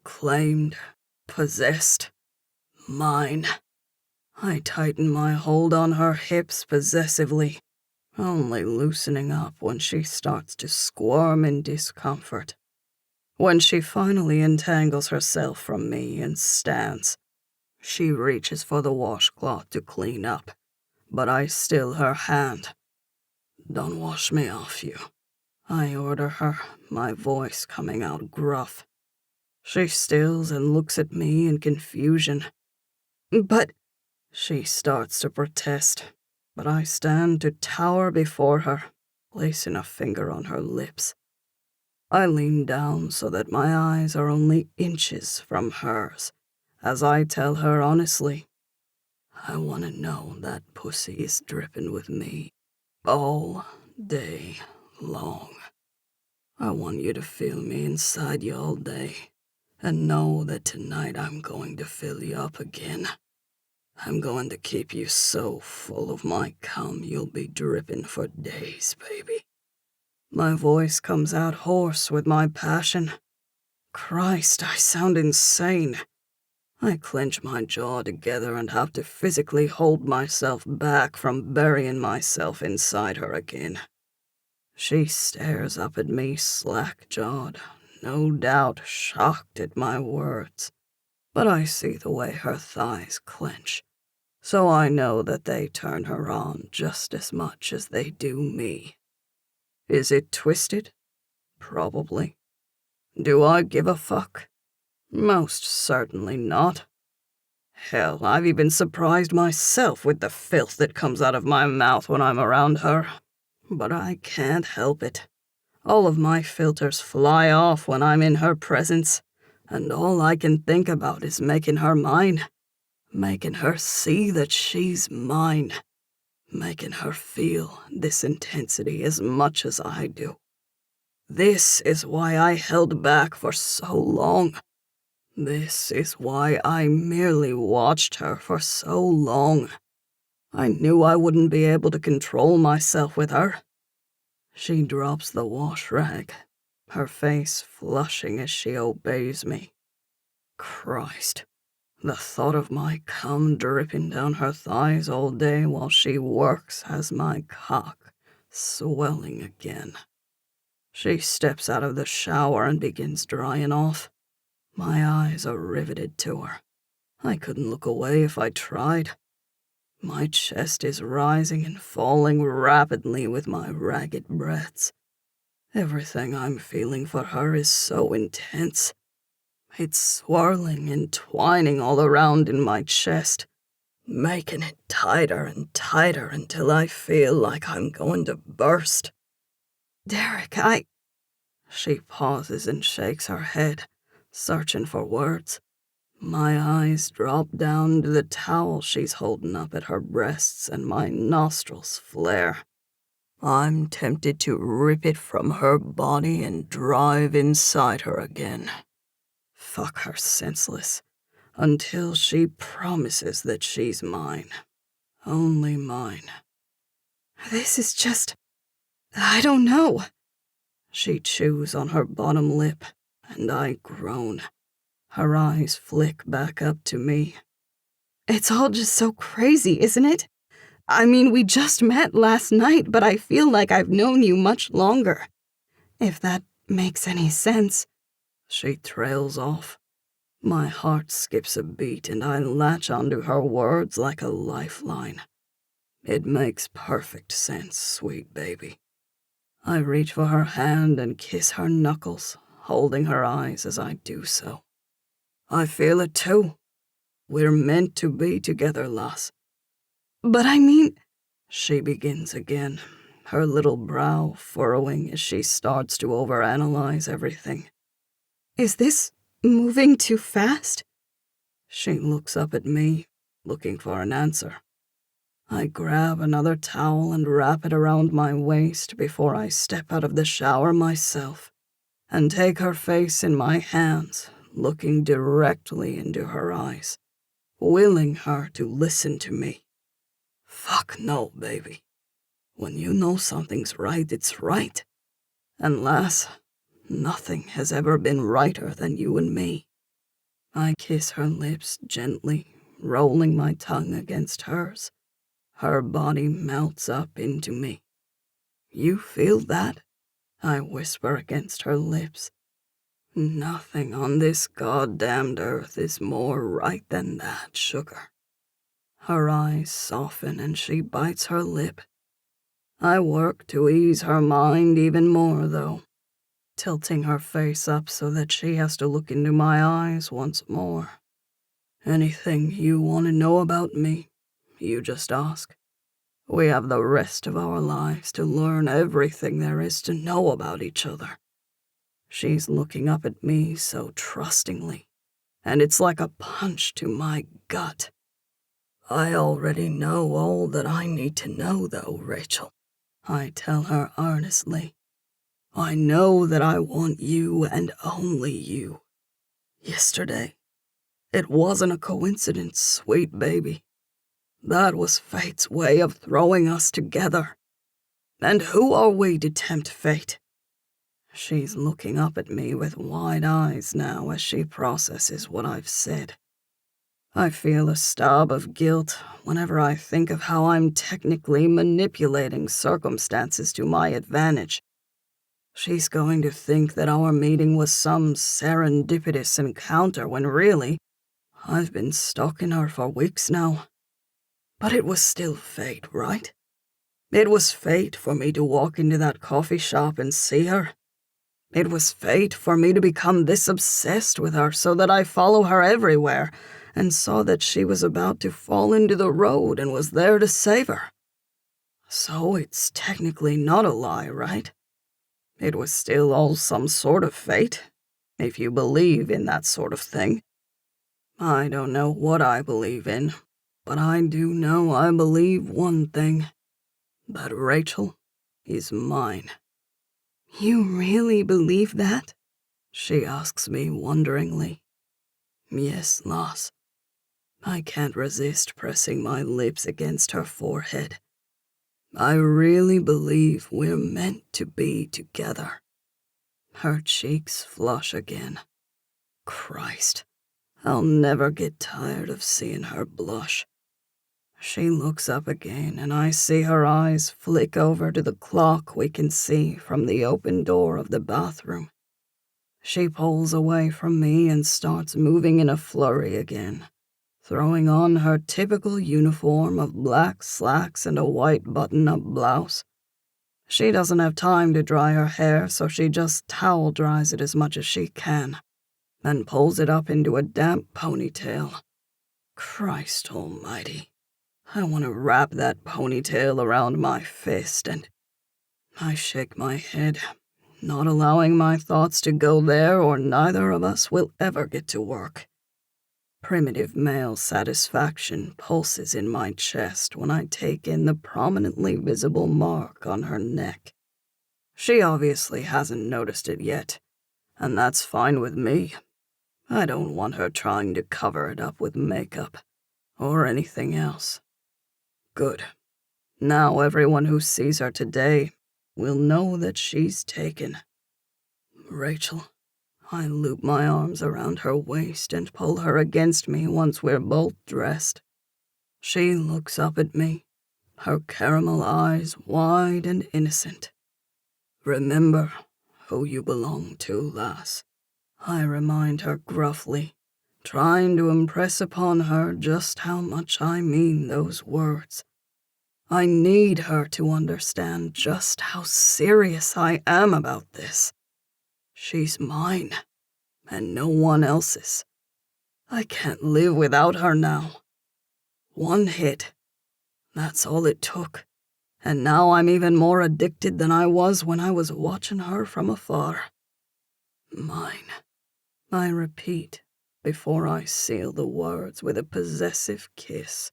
claimed, possessed, mine. I tighten my hold on her hips possessively, only loosening up when she starts to squirm in discomfort. When she finally entangles herself from me and stands, she reaches for the washcloth to clean up, but I still her hand. "Don't wash me off you," I order her, my voice coming out gruff. She stills and looks at me in confusion. "But," she starts to protest, but I stand to tower before her, placing a finger on her lips. I lean down so that my eyes are only inches from hers, as I tell her honestly, I want to know that pussy is dripping with me all day long. I want you to feel me inside you all day, and know that tonight I'm going to fill you up again. I'm going to keep you so full of my cum you'll be dripping for days, baby." My voice comes out hoarse with my passion. Christ, I sound insane. I clench my jaw together and have to physically hold myself back from burying myself inside her again. She stares up at me slack-jawed, no doubt shocked at my words, but I see the way her thighs clench, so I know that they turn her on just as much as they do me. Is it twisted? Probably. Do I give a fuck? Most certainly not. Hell, I've even surprised myself with the filth that comes out of my mouth when I'm around her. But I can't help it. All of my filters fly off when I'm in her presence, and all I can think about is making her mine, making her see that she's mine, making her feel this intensity as much as I do. This is why I held back for so long. This is why I merely watched her for so long. I knew I wouldn't be able to control myself with her. She drops the wash rag, her face flushing as she obeys me. Christ, the thought of my cum dripping down her thighs all day while she works has my cock swelling again. She steps out of the shower and begins drying off. My eyes are riveted to her. I couldn't look away if I tried. My chest is rising and falling rapidly with my ragged breaths. Everything I'm feeling for her is so intense. It's swirling and twining all around in my chest, making it tighter and tighter until I feel like I'm going to burst. Derek, She pauses and shakes her head, searching for words. My eyes drop down to the towel she's holding up at her breasts and my nostrils flare. I'm tempted to rip it from her body and drive inside her again. Fuck her senseless, until she promises that she's mine. Only mine. This is just... I don't know. She chews on her bottom lip, and I groan. Her eyes flick back up to me. It's all just so crazy, isn't it? I mean, we just met last night, but I feel like I've known you much longer. If that makes any sense. She trails off. My heart skips a beat and I latch onto her words like a lifeline. It makes perfect sense, sweet baby. I reach for her hand and kiss her knuckles, holding her eyes as I do so. I feel it too. We're meant to be together, lass. But I mean... She begins again, her little brow furrowing as she starts to overanalyze everything. Is this moving too fast? She looks up at me, looking for an answer. I grab another towel and wrap it around my waist before I step out of the shower myself and take her face in my hands, looking directly into her eyes, willing her to listen to me. Fuck no, baby. When you know something's right, it's right. And lass, nothing has ever been righter than you and me. I kiss her lips gently, rolling my tongue against hers. Her body melts up into me. You feel that? I whisper against her lips. Nothing on this goddamned earth is more right than that, sugar. Her eyes soften and she bites her lip. I work to ease her mind even more, though, tilting her face up so that she has to look into my eyes once more. Anything you want to know about me, you just ask. We have the rest of our lives to learn everything there is to know about each other. She's looking up at me so trustingly, and it's like a punch to my gut. I already know all that I need to know, though, Rachel. I tell her earnestly. I know that I want you and only you. Yesterday, it wasn't a coincidence, sweet baby. That was fate's way of throwing us together. And who are we to tempt fate? She's looking up at me with wide eyes now as she processes what I've said. I feel a stab of guilt whenever I think of how I'm technically manipulating circumstances to my advantage. She's going to think that our meeting was some serendipitous encounter when really, I've been stalking her for weeks now. But it was still fate, right? It was fate for me to walk into that coffee shop and see her. It was fate for me to become this obsessed with her so that I follow her everywhere and saw that she was about to fall into the road and was there to save her. So it's technically not a lie, right? It was still all some sort of fate, if you believe in that sort of thing. I don't know what I believe in, but I do know I believe one thing. That Rachel is mine. You really believe that? She asks me wonderingly. Yes, lass. I can't resist pressing my lips against her forehead. I really believe we're meant to be together. Her cheeks flush again. Christ, I'll never get tired of seeing her blush. She looks up again, and I see her eyes flick over to the clock we can see from the open door of the bathroom. She pulls away from me and starts moving in a flurry again, throwing on her typical uniform of black slacks and a white button-up blouse. She doesn't have time to dry her hair, so she just towel dries it as much as she can, then pulls it up into a damp ponytail. Christ almighty. I want to wrap that ponytail around my fist, and I shake my head, not allowing my thoughts to go there, or neither of us will ever get to work. Primitive male satisfaction pulses in my chest when I take in the prominently visible mark on her neck. She obviously hasn't noticed it yet, and that's fine with me. I don't want her trying to cover it up with makeup or anything else. Good. Now everyone who sees her today will know that she's taken. Rachel, I loop my arms around her waist and pull her against me once we're both dressed. She looks up at me, her caramel eyes wide and innocent. Remember who you belong to, lass. I remind her gruffly, trying to impress upon her just how much I mean those words. I need her to understand just how serious I am about this. She's mine, and no one else's. I can't live without her now. One hit, That's all it took. And now I'm even more addicted than I was when I was watching her from afar. Mine, I repeat, before I seal the words with a possessive kiss.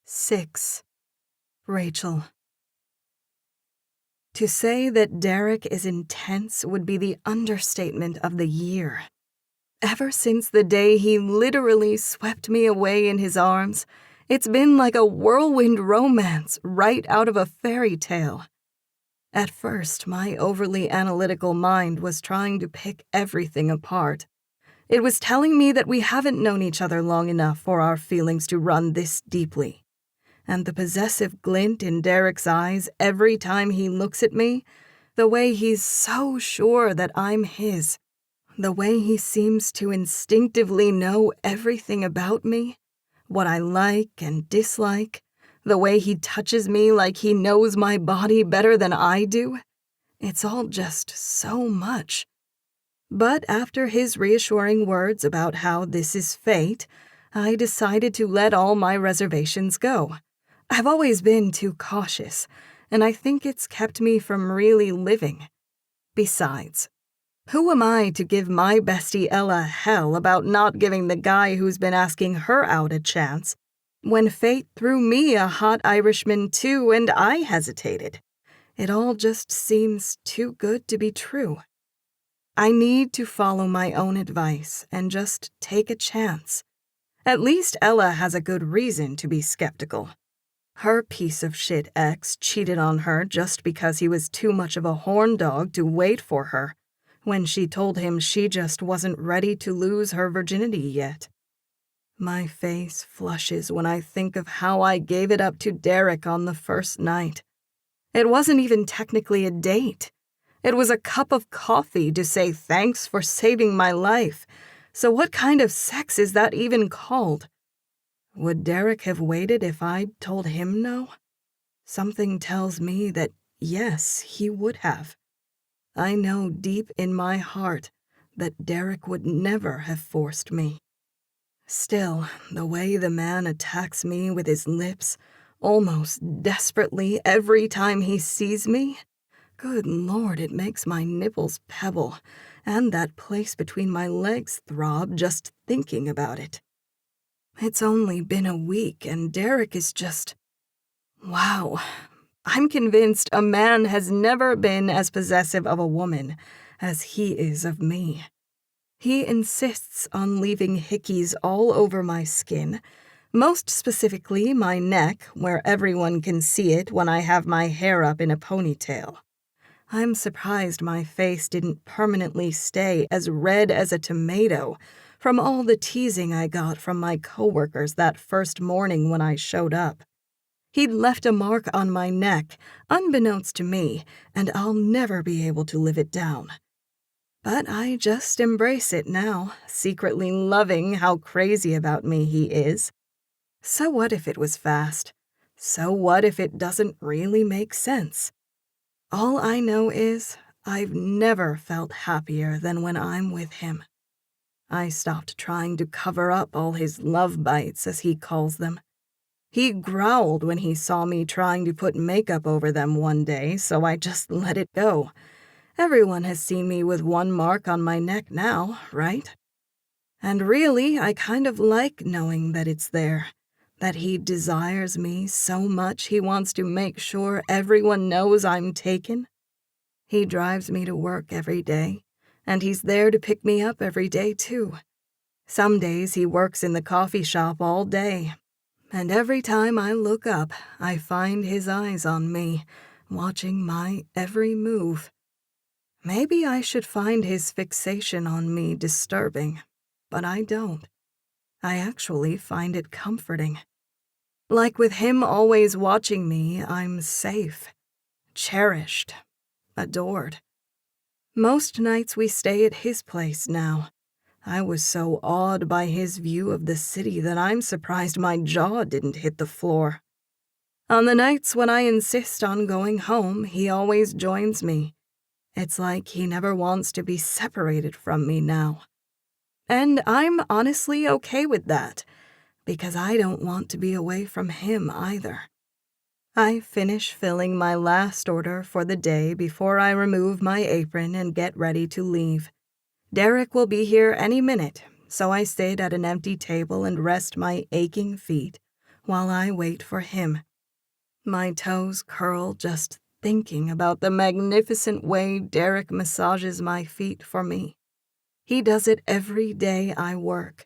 6. Rachel. To say that Derek is intense would be the understatement of the year. Ever since the day he literally swept me away in his arms, it's been like a whirlwind romance right out of a fairy tale. At first, my overly analytical mind was trying to pick everything apart. It was telling me that we haven't known each other long enough for our feelings to run this deeply. And the possessive glint in Derek's eyes every time he looks at me, the way he's so sure that I'm his, the way he seems to instinctively know everything about me, what I like and dislike, the way he touches me like he knows my body better than I do. It's all just so much. But after his reassuring words about how this is fate, I decided to let all my reservations go. I've always been too cautious, and I think it's kept me from really living. Besides, who am I to give my bestie Ella hell about not giving the guy who's been asking her out a chance, when fate threw me a hot Irishman too and I hesitated? It all just seems too good to be true. I need to follow my own advice and just take a chance. At least Ella has a good reason to be skeptical. Her piece of shit ex cheated on her just because he was too much of a horn dog to wait for her, when she told him she just wasn't ready to lose her virginity yet. My face flushes when I think of how I gave it up to Derek on the first night. It wasn't even technically a date. It was a cup of coffee to say thanks for saving my life. So what kind of sex is that even called? Would Derek have waited if I'd told him no? Something tells me that yes, he would have. I know deep in my heart that Derek would never have forced me. Still, the way the man attacks me with his lips, almost desperately every time he sees me, good Lord, it makes my nipples pebble, and that place between my legs throb just thinking about it. It's only been a week, and Derek is just... wow. I'm convinced a man has never been as possessive of a woman as he is of me. He insists on leaving hickeys all over my skin, most specifically my neck, where everyone can see it when I have my hair up in a ponytail. I'm surprised my face didn't permanently stay as red as a tomato from all the teasing I got from my coworkers that first morning when I showed up. He'd left a mark on my neck, unbeknownst to me, and I'll never be able to live it down. But I just embrace it now, secretly loving how crazy about me he is. So what if it was fast? So what if it doesn't really make sense? All I know is I've never felt happier than when I'm with him. I stopped trying to cover up all his love bites, as he calls them. He growled when he saw me trying to put makeup over them one day, so I just let it go. Everyone has seen me with one mark on my neck now, right? And really, I kind of like knowing that it's there, that he desires me so much he wants to make sure everyone knows I'm taken. He drives me to work every day, and he's there to pick me up every day, too. Some days he works in the coffee shop all day, and every time I look up, I find his eyes on me, watching my every move. Maybe I should find his fixation on me disturbing, but I don't. I actually find it comforting. Like with him always watching me, I'm safe, cherished, adored. Most nights we stay at his place now. I was so awed by his view of the city that I'm surprised my jaw didn't hit the floor. On the nights when I insist on going home, he always joins me. It's like he never wants to be separated from me now. And I'm honestly okay with that. because I don't want to be away from him either. I finish filling my last order for the day before I remove my apron and get ready to leave. Derek will be here any minute, so I sit at an empty table and rest my aching feet while I wait for him. My toes curl just thinking about the magnificent way Derek massages my feet for me. He does it every day I work.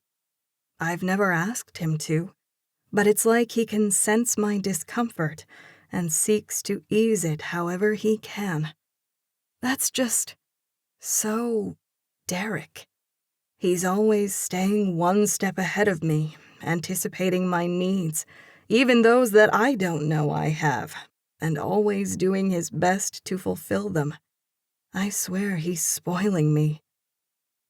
I've never asked him to, but it's like he can sense my discomfort and seeks to ease it however he can. That's just so Derek. He's always staying one step ahead of me, anticipating my needs, even those that I don't know I have, and always doing his best to fulfill them. I swear he's spoiling me.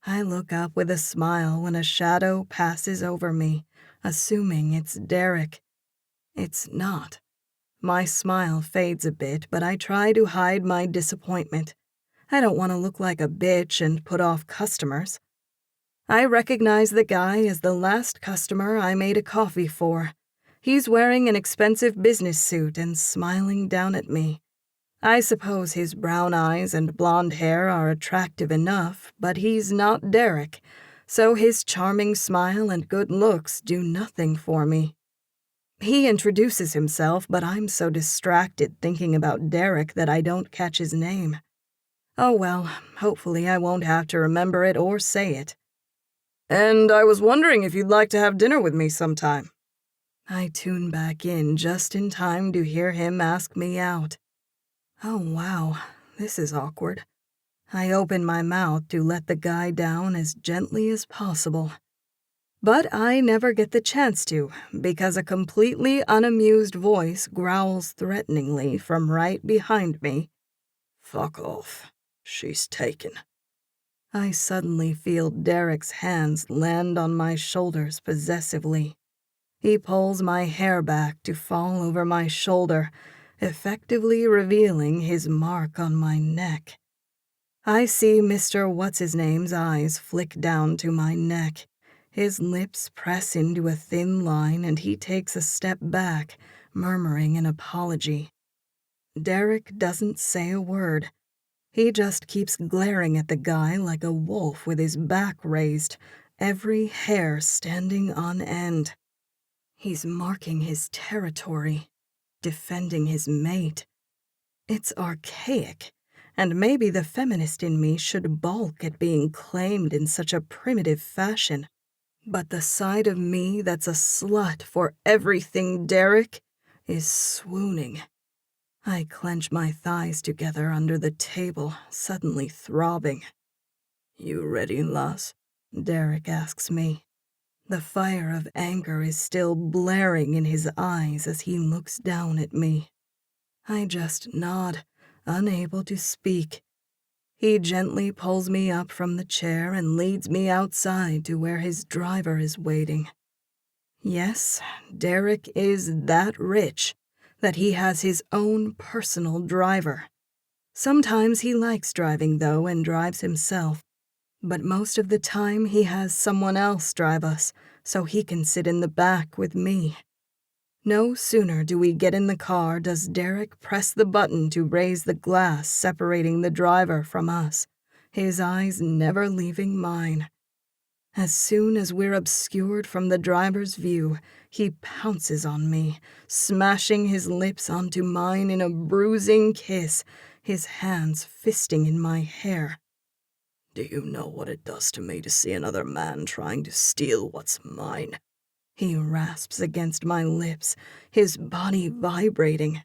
I look up with a smile when a shadow passes over me, assuming it's Derek. It's not. My smile fades a bit, but I try to hide my disappointment. I don't want to look like a bitch and put off customers. I recognize the guy as the last customer I made a coffee for. He's wearing an expensive business suit and smiling down at me. I suppose his brown eyes and blonde hair are attractive enough, but he's not Derek, so his charming smile and good looks do nothing for me. He introduces himself, but I'm so distracted thinking about Derek that I don't catch his name. Oh well, hopefully I won't have to remember it or say it. And I was wondering if you'd like to have dinner with me sometime. I tune back in just in time to hear him ask me out. Oh wow, this is awkward. I open my mouth to let the guy down as gently as possible. But I never get the chance to, because a completely unamused voice growls threateningly from right behind me. Fuck off. She's taken. I suddenly feel Derek's hands land on my shoulders possessively. He pulls my hair back to fall over my shoulder, effectively revealing his mark on my neck. I see Mr. What's-His-Name's eyes flick down to my neck. His lips press into a thin line and he takes a step back, murmuring an apology. Derek doesn't say a word. He just keeps glaring at the guy like a wolf with his back raised, every hair standing on end. He's marking his territory, defending his mate. It's archaic, and maybe the feminist in me should balk at being claimed in such a primitive fashion. But the side of me that's a slut for everything Derek is swooning. I clench my thighs together under the table, suddenly throbbing. You ready, lass? Derek asks me. The fire of anger is still blaring in his eyes as he looks down at me. I just nod, unable to speak. He gently pulls me up from the chair and leads me outside to where his driver is waiting. Yes, Derek is that rich that he has his own personal driver. Sometimes he likes driving, though, and drives himself. But most of the time he has someone else drive us so he can sit in the back with me. No sooner do we get in the car does Derek press the button to raise the glass separating the driver from us, his eyes never leaving mine. As soon as we're obscured from the driver's view, he pounces on me, smashing his lips onto mine in a bruising kiss, his hands fisting in my hair. Do you know what it does to me to see another man trying to steal what's mine? He rasps against my lips, his body vibrating.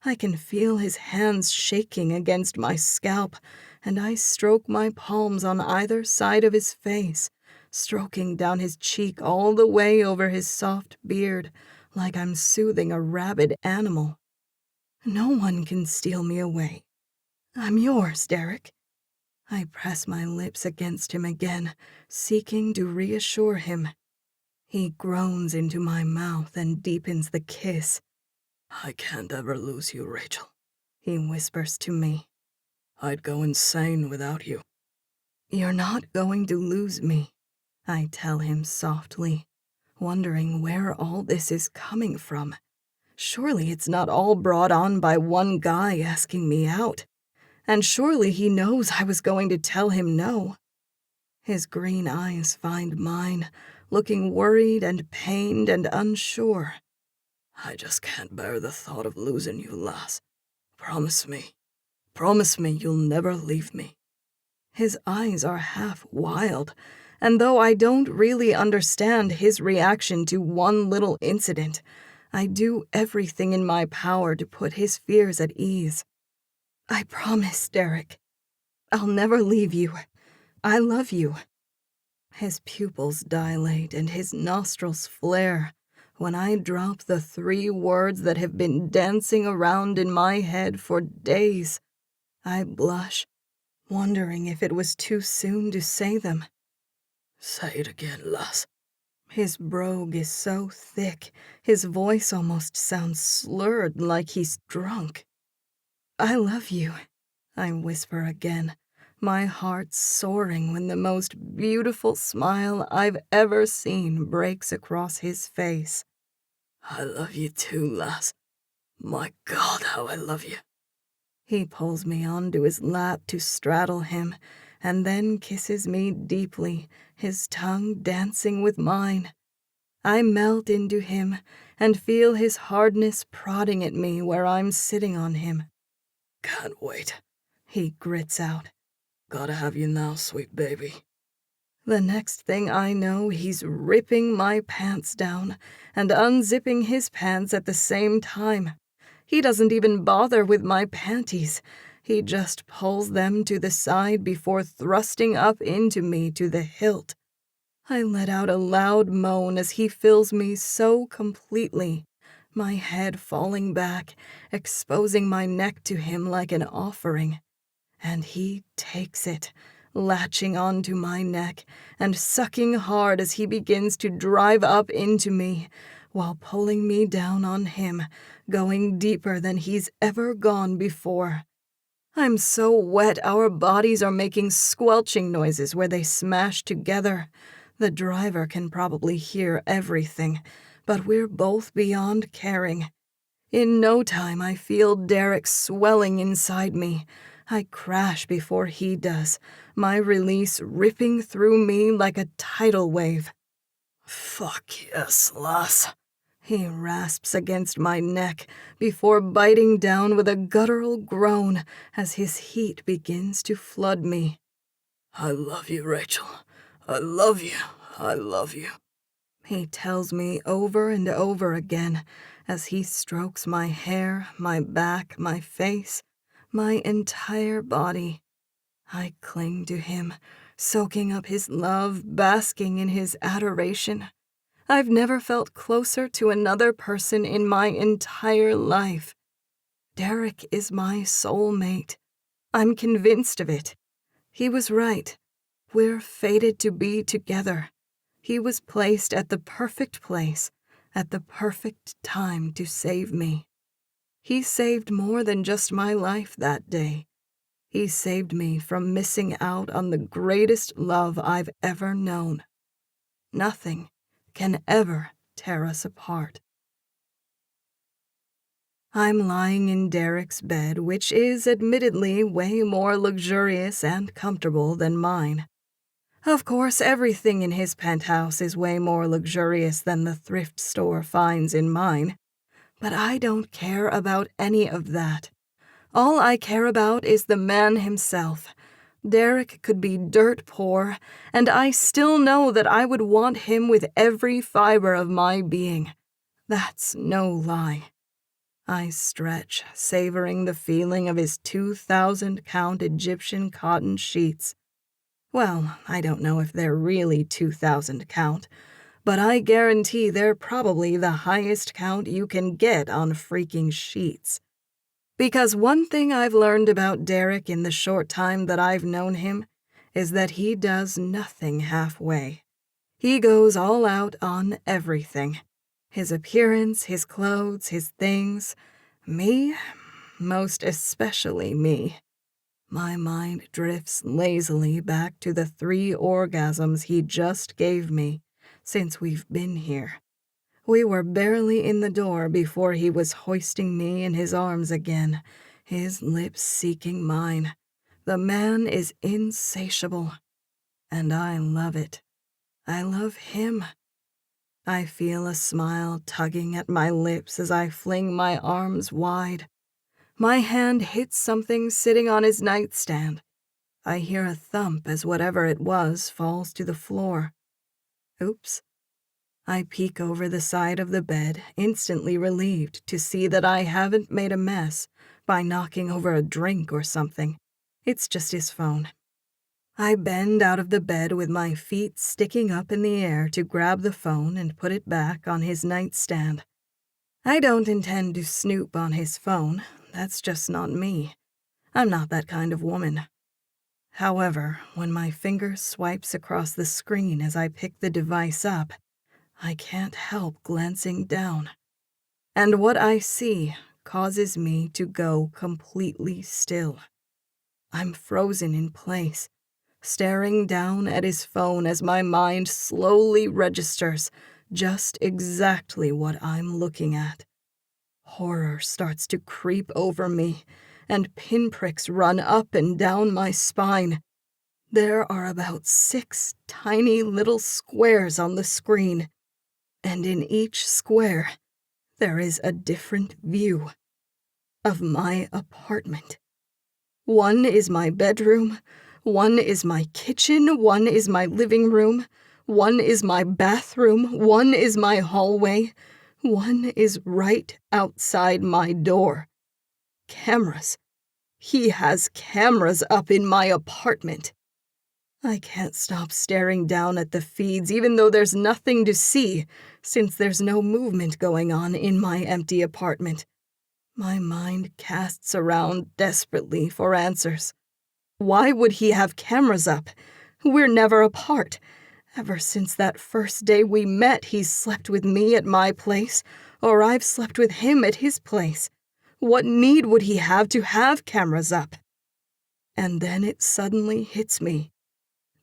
I can feel his hands shaking against my scalp, and I stroke my palms on either side of his face, stroking down his cheek all the way over his soft beard, like I'm soothing a rabid animal. No one can steal me away. I'm yours, Derek. I press my lips against him again, seeking to reassure him. He groans into my mouth and deepens the kiss. I can't ever lose you, Rachel. He whispers to me. I'd go insane without you. You're not going to lose me, I tell him softly, wondering where all this is coming from. Surely it's not all brought on by one guy asking me out. And surely he knows I was going to tell him no. His green eyes find mine, looking worried and pained and unsure. I just can't bear the thought of losing you, lass. Promise me. Promise me you'll never leave me. His eyes are half wild, and though I don't really understand his reaction to one little incident, I do everything in my power to put his fears at ease. I promise, Derek. I'll never leave you. I love you. His pupils dilate and his nostrils flare when I drop the 3 words that have been dancing around in my head for days. I blush, wondering if it was too soon to say them. Say it again, lass. His brogue is so thick, his voice almost sounds slurred like he's drunk. I love you, I whisper again, my heart soaring when the most beautiful smile I've ever seen breaks across his face. I love you too, lass. My God, how I love you. He pulls me onto his lap to straddle him, and then kisses me deeply, his tongue dancing with mine. I melt into him and feel his hardness prodding at me where I'm sitting on him. Can't wait. He grits out. Gotta have you now, sweet baby. The next thing I know, he's ripping my pants down and unzipping his pants at the same time. He doesn't even bother with my panties. He just pulls them to the side before thrusting up into me to the hilt. I let out a loud moan as he fills me so completely, my head falling back, exposing my neck to him like an offering. And he takes it, latching onto my neck and sucking hard as he begins to drive up into me, while pulling me down on him, going deeper than he's ever gone before. I'm so wet our bodies are making squelching noises where they smash together. The driver can probably hear everything, but we're both beyond caring. In no time I feel Derek swelling inside me. I crash before he does, my release ripping through me like a tidal wave. Fuck yes, lass. He rasps against my neck before biting down with a guttural groan as his heat begins to flood me. I love you, Rachel. I love you. I love you. He tells me over and over again as he strokes my hair, my back, my face, my entire body. I cling to him, soaking up his love, basking in his adoration. I've never felt closer to another person in my entire life. Derek is my soulmate. I'm convinced of it. He was right. We're fated to be together. He was placed at the perfect place, at the perfect time to save me. He saved more than just my life that day. He saved me from missing out on the greatest love I've ever known. Nothing can ever tear us apart. I'm lying in Derek's bed, which is admittedly way more luxurious and comfortable than mine. Of course, everything in his penthouse is way more luxurious than the thrift store finds in mine. But I don't care about any of that. All I care about is the man himself. Derek could be dirt poor, and I still know that I would want him with every fiber of my being. That's no lie. I stretch, savoring the feeling of his 2,000-count Egyptian cotton sheets. Well, I don't know if they're really 2,000 count, but I guarantee they're probably the highest count you can get on freaking sheets. Because one thing I've learned about Derek in the short time that I've known him is that he does nothing halfway. He goes all out on everything. His appearance, his clothes, his things. Me, most especially me. My mind drifts lazily back to the 3 orgasms he just gave me, since we've been here. We were barely in the door before he was hoisting me in his arms again, his lips seeking mine. The man is insatiable, and I love it. I love him. I feel a smile tugging at my lips as I fling my arms wide. My hand hits something sitting on his nightstand. I hear a thump as whatever it was falls to the floor. Oops. I peek over the side of the bed, instantly relieved to see that I haven't made a mess by knocking over a drink or something. It's just his phone. I bend out of the bed with my feet sticking up in the air to grab the phone and put it back on his nightstand. I don't intend to snoop on his phone. That's just not me. I'm not that kind of woman. However, when my finger swipes across the screen as I pick the device up, I can't help glancing down. And what I see causes me to go completely still. I'm frozen in place, staring down at his phone as my mind slowly registers just exactly what I'm looking at. Horror starts to creep over me, and pinpricks run up and down my spine. There are about 6 tiny little squares on the screen, and in each square, there is a different view of my apartment. One is my bedroom, one is my kitchen, one is my living room, one is my bathroom, one is my hallway, one is right outside my door. Cameras. He has cameras up in my apartment. I can't stop staring down at the feeds even though there's nothing to see, since there's no movement going on in my empty apartment. My mind casts around desperately for answers. Why would he have cameras up? We're never apart. Ever since that first day we met, he's slept with me at my place, or I've slept with him at his place. What need would he have to have cameras up? And then it suddenly hits me.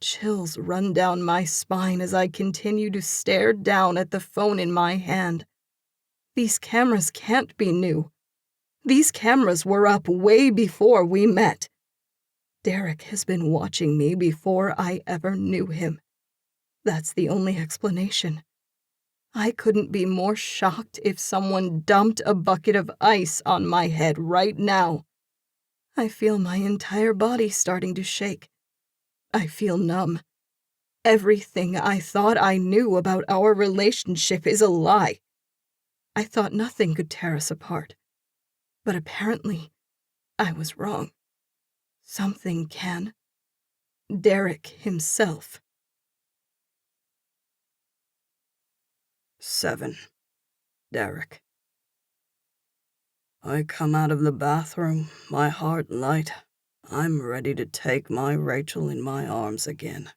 Chills run down my spine as I continue to stare down at the phone in my hand. These cameras can't be new. These cameras were up way before we met. Derek has been watching me before I ever knew him. That's the only explanation. I couldn't be more shocked if someone dumped a bucket of ice on my head right now. I feel my entire body starting to shake. I feel numb. Everything I thought I knew about our relationship is a lie. I thought nothing could tear us apart. But apparently, I was wrong. Something can. Derek himself. 7. Derek. I come out of the bathroom, my heart light. I'm ready to take my Rachel in my arms again.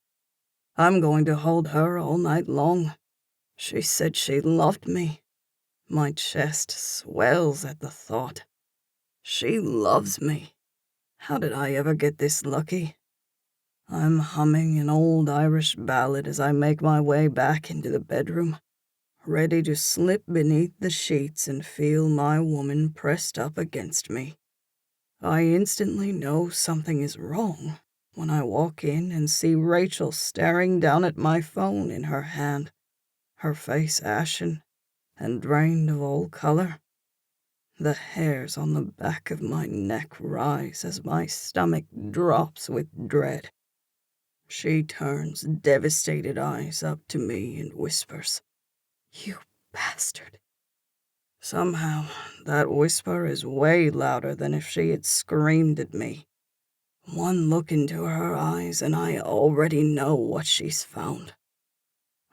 I'm going to hold her all night long. She said she loved me. My chest swells at the thought. She loves me. How did I ever get this lucky? I'm humming an old Irish ballad as I make my way back into the bedroom, ready to slip beneath the sheets and feel my woman pressed up against me. I instantly know something is wrong when I walk in and see Rachel staring down at my phone in her hand, her face ashen and drained of all color. The hairs on the back of my neck rise as my stomach drops with dread. She turns devastated eyes up to me and whispers, "You bastard." Somehow, that whisper is way louder than if she had screamed at me. One look into her eyes and I already know what she's found.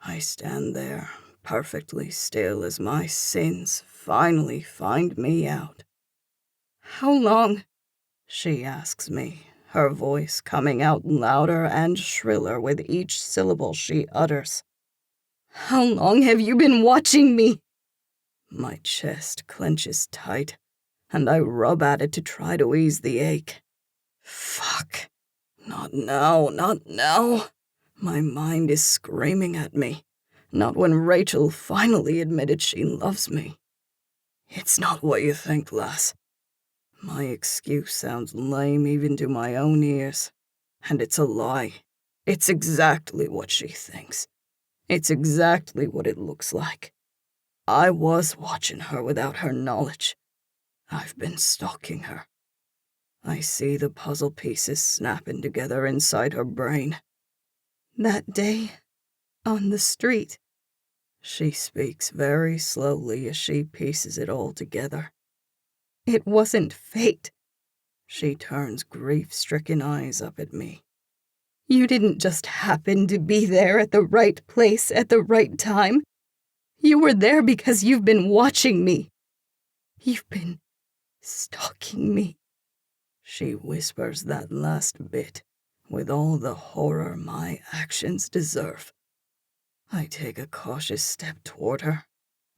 I stand there, perfectly still as my sins finally find me out. "How long?" she asks me, her voice coming out louder and shriller with each syllable she utters. "How long have you been watching me?" My chest clenches tight, and I rub at it to try to ease the ache. Fuck. Not now, not now. My mind is screaming at me. Not when Rachel finally admitted she loves me. It's not what you think, lass. My excuse sounds lame even to my own ears. And it's a lie. It's exactly what she thinks. It's exactly what it looks like. I was watching her without her knowledge. I've been stalking her. I see the puzzle pieces snapping together inside her brain. That day, on the street. She speaks very slowly as she pieces it all together. It wasn't fate. She turns grief-stricken eyes up at me. You didn't just happen to be there at the right place at the right time. You were there because you've been watching me. You've been stalking me. She whispers that last bit with all the horror my actions deserve. I take a cautious step toward her,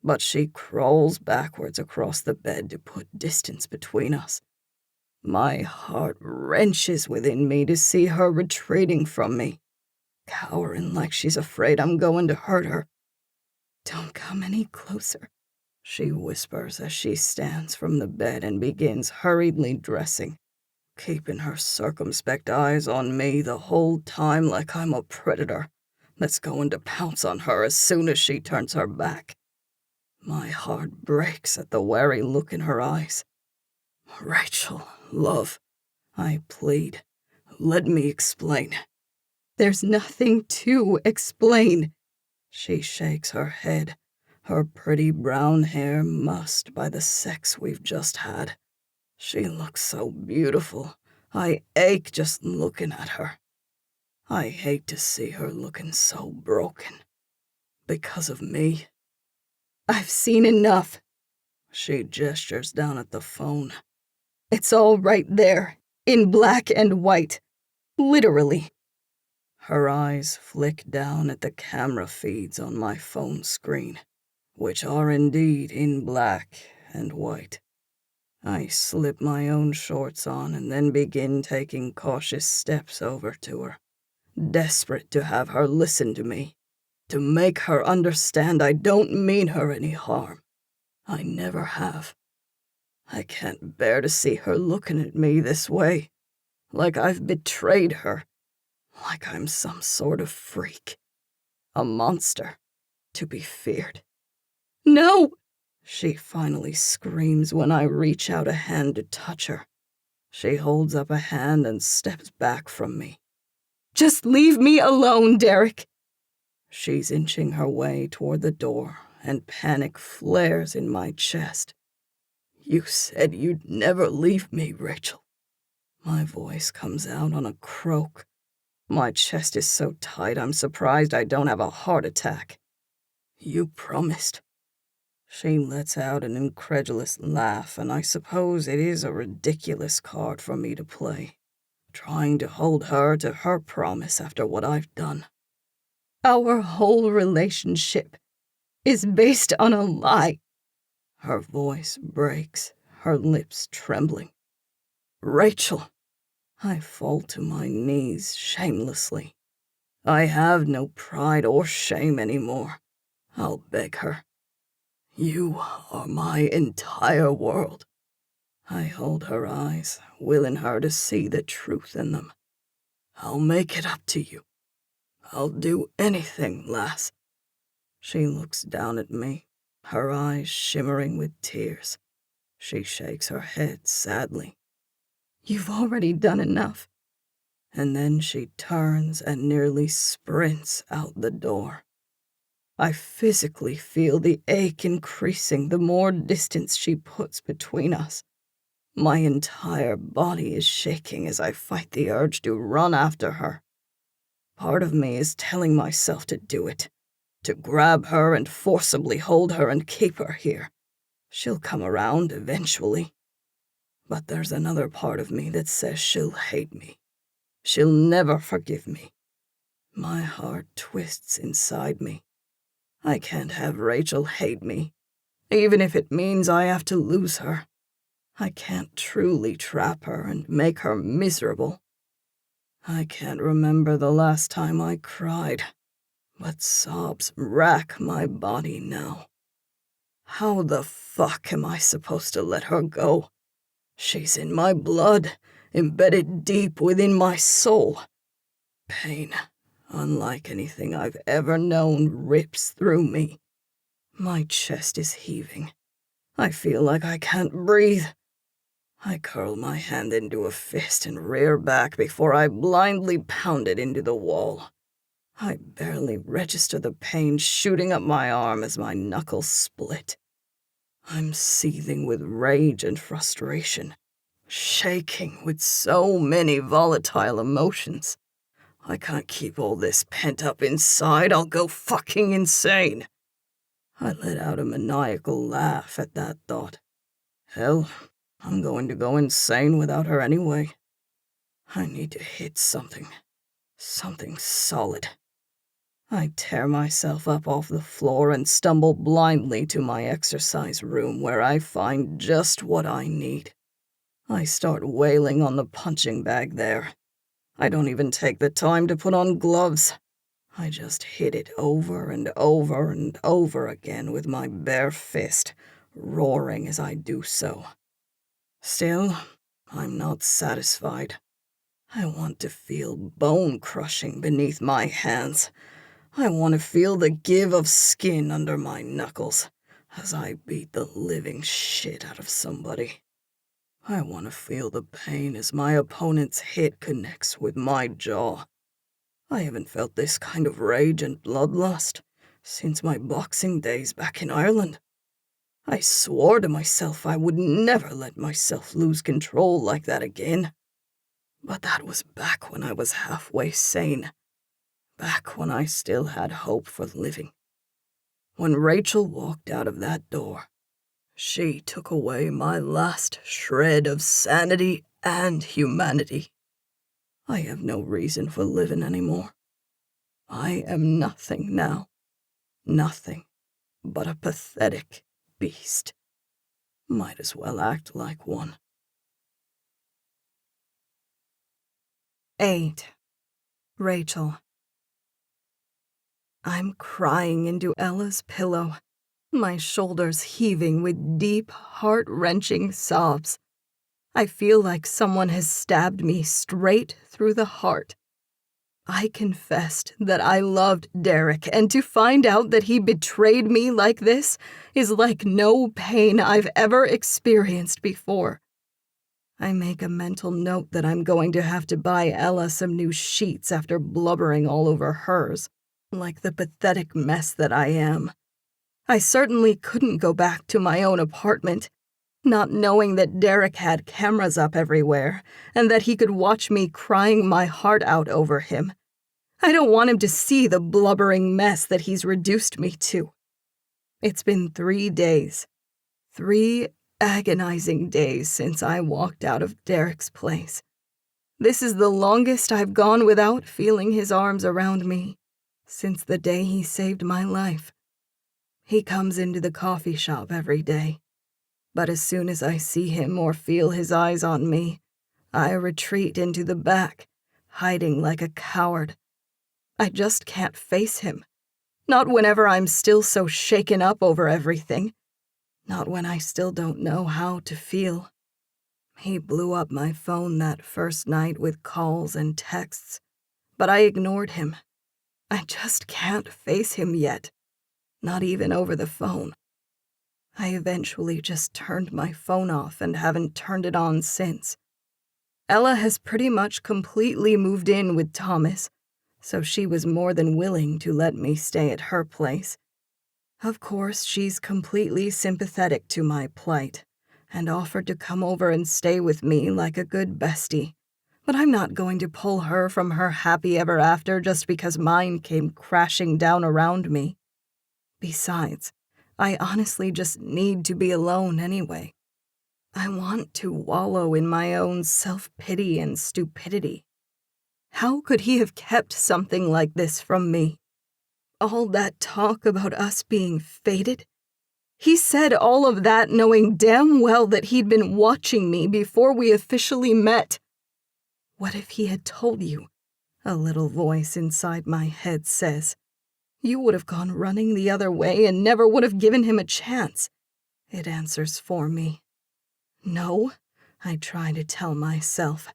but she crawls backwards across the bed to put distance between us. My heart wrenches within me to see her retreating from me, cowering like she's afraid I'm going to hurt her. Don't come any closer, she whispers as she stands from the bed and begins hurriedly dressing, keeping her circumspect eyes on me the whole time like I'm a predator that's going to pounce on her as soon as she turns her back. My heart breaks at the wary look in her eyes. Rachel, love, I plead, let me explain. There's nothing to explain. She shakes her head, her pretty brown hair mussed by the sex we've just had. She looks so beautiful, I ache just looking at her. I hate to see her looking so broken. Because of me. I've seen enough. She gestures down at the phone. It's all right there, in black and white. Literally. Her eyes flick down at the camera feeds on my phone screen, which are indeed in black and white. I slip my own shorts on and then begin taking cautious steps over to her, desperate to have her listen to me, to make her understand I don't mean her any harm. I never have. I can't bear to see her looking at me this way, like I've betrayed her, like I'm some sort of freak, a monster, to be feared. No! She finally screams when I reach out a hand to touch her. She holds up a hand and steps back from me. Just leave me alone, Derek. She's inching her way toward the door, and panic flares in my chest. You said you'd never leave me, Rachel. My voice comes out on a croak. My chest is so tight I'm surprised I don't have a heart attack. You promised. She lets out an incredulous laugh, and I suppose it is a ridiculous card for me to play, trying to hold her to her promise after what I've done. Our whole relationship is based on a lie. Her voice breaks, her lips trembling. Rachel! I fall to my knees shamelessly. I have no pride or shame anymore. I'll beg her. You are my entire world. I hold her eyes, willing her to see the truth in them. I'll make it up to you. I'll do anything, lass. She looks down at me, her eyes shimmering with tears. She shakes her head sadly. You've already done enough. And then she turns and nearly sprints out the door. I physically feel the ache increasing the more distance she puts between us. My entire body is shaking as I fight the urge to run after her. Part of me is telling myself to do it, to grab her and forcibly hold her and keep her here. She'll come around eventually. But there's another part of me that says she'll hate me. She'll never forgive me. My heart twists inside me. I can't have Rachel hate me, even if it means I have to lose her. I can't truly trap her and make her miserable. I can't remember the last time I cried, but sobs rack my body now. How the fuck am I supposed to let her go? She's in my blood, embedded deep within my soul. Pain, unlike anything I've ever known, rips through me. My chest is heaving. I feel like I can't breathe. I curl my hand into a fist and rear back before I blindly pound it into the wall. I barely register the pain shooting up my arm as my knuckles split. I'm seething with rage and frustration, shaking with so many volatile emotions. I can't keep all this pent up inside. I'll go fucking insane. I let out a maniacal laugh at that thought. Hell, I'm going to go insane without her anyway. I need to hit something solid. I tear myself up off the floor and stumble blindly to my exercise room where I find just what I need. I start wailing on the punching bag there. I don't even take the time to put on gloves. I just hit it over and over and over again with my bare fist, roaring as I do so. Still, I'm not satisfied. I want to feel bone crushing beneath my hands. I want to feel the give of skin under my knuckles as I beat the living shit out of somebody. I want to feel the pain as my opponent's hit connects with my jaw. I haven't felt this kind of rage and bloodlust since my boxing days back in Ireland. I swore to myself I would never let myself lose control like that again. But that was back when I was halfway sane. Back when I still had hope for living. When Rachel walked out of that door, she took away my last shred of sanity and humanity. I have no reason for living anymore. I am nothing now. Nothing but a pathetic beast. Might as well act like one. 8. Rachel. I'm crying into Ella's pillow, my shoulders heaving with deep, heart-wrenching sobs. I feel like someone has stabbed me straight through the heart. I confessed that I loved Derek, and to find out that he betrayed me like this is like no pain I've ever experienced before. I make a mental note that I'm going to have to buy Ella some new sheets after blubbering all over hers, like the pathetic mess that I am. I certainly couldn't go back to my own apartment, not knowing that Derek had cameras up everywhere and that he could watch me crying my heart out over him. I don't want him to see the blubbering mess that he's reduced me to. It's been 3 days. 3 agonizing days since I walked out of Derek's place. This is the longest I've gone without feeling his arms around me since the day he saved my life. He comes into the coffee shop every day, but as soon as I see him or feel his eyes on me, I retreat into the back, hiding like a coward. I just can't face him. Not whenever I'm still so shaken up over everything. Not when I still don't know how to feel. He blew up my phone that first night with calls and texts, but I ignored him. I just can't face him yet, not even over the phone. I eventually just turned my phone off and haven't turned it on since. Ella has pretty much completely moved in with Thomas, so she was more than willing to let me stay at her place. Of course, she's completely sympathetic to my plight and offered to come over and stay with me like a good bestie, but I'm not going to pull her from her happy ever after just because mine came crashing down around me. Besides, I honestly just need to be alone anyway. I want to wallow in my own self-pity and stupidity. How could he have kept something like this from me? All that talk about us being fated? He said all of that knowing damn well that he'd been watching me before we officially met. What if he had told you? A little voice inside my head says. You would have gone running the other way and never would have given him a chance. It answers for me. No, I try to tell myself.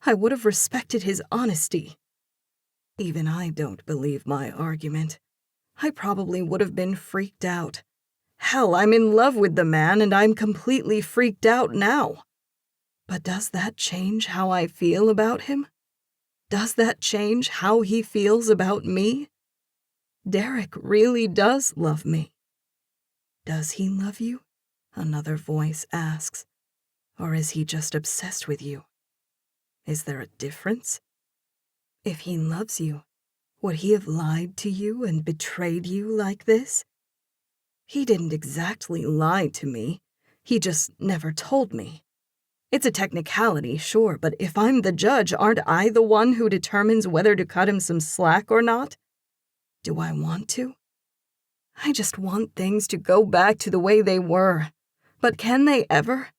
I would have respected his honesty. Even I don't believe my argument. I probably would have been freaked out. Hell, I'm in love with the man and I'm completely freaked out now. But does that change how I feel about him? Does that change how he feels about me? Derek really does love me. Does he love you? Another voice asks. Or is he just obsessed with you? Is there a difference? If he loves you, would he have lied to you and betrayed you like this? He didn't exactly lie to me. He just never told me. It's a technicality, sure, but if I'm the judge, aren't I the one who determines whether to cut him some slack or not? Do I want to? I just want things to go back to the way they were. But can they ever?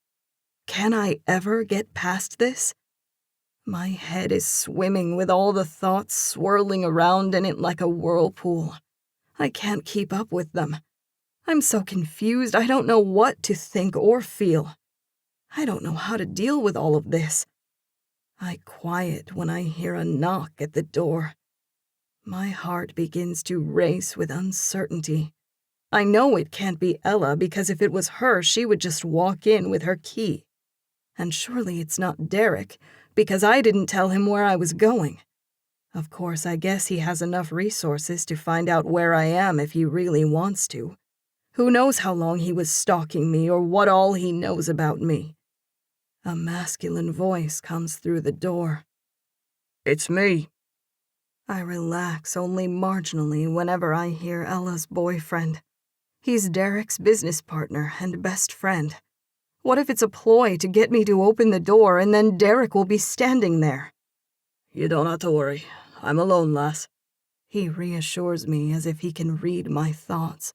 Can I ever get past this? My head is swimming with all the thoughts swirling around in it like a whirlpool. I can't keep up with them. I'm so confused I don't know what to think or feel. I don't know how to deal with all of this. I quiet when I hear a knock at the door. My heart begins to race with uncertainty. I know it can't be Ella because if it was her, she would just walk in with her key. And surely it's not Derek because I didn't tell him where I was going. Of course, I guess he has enough resources to find out where I am if he really wants to. Who knows how long he was stalking me or what all he knows about me. A masculine voice comes through the door. It's me. I relax only marginally whenever I hear Ella's boyfriend. He's Derek's business partner and best friend. What if it's a ploy to get me to open the door and then Derek will be standing there? You don't have to worry. I'm alone, lass. He reassures me as if he can read my thoughts.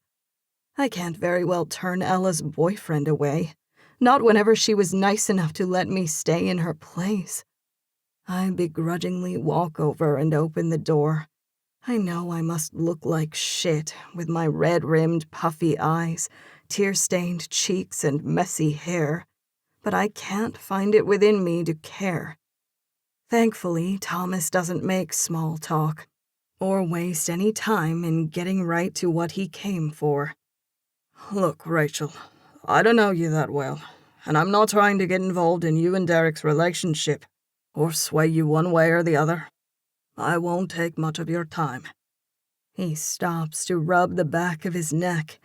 I can't very well turn Ella's boyfriend away. Not whenever she was nice enough to let me stay in her place. I begrudgingly walk over and open the door. I know I must look like shit with my red-rimmed, puffy eyes, tear-stained cheeks, and messy hair, but I can't find it within me to care. Thankfully, Thomas doesn't make small talk or waste any time in getting right to what he came for. Look, Rachel, I don't know you that well, and I'm not trying to get involved in you and Derek's relationship, or sway you one way or the other. I won't take much of your time. He stops to rub the back of his neck,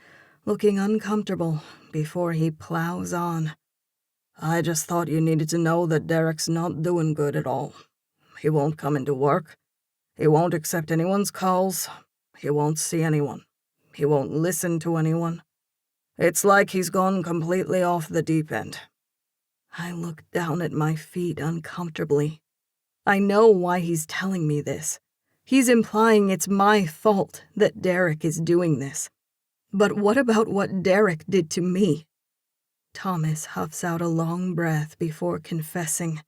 looking uncomfortable before he plows on. I just thought you needed to know that Derek's not doing good at all. He won't come into work. He won't accept anyone's calls. He won't see anyone. He won't listen to anyone. It's like he's gone completely off the deep end. I look down at my feet uncomfortably. I know why he's telling me this. He's implying it's my fault that Derek is doing this. But what about what Derek did to me? Thomas huffs out a long breath before confessing.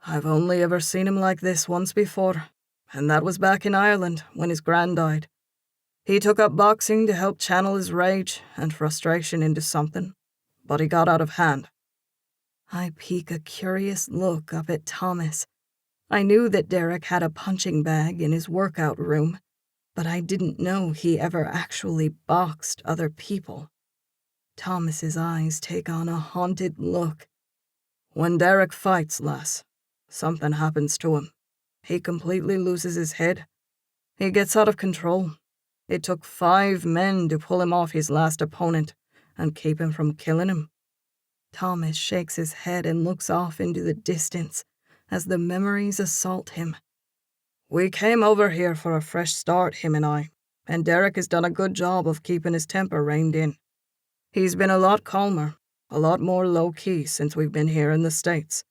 I've only ever seen him like this once before, and that was back in Ireland when his gran died. He took up boxing to help channel his rage and frustration into something, but he got out of hand. I peek a curious look up at Thomas. I knew that Derek had a punching bag in his workout room, but I didn't know he ever actually boxed other people. Thomas's eyes take on a haunted look. When Derek fights, lass, something happens to him. He completely loses his head. He gets out of control. It took 5 men to pull him off his last opponent and keep him from killing him. Thomas shakes his head and looks off into the distance as the memories assault him. We came over here for a fresh start, him and I, and Derek has done a good job of keeping his temper reined in. He's been a lot calmer, a lot more low-key since we've been here in the States.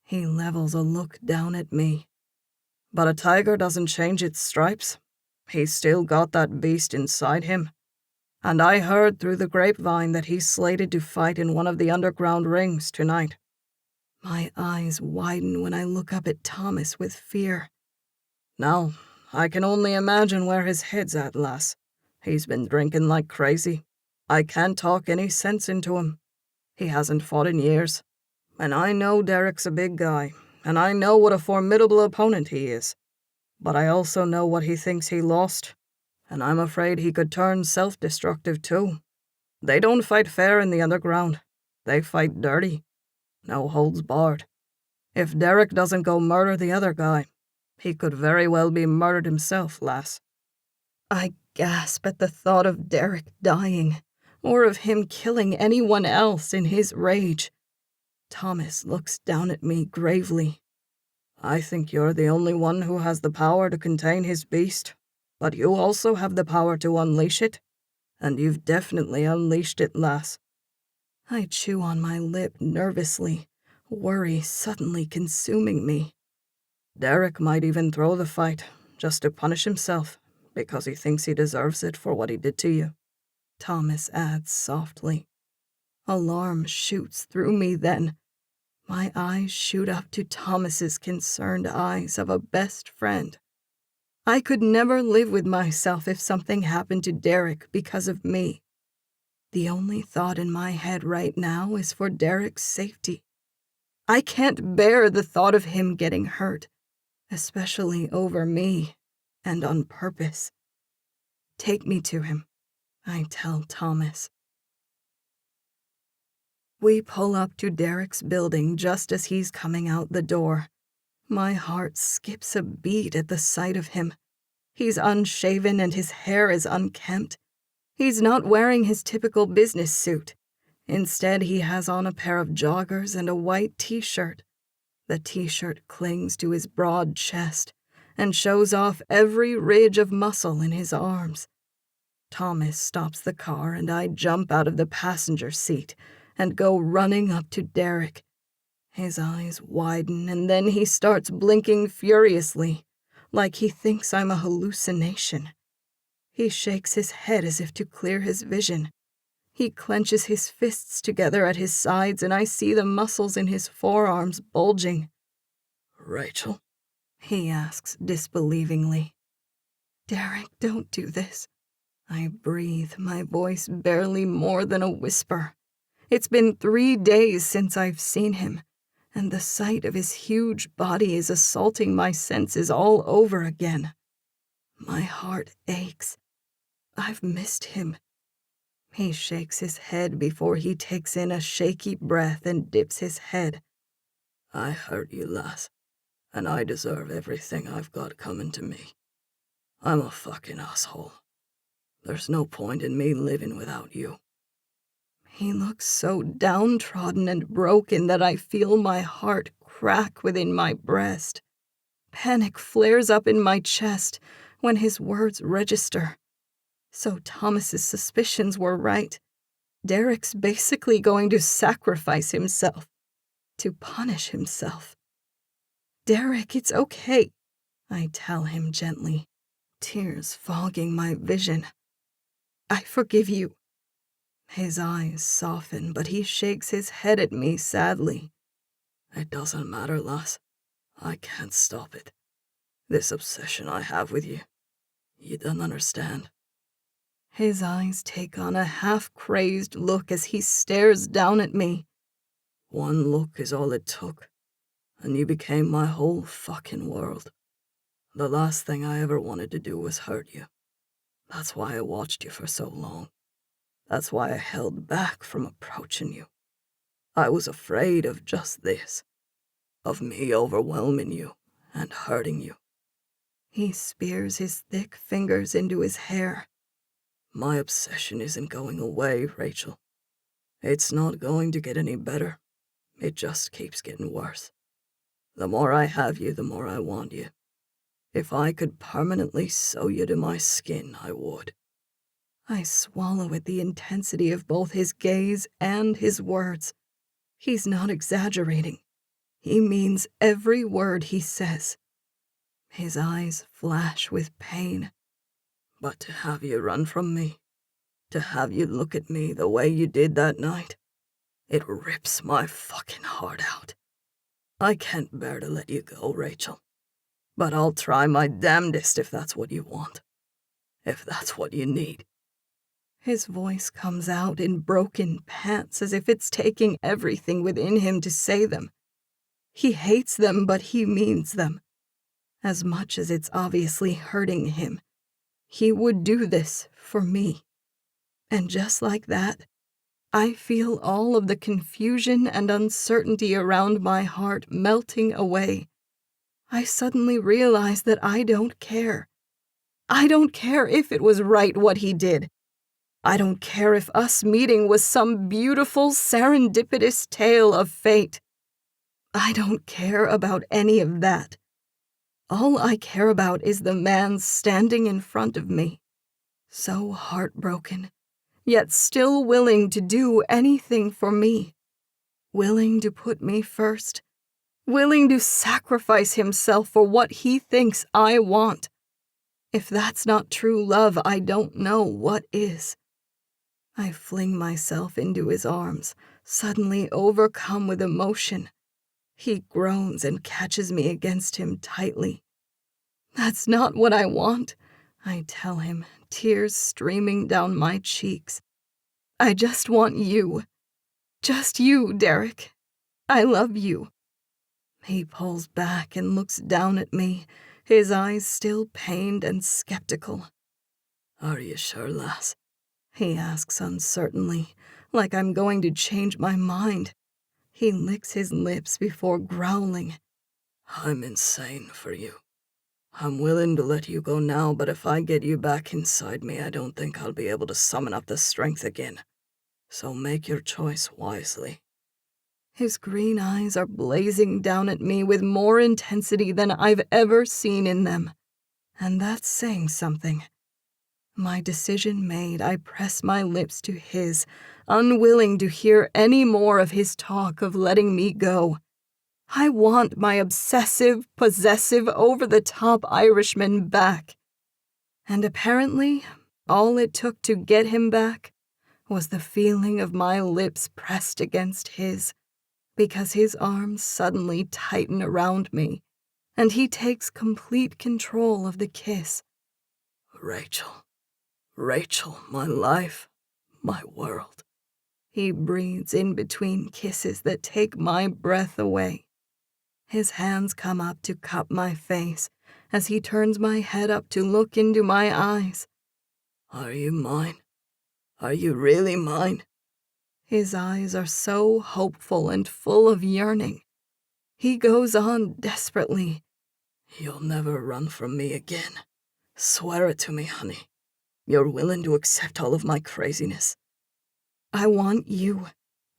He levels a look down at me. But a tiger doesn't change its stripes. He's still got that beast inside him. And I heard through the grapevine that he's slated to fight in one of the underground rings tonight. My eyes widen when I look up at Thomas with fear. Now, I can only imagine where his head's at, lass. He's been drinking like crazy. I can't talk any sense into him. He hasn't fought in years. And I know Derek's a big guy, and I know what a formidable opponent he is. But I also know what he thinks he lost, and I'm afraid he could turn self-destructive too. They don't fight fair in the underground. They fight dirty. No holds barred. If Derek doesn't go murder the other guy, he could very well be murdered himself, lass. I gasp at the thought of Derek dying, or of him killing anyone else in his rage. Thomas looks down at me gravely. I think you're the only one who has the power to contain his beast, but you also have the power to unleash it, and you've definitely unleashed it, lass. I chew on my lip nervously, worry suddenly consuming me. Derek might even throw the fight, just to punish himself, because he thinks he deserves it for what he did to you, Thomas adds softly. Alarm shoots through me then. My eyes shoot up to Thomas's concerned eyes of a best friend. I could never live with myself if something happened to Derek because of me. The only thought in my head right now is for Derek's safety. I can't bear the thought of him getting hurt, especially over me, and on purpose. Take me to him, I tell Thomas. We pull up to Derek's building just as he's coming out the door. My heart skips a beat at the sight of him. He's unshaven and his hair is unkempt. He's not wearing his typical business suit. Instead, he has on a pair of joggers and a white t-shirt. The t-shirt clings to his broad chest and shows off every ridge of muscle in his arms. Thomas stops the car and I jump out of the passenger seat and go running up to Derek. His eyes widen and then he starts blinking furiously, like he thinks I'm a hallucination. He shakes his head as if to clear his vision. He clenches his fists together at his sides and I see the muscles in his forearms bulging. Rachel? He asks disbelievingly. Derek, don't do this. I breathe, my voice barely more than a whisper. It's been 3 days since I've seen him, and the sight of his huge body is assaulting my senses all over again. My heart aches. I've missed him. He shakes his head before he takes in a shaky breath and dips his head. I hurt you, lass, and I deserve everything I've got coming to me. I'm a fucking asshole. There's no point in me living without you. He looks so downtrodden and broken that I feel my heart crack within my breast. Panic flares up in my chest when his words register. So Thomas's suspicions were right. Derek's basically going to sacrifice himself, to punish himself. Derek, it's okay, I tell him gently, tears fogging my vision. I forgive you. His eyes soften, but he shakes his head at me sadly. It doesn't matter, lass. I can't stop it. This obsession I have with you. You don't understand. His eyes take on a half-crazed look as he stares down at me. One look is all it took, and you became my whole fucking world. The last thing I ever wanted to do was hurt you. That's why I watched you for so long. That's why I held back from approaching you. I was afraid of just this, of me overwhelming you and hurting you. He spears his thick fingers into his hair. My obsession isn't going away, Rachel. It's not going to get any better. It just keeps getting worse. The more I have you, the more I want you. If I could permanently sew you to my skin, I would. I swallow at the intensity of both his gaze and his words. He's not exaggerating. He means every word he says. His eyes flash with pain. But to have you run from me, to have you look at me the way you did that night, it rips my fucking heart out. I can't bear to let you go, Rachel. But I'll try my damnedest if that's what you want. If that's what you need. His voice comes out in broken pants as if it's taking everything within him to say them. He hates them, but he means them. As much as it's obviously hurting him, he would do this for me. And just like that, I feel all of the confusion and uncertainty around my heart melting away. I suddenly realize that I don't care. I don't care if it was right what he did. I don't care if us meeting was some beautiful, serendipitous tale of fate. I don't care about any of that. All I care about is the man standing in front of me, so heartbroken, yet still willing to do anything for me, willing to put me first, willing to sacrifice himself for what he thinks I want. If that's not true love, I don't know what is. I fling myself into his arms, suddenly overcome with emotion. He groans and catches me against him tightly. That's not what I want, I tell him, tears streaming down my cheeks. I just want you. Just you, Derek. I love you. He pulls back and looks down at me, his eyes still pained and skeptical. Are you sure, lass? He asks uncertainly, like I'm going to change my mind. He licks his lips before growling. I'm insane for you. I'm willing to let you go now, but if I get you back inside me, I don't think I'll be able to summon up the strength again. So make your choice wisely. His green eyes are blazing down at me with more intensity than I've ever seen in them. And that's saying something. My decision made, I press my lips to his, unwilling to hear any more of his talk of letting me go. I want my obsessive, possessive, over-the-top Irishman back. And apparently, all it took to get him back was the feeling of my lips pressed against his, because his arms suddenly tighten around me, and he takes complete control of the kiss. Rachel, my life, my world. He breathes in between kisses that take my breath away. His hands come up to cup my face as he turns my head up to look into my eyes. Are you mine? Are you really mine? His eyes are so hopeful and full of yearning. He goes on desperately. You'll never run from me again. Swear it to me, honey. You're willing to accept all of my craziness. I want you,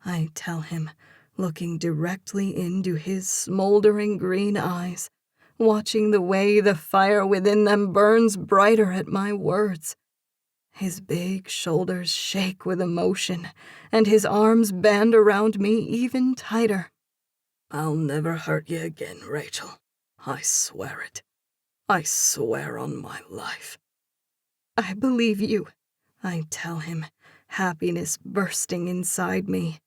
I tell him, looking directly into his smoldering green eyes, watching the way the fire within them burns brighter at my words. His big shoulders shake with emotion, and his arms band around me even tighter. I'll never hurt you again, Rachel. I swear it. I swear on my life. I believe you, I tell him, happiness bursting inside me.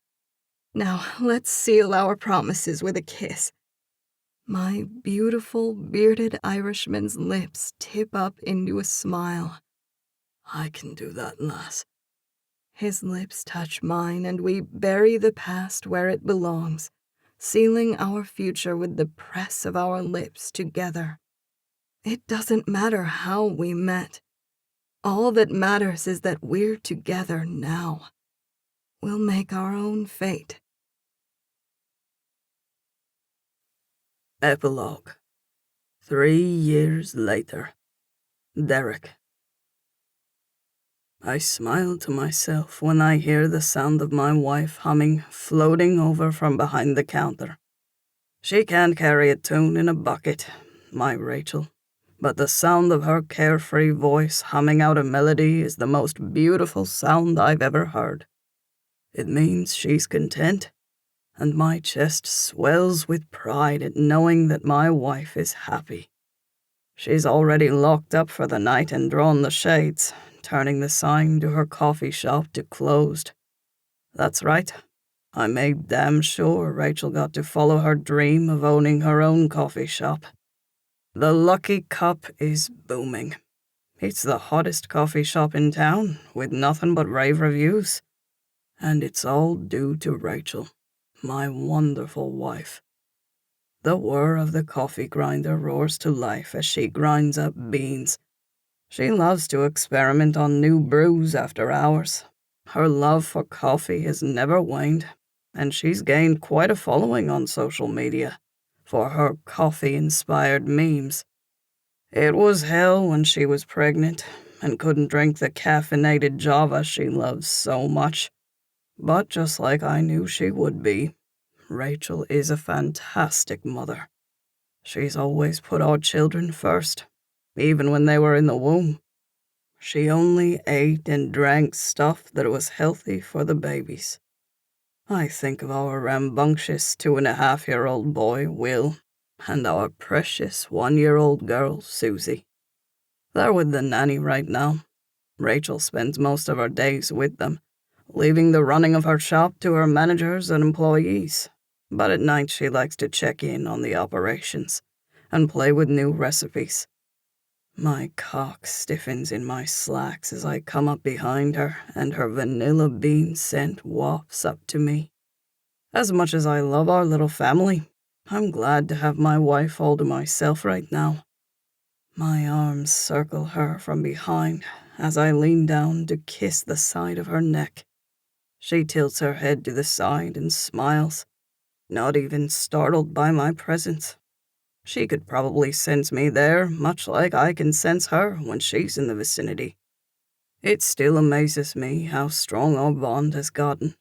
Now let's seal our promises with a kiss. My beautiful, bearded Irishman's lips tip up into a smile. I can do that, lass. His lips touch mine, and we bury the past where it belongs, sealing our future with the press of our lips together. It doesn't matter how we met. All that matters is that we're together now. We'll make our own fate. Epilogue. 3 years later. Derek. I smile to myself when I hear the sound of my wife humming, floating over from behind the counter. She can't carry a tune in a bucket, my Rachel, but the sound of her carefree voice humming out a melody is the most beautiful sound I've ever heard. It means she's content, and my chest swells with pride at knowing that my wife is happy. She's already locked up for the night and drawn the shades, turning the sign to her coffee shop to closed. That's right. I made damn sure Rachel got to follow her dream of owning her own coffee shop. The Lucky Cup is booming. It's the hottest coffee shop in town, with nothing but rave reviews. And it's all due to Rachel, my wonderful wife. The whir of the coffee grinder roars to life as she grinds up beans. She loves to experiment on new brews after hours. Her love for coffee has never waned, and she's gained quite a following on social media for her coffee-inspired memes. It was hell when she was pregnant and couldn't drink the caffeinated Java she loves so much. But just like I knew she would be, Rachel is a fantastic mother. She's always put our children first, even when they were in the womb. She only ate and drank stuff that was healthy for the babies. I think of our rambunctious 2.5-year-old boy, Will, and our precious 1-year-old girl, Susie. They're with the nanny right now. Rachel spends most of her days with them, leaving the running of her shop to her managers and employees. But at night she likes to check in on the operations and play with new recipes. My cock stiffens in my slacks as I come up behind her and her vanilla bean scent wafts up to me. As much as I love our little family, I'm glad to have my wife all to myself right now. My arms circle her from behind as I lean down to kiss the side of her neck. She tilts her head to the side and smiles, not even startled by my presence. She could probably sense me there, much like I can sense her when she's in the vicinity. It still amazes me how strong our bond has gotten.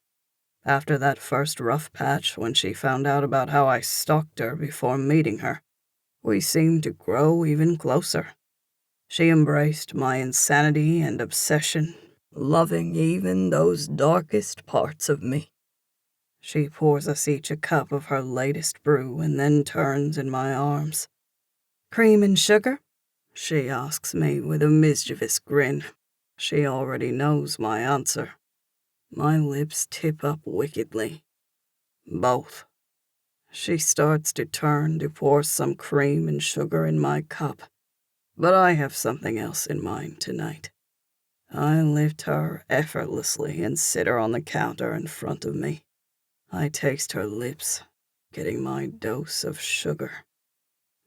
After that first rough patch when she found out about how I stalked her before meeting her, we seemed to grow even closer. She embraced my insanity and obsession, loving even those darkest parts of me. She pours us each a cup of her latest brew and then turns in my arms. "Cream and sugar?" she asks me with a mischievous grin. She already knows my answer. My lips tip up wickedly. "Both." She starts to turn to pour some cream and sugar in my cup, but I have something else in mind tonight. I lift her effortlessly and sit her on the counter in front of me. I taste her lips, getting my dose of sugar.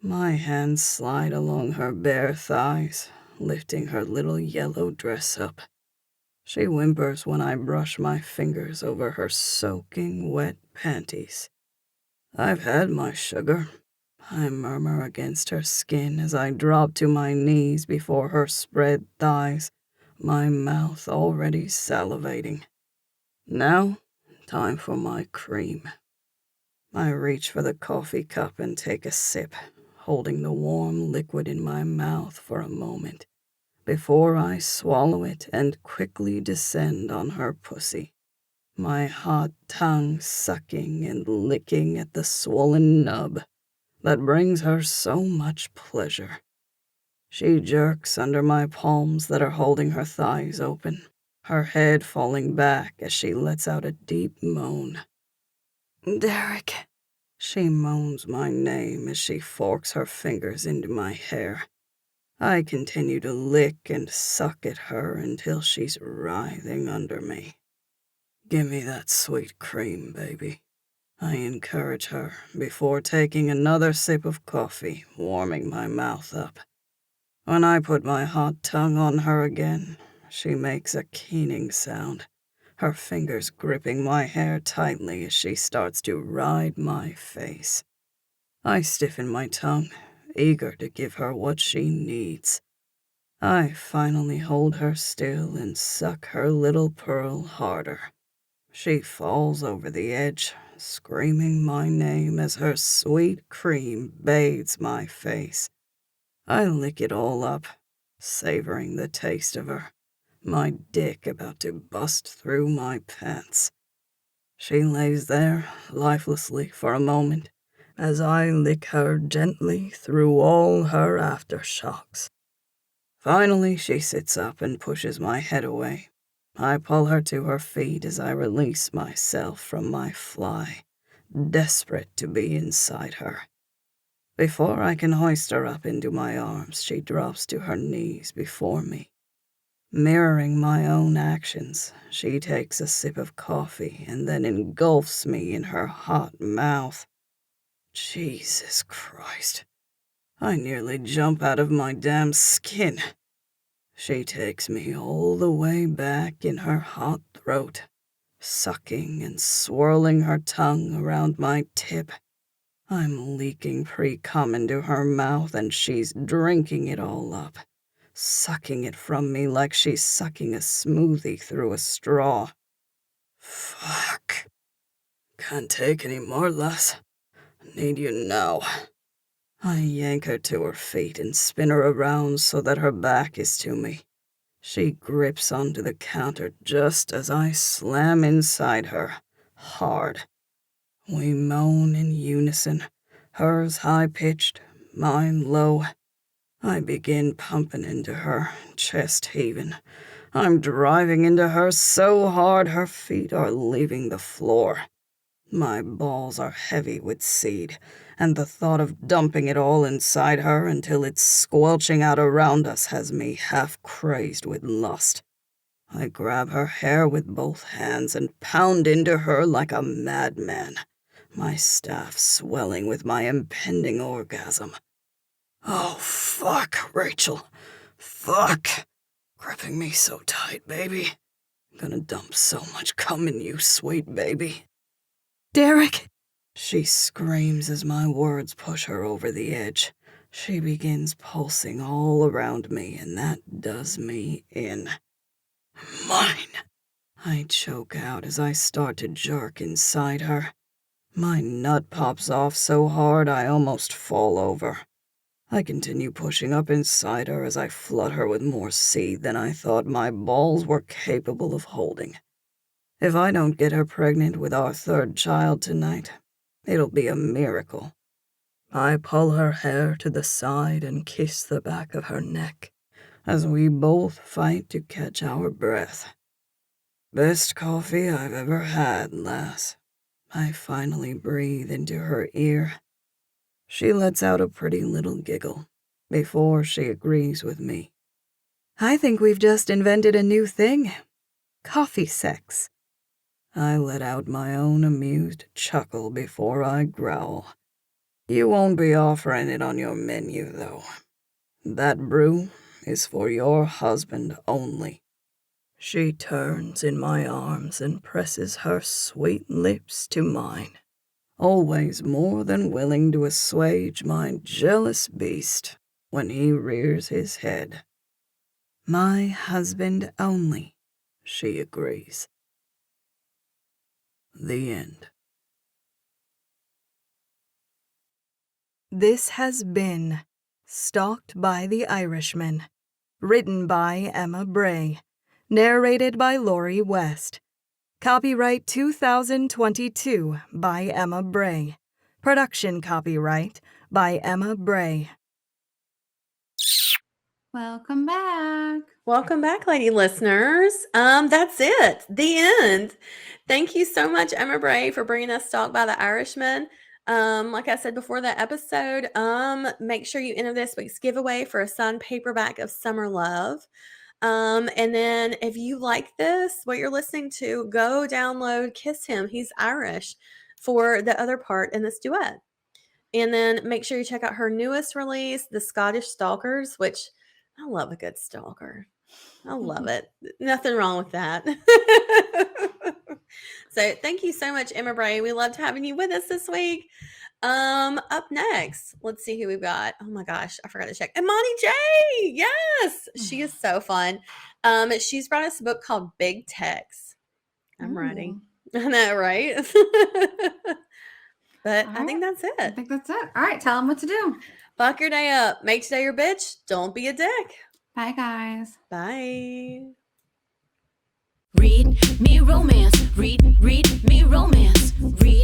My hands slide along her bare thighs, lifting her little yellow dress up. She whimpers when I brush my fingers over her soaking wet panties. "I've had my sugar," I murmur against her skin as I drop to my knees before her spread thighs, my mouth already salivating. Now, time for my cream. I reach for the coffee cup and take a sip, holding the warm liquid in my mouth for a moment, before I swallow it and quickly descend on her pussy, my hot tongue sucking and licking at the swollen nub that brings her so much pleasure. She jerks under my palms that are holding her thighs open, her head falling back as she lets out a deep moan. "Derek," she moans my name as she forks her fingers into my hair. I continue to lick and suck at her until she's writhing under me. "Give me that sweet cream, baby," I encourage her before taking another sip of coffee, warming my mouth up. When I put my hot tongue on her again, she makes a keening sound, her fingers gripping my hair tightly as she starts to ride my face. I stiffen my tongue, eager to give her what she needs. I finally hold her still and suck her little pearl harder. She falls over the edge, screaming my name as her sweet cream bathes my face. I lick it all up, savoring the taste of her, my dick about to bust through my pants. She lays there, lifelessly for a moment, as I lick her gently through all her aftershocks. Finally, she sits up and pushes my head away. I pull her to her feet as I release myself from my fly, desperate to be inside her. Before I can hoist her up into my arms, she drops to her knees before me. Mirroring my own actions, she takes a sip of coffee and then engulfs me in her hot mouth. Jesus Christ. I nearly jump out of my damn skin. She takes me all the way back in her hot throat, sucking and swirling her tongue around my tip. I'm leaking pre-cum into her mouth and she's drinking it all up, sucking it from me like she's sucking a smoothie through a straw. Fuck. Can't take any more, lass. Need you now. I yank her to her feet and spin her around so that her back is to me. She grips onto the counter just as I slam inside her, hard. We moan in unison, hers high-pitched, mine low. I begin pumping into her, chest heaving. I'm driving into her so hard her feet are leaving the floor. My balls are heavy with seed, and the thought of dumping it all inside her until it's squelching out around us has me half crazed with lust. I grab her hair with both hands and pound into her like a madman, my staff swelling with my impending orgasm. Oh, fuck, Rachel. Fuck. Gripping me so tight, baby. Gonna dump so much cum in you, sweet baby. Derek! She screams as my words push her over the edge. She begins pulsing all around me, and that does me in. Mine! I choke out as I start to jerk inside her. My nut pops off so hard I almost fall over. I continue pushing up inside her as I flood her with more seed than I thought my balls were capable of holding. If I don't get her pregnant with our third child tonight, it'll be a miracle. I pull her hair to the side and kiss the back of her neck as we both fight to catch our breath. Best coffee I've ever had, lass. I finally breathe into her ear. She lets out a pretty little giggle before she agrees with me. I think we've just invented a new thing. Coffee sex. I let out my own amused chuckle before I growl. You won't be offering it on your menu, though. That brew is for your husband only. She turns in my arms and presses her sweet lips to mine, always more than willing to assuage my jealous beast when he rears his head. My husband only, she agrees. The end. This has been Stalked by the Irishman, written by Emma Bray, narrated by Lori West. Copyright 2022 by Emma Bray. Production copyright by Emma Bray. Welcome back. Welcome back, lady listeners. That's it. The end. Thank you so much, Emma Bray, for bringing us Stalked by the Irishman. Like I said before the episode, make sure you enter this week's giveaway for a signed paperback of Summer Love. And then if you like this, what you're listening to, go download Kiss Him. He's Irish for the other part in this duet. And then make sure you check out her newest release, The Scottish Stalkers, which I love a good stalker. I love it. Nothing wrong with that. So thank you so much, Emma Bray. We loved having you with us this week. Up next, let's see who we've got. Oh my gosh, I forgot to check. Imani J. Yes, she is so fun. She's brought us a book called Big Tex. I'm ready. I know, right? But I think that's I it. think that's it. All right, tell them what to do. Fuck your day up. Make today your bitch. Don't be a dick. Bye, guys. Bye. Read me romance. Read me romance. Read